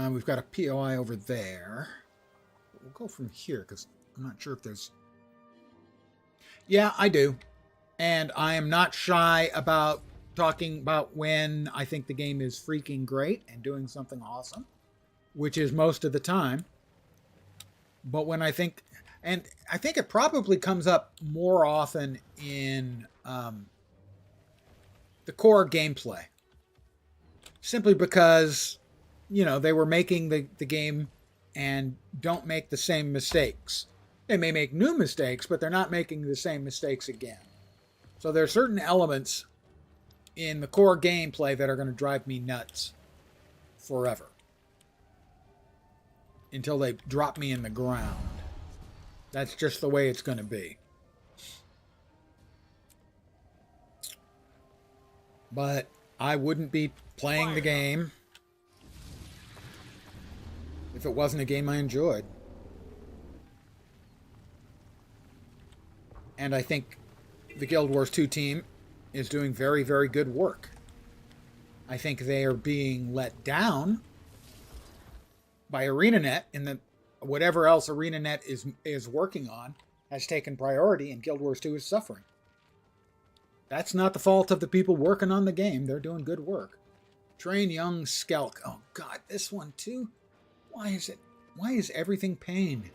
We've got a POI over there. We'll go from here because I'm not sure if there's... Yeah, I do. And I am not shy about talking about when I think the game is freaking great and doing something awesome, which is most of the time. But when I think... And I think it probably comes up more often in the core gameplay. Simply because... You know, they were making the game and don't make the same mistakes. They may make new mistakes, but they're not making the same mistakes again. So there are certain elements in the core gameplay that are going to drive me nuts forever. Until they drop me in the ground. That's just the way it's going to be. But I wouldn't be playing the game if it wasn't a game I enjoyed. And I think the Guild Wars 2 team is doing very, very good work. I think they are being let down by ArenaNet in that whatever else ArenaNet is working on has taken priority and Guild Wars 2 is suffering. That's not the fault of the people working on the game. They're doing good work. Train Young Skelk. Oh God, this one too? Why is everything pain?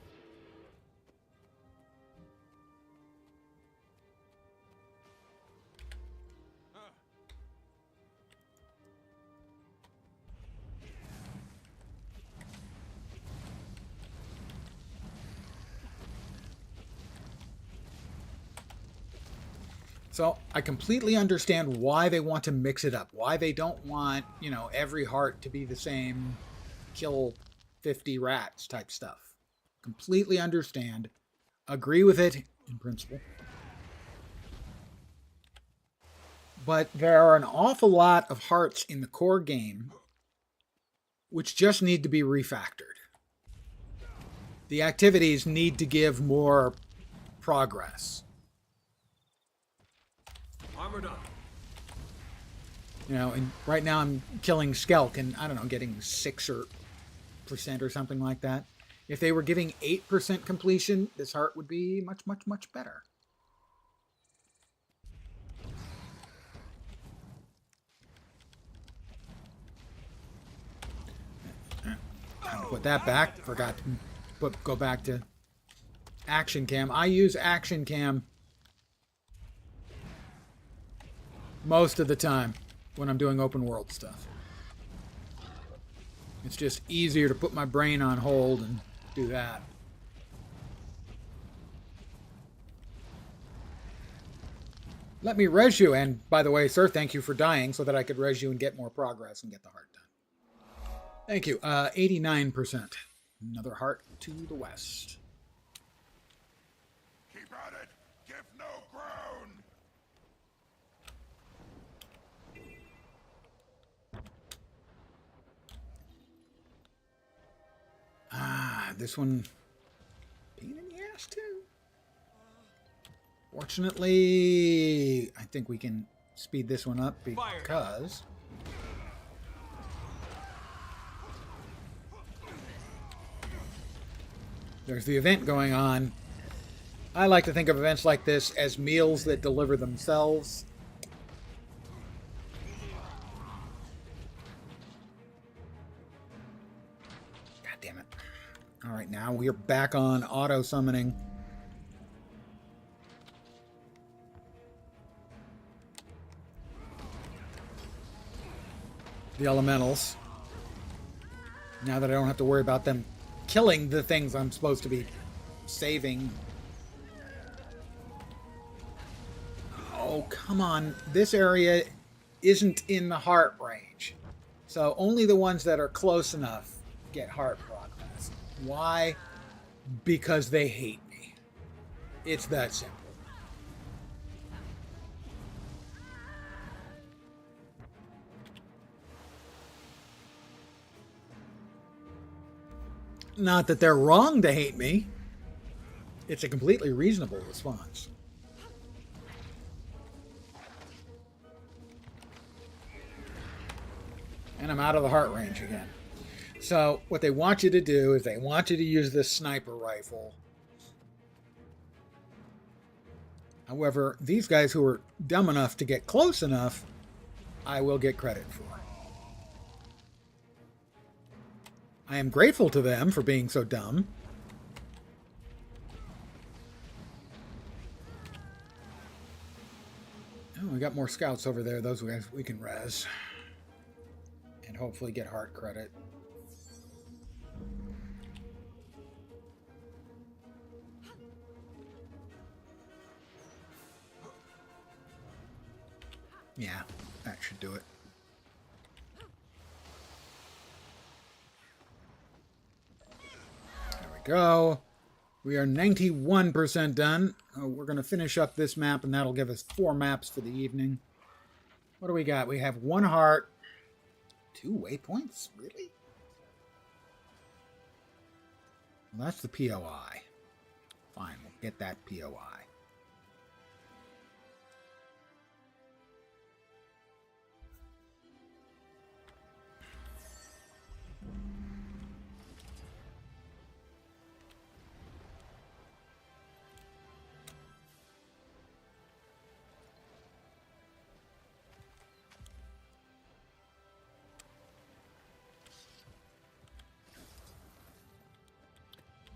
So I completely understand why they want to mix it up. Why they don't want, you know, every heart to be the same kill 50 rats type stuff. Completely understand. Agree with it in principle. But there are an awful lot of hearts in the core game which just need to be refactored. The activities need to give more progress. Armored up. You know, and right now I'm killing Skelk and, I don't know, getting 6% or something like that. If they were giving 8% completion, this heart would be much, much, much better. Put that back. Forgot to go back to Action Cam. I use Action Cam most of the time when I'm doing open world stuff. It's just easier to put my brain on hold and do that. Let me res you, and by the way, sir, thank you for dying so that I could res you and get more progress and get the heart done. Thank you. 89%. Another heart to the west. Keep at it. Give no ground. This one pain in the ass too. Fortunately, I think we can speed this one up because There's the event going on. I like to think of events like this as meals that deliver themselves. God damn it. Alright, now we're back on auto-summoning. The elementals. Now that I don't have to worry about them killing the things I'm supposed to be saving. Oh, come on. This area isn't in the heart range. So only the ones that are close enough get heart progress. Why? Because they hate me. It's that simple. Not that they're wrong to hate me. It's a completely reasonable response. And I'm out of the heart range again. So what they want you to do is they want you to use this sniper rifle. However, these guys who are dumb enough to get close enough, I will get credit for. I am grateful to them for being so dumb. Oh, we got more scouts over there. Those guys we can res. And hopefully get heart credit. Yeah, that should do it. There we go. We are 91% done. We're going to finish up this map, and that'll give us 4 maps for the evening. What do we got? We have 1 heart. 2 waypoints? Really? Well, that's the POI. Fine, we'll get that POI.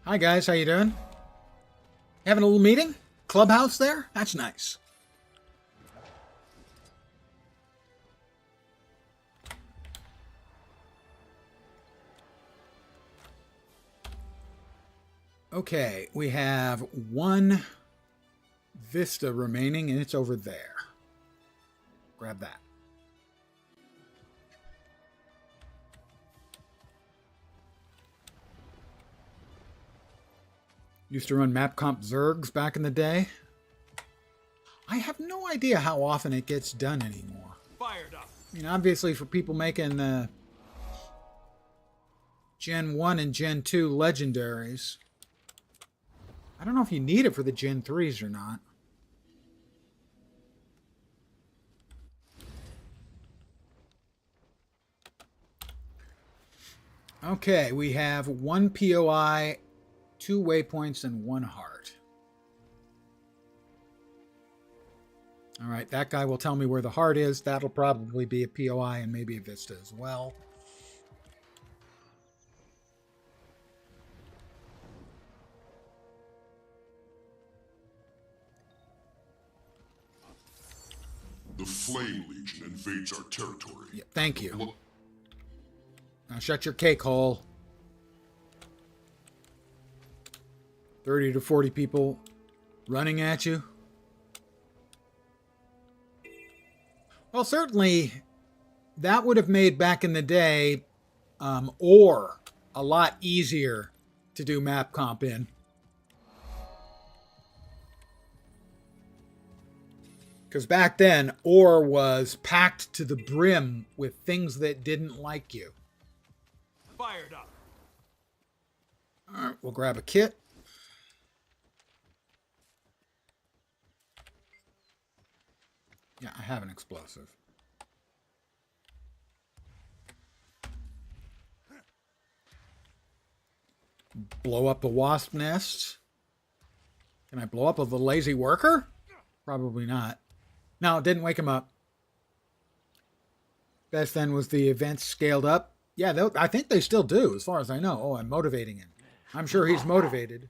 Hi guys, how you doing? Having a little meeting? Clubhouse there? That's nice. Okay, we have 1 vista remaining and it's over there. Grab that. Used to run map comp Zergs back in the day. I have no idea how often it gets done anymore. Fired up. I mean, obviously for people making Gen 1 and Gen 2 legendaries. I don't know if you need it for the Gen 3s or not. Okay, we have 1 POI, 2 waypoints, and 1 heart. All right, that guy will tell me where the heart is. That'll probably be a POI and maybe a Vista as well. The Flame Legion invades our territory. Yeah, thank you. Now shut your cake hole. 30 to 40 people running at you. Well, certainly that would have made back in the day or a lot easier to do map comp in. Because back then, ore was packed to the brim with things that didn't like you. Fired up. All right, we'll grab a kit. Yeah, I have an explosive. blow up the wasp nest. Can I blow up the lazy worker? Probably not. No, it didn't wake him up. Best then was the events scaled up. Yeah, I think they still do, as far as I know. Oh, I'm motivating him. I'm sure he's motivated.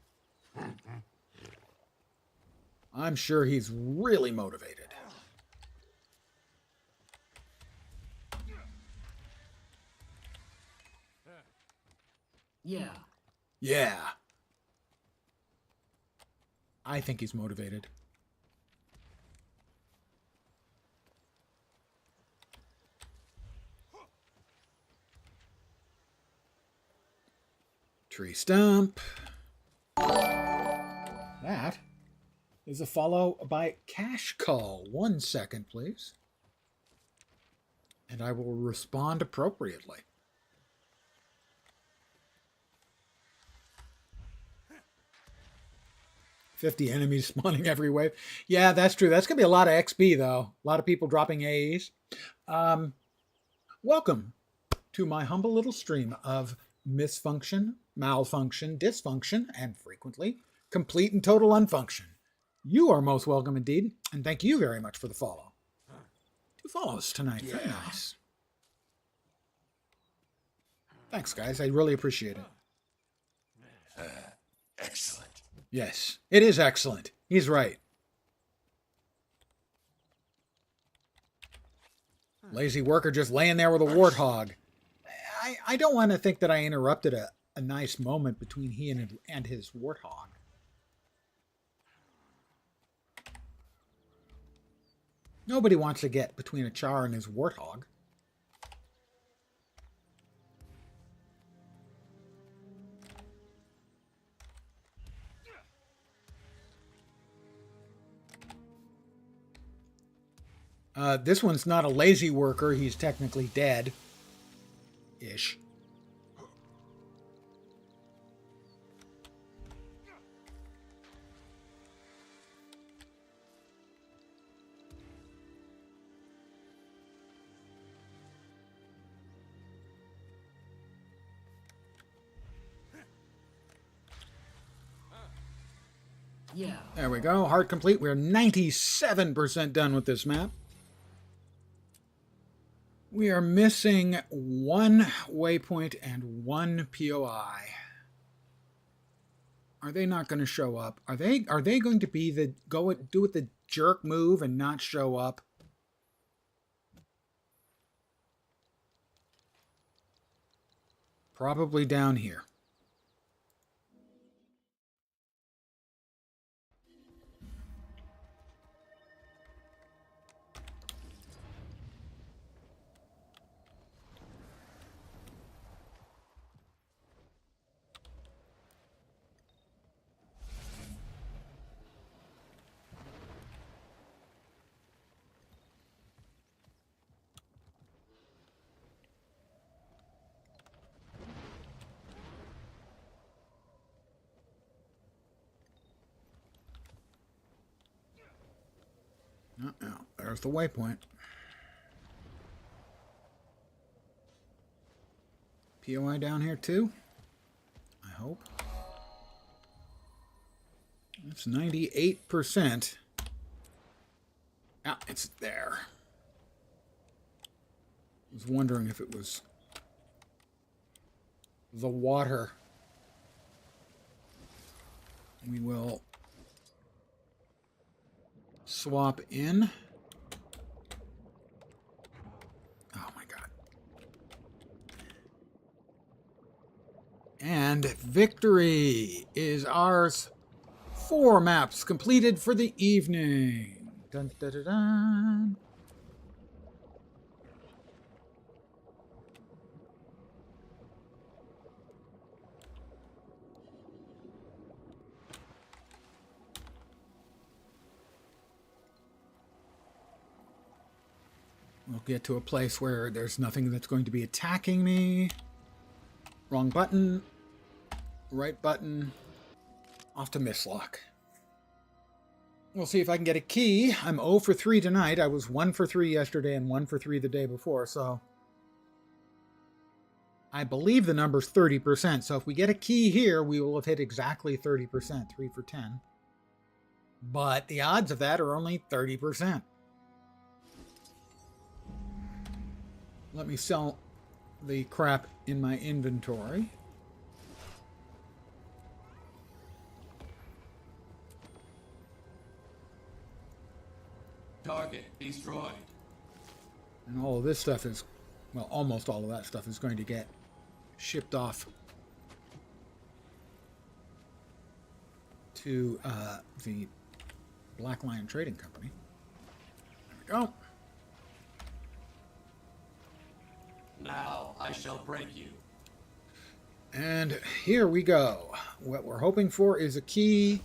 I'm sure he's really motivated. Yeah. Yeah. I think he's motivated. Tree stump. That is a follow by Cash Call. 1 second, please. And I will respond appropriately. $50 enemies spawning every wave. Yeah, that's true. That's going to be a lot of XP, though. A lot of people dropping A's. Welcome to my humble little stream of misfunction, malfunction, dysfunction, and frequently complete and total unfunction. You are most welcome indeed, and thank you very much for the follow. 2 follows tonight. Yeah. Very nice. Thanks, guys. I really appreciate it. Excellent. Yes, it is excellent. He's right. Lazy worker just laying there with a warthog. I don't want to think that I interrupted a nice moment between he and his warthog. Nobody wants to get between a Char and his warthog. This one's not a lazy worker. He's technically dead. Ish. Yeah. There we go. Heart complete. We're 97% done with this map. We are missing 1 waypoint and 1 POI. Are they not going to show up? Are they going to be do it the jerk move and not show up? Probably down here. No, there's the waypoint. POI down here too? I hope. It's 98%. Ah, it's there. I was wondering if it was the water. We will swap in. Oh my god. And victory is ours. 4 maps completed for the evening. Dun, dun, dun, dun. We'll get to a place where there's nothing that's going to be attacking me. Wrong button. Right button. Off to Mistlock. We'll see if I can get a key. I'm 0 for 3 tonight. I was 1 for 3 yesterday and 1 for 3 the day before, so I believe the number's 30%. So if we get a key here, we will have hit exactly 30%, 3 for 10. But the odds of that are only 30%. Let me sell the crap in my inventory. Target destroyed. And all of this stuff is, well, almost all of that stuff is going to get shipped off to the Black Lion Trading Company. There we go. Now I shall break you. And here we go. What we're hoping for is a key.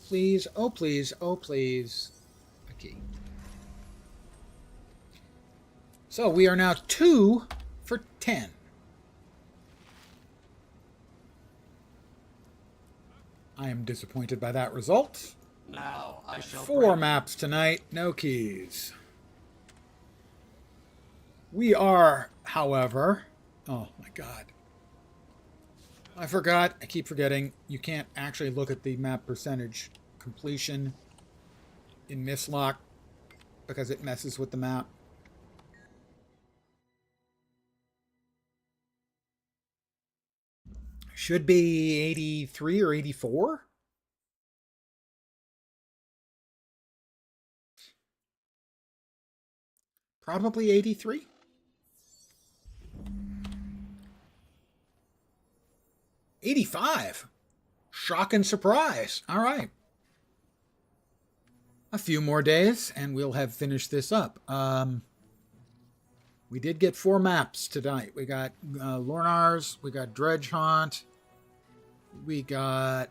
Please, oh please, oh please. A key. So we are now 2 for 10. I am disappointed by that result. Now I shall 4 maps tonight, no keys. We are, however... Oh my god. I forgot, I keep forgetting, you can't actually look at the map percentage completion in Mistlock because it messes with the map. Should be 83 or 84. Probably 83. $85. Shock and surprise. All right. A few more days and we'll have finished this up. We did get 4 maps tonight. We got Lornar's, we got Dredge Haunt, we got...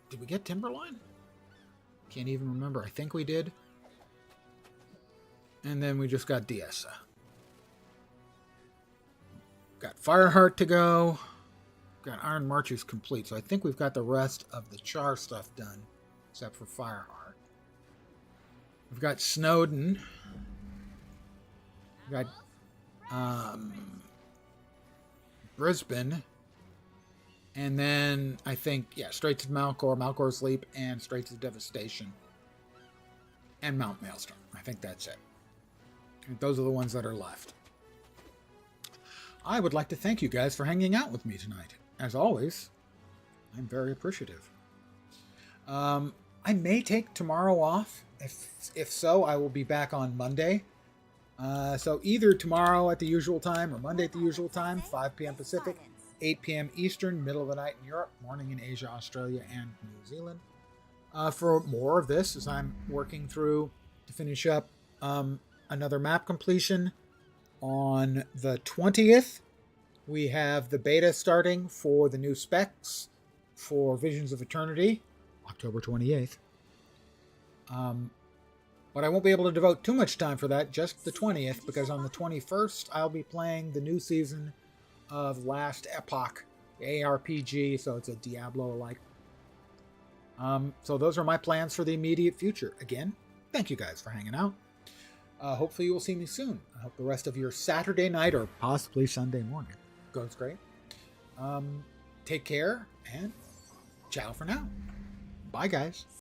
did we get Timberline? Can't even remember. I think we did. And then we just got Diessa. Got Fireheart to go. Got Iron Marches complete. So I think we've got the rest of the Char stuff done. Except for Fireheart. We've got Snowden. We've got Brisbane. And then I think, yeah, Straits of Malcor, Malcor's Leap, and Straits of Devastation. And Mount Maelstrom. I think that's it. And those are the ones that are left. I would like to thank you guys for hanging out with me tonight. As always, I'm very appreciative. I may take tomorrow off. If so, I will be back on Monday. So either tomorrow at the usual time or Monday at the usual time, 5 p.m. Pacific, 8 p.m. Eastern, middle of the night in Europe, morning in Asia, Australia, and New Zealand. For more of this, as I'm working through to finish up another map completion. On the 20th, we have the beta starting for the new specs for Visions of Eternity, October 28th. But I won't be able to devote too much time for that, just the 20th, because on the 21st, I'll be playing the new season of Last Epoch, the ARPG, so it's a Diablo-like. So those are my plans for the immediate future. Again, thank you guys for hanging out. Hopefully you will see me soon. I hope the rest of your Saturday night or possibly Sunday morning goes great. Take care and ciao for now. Bye, guys.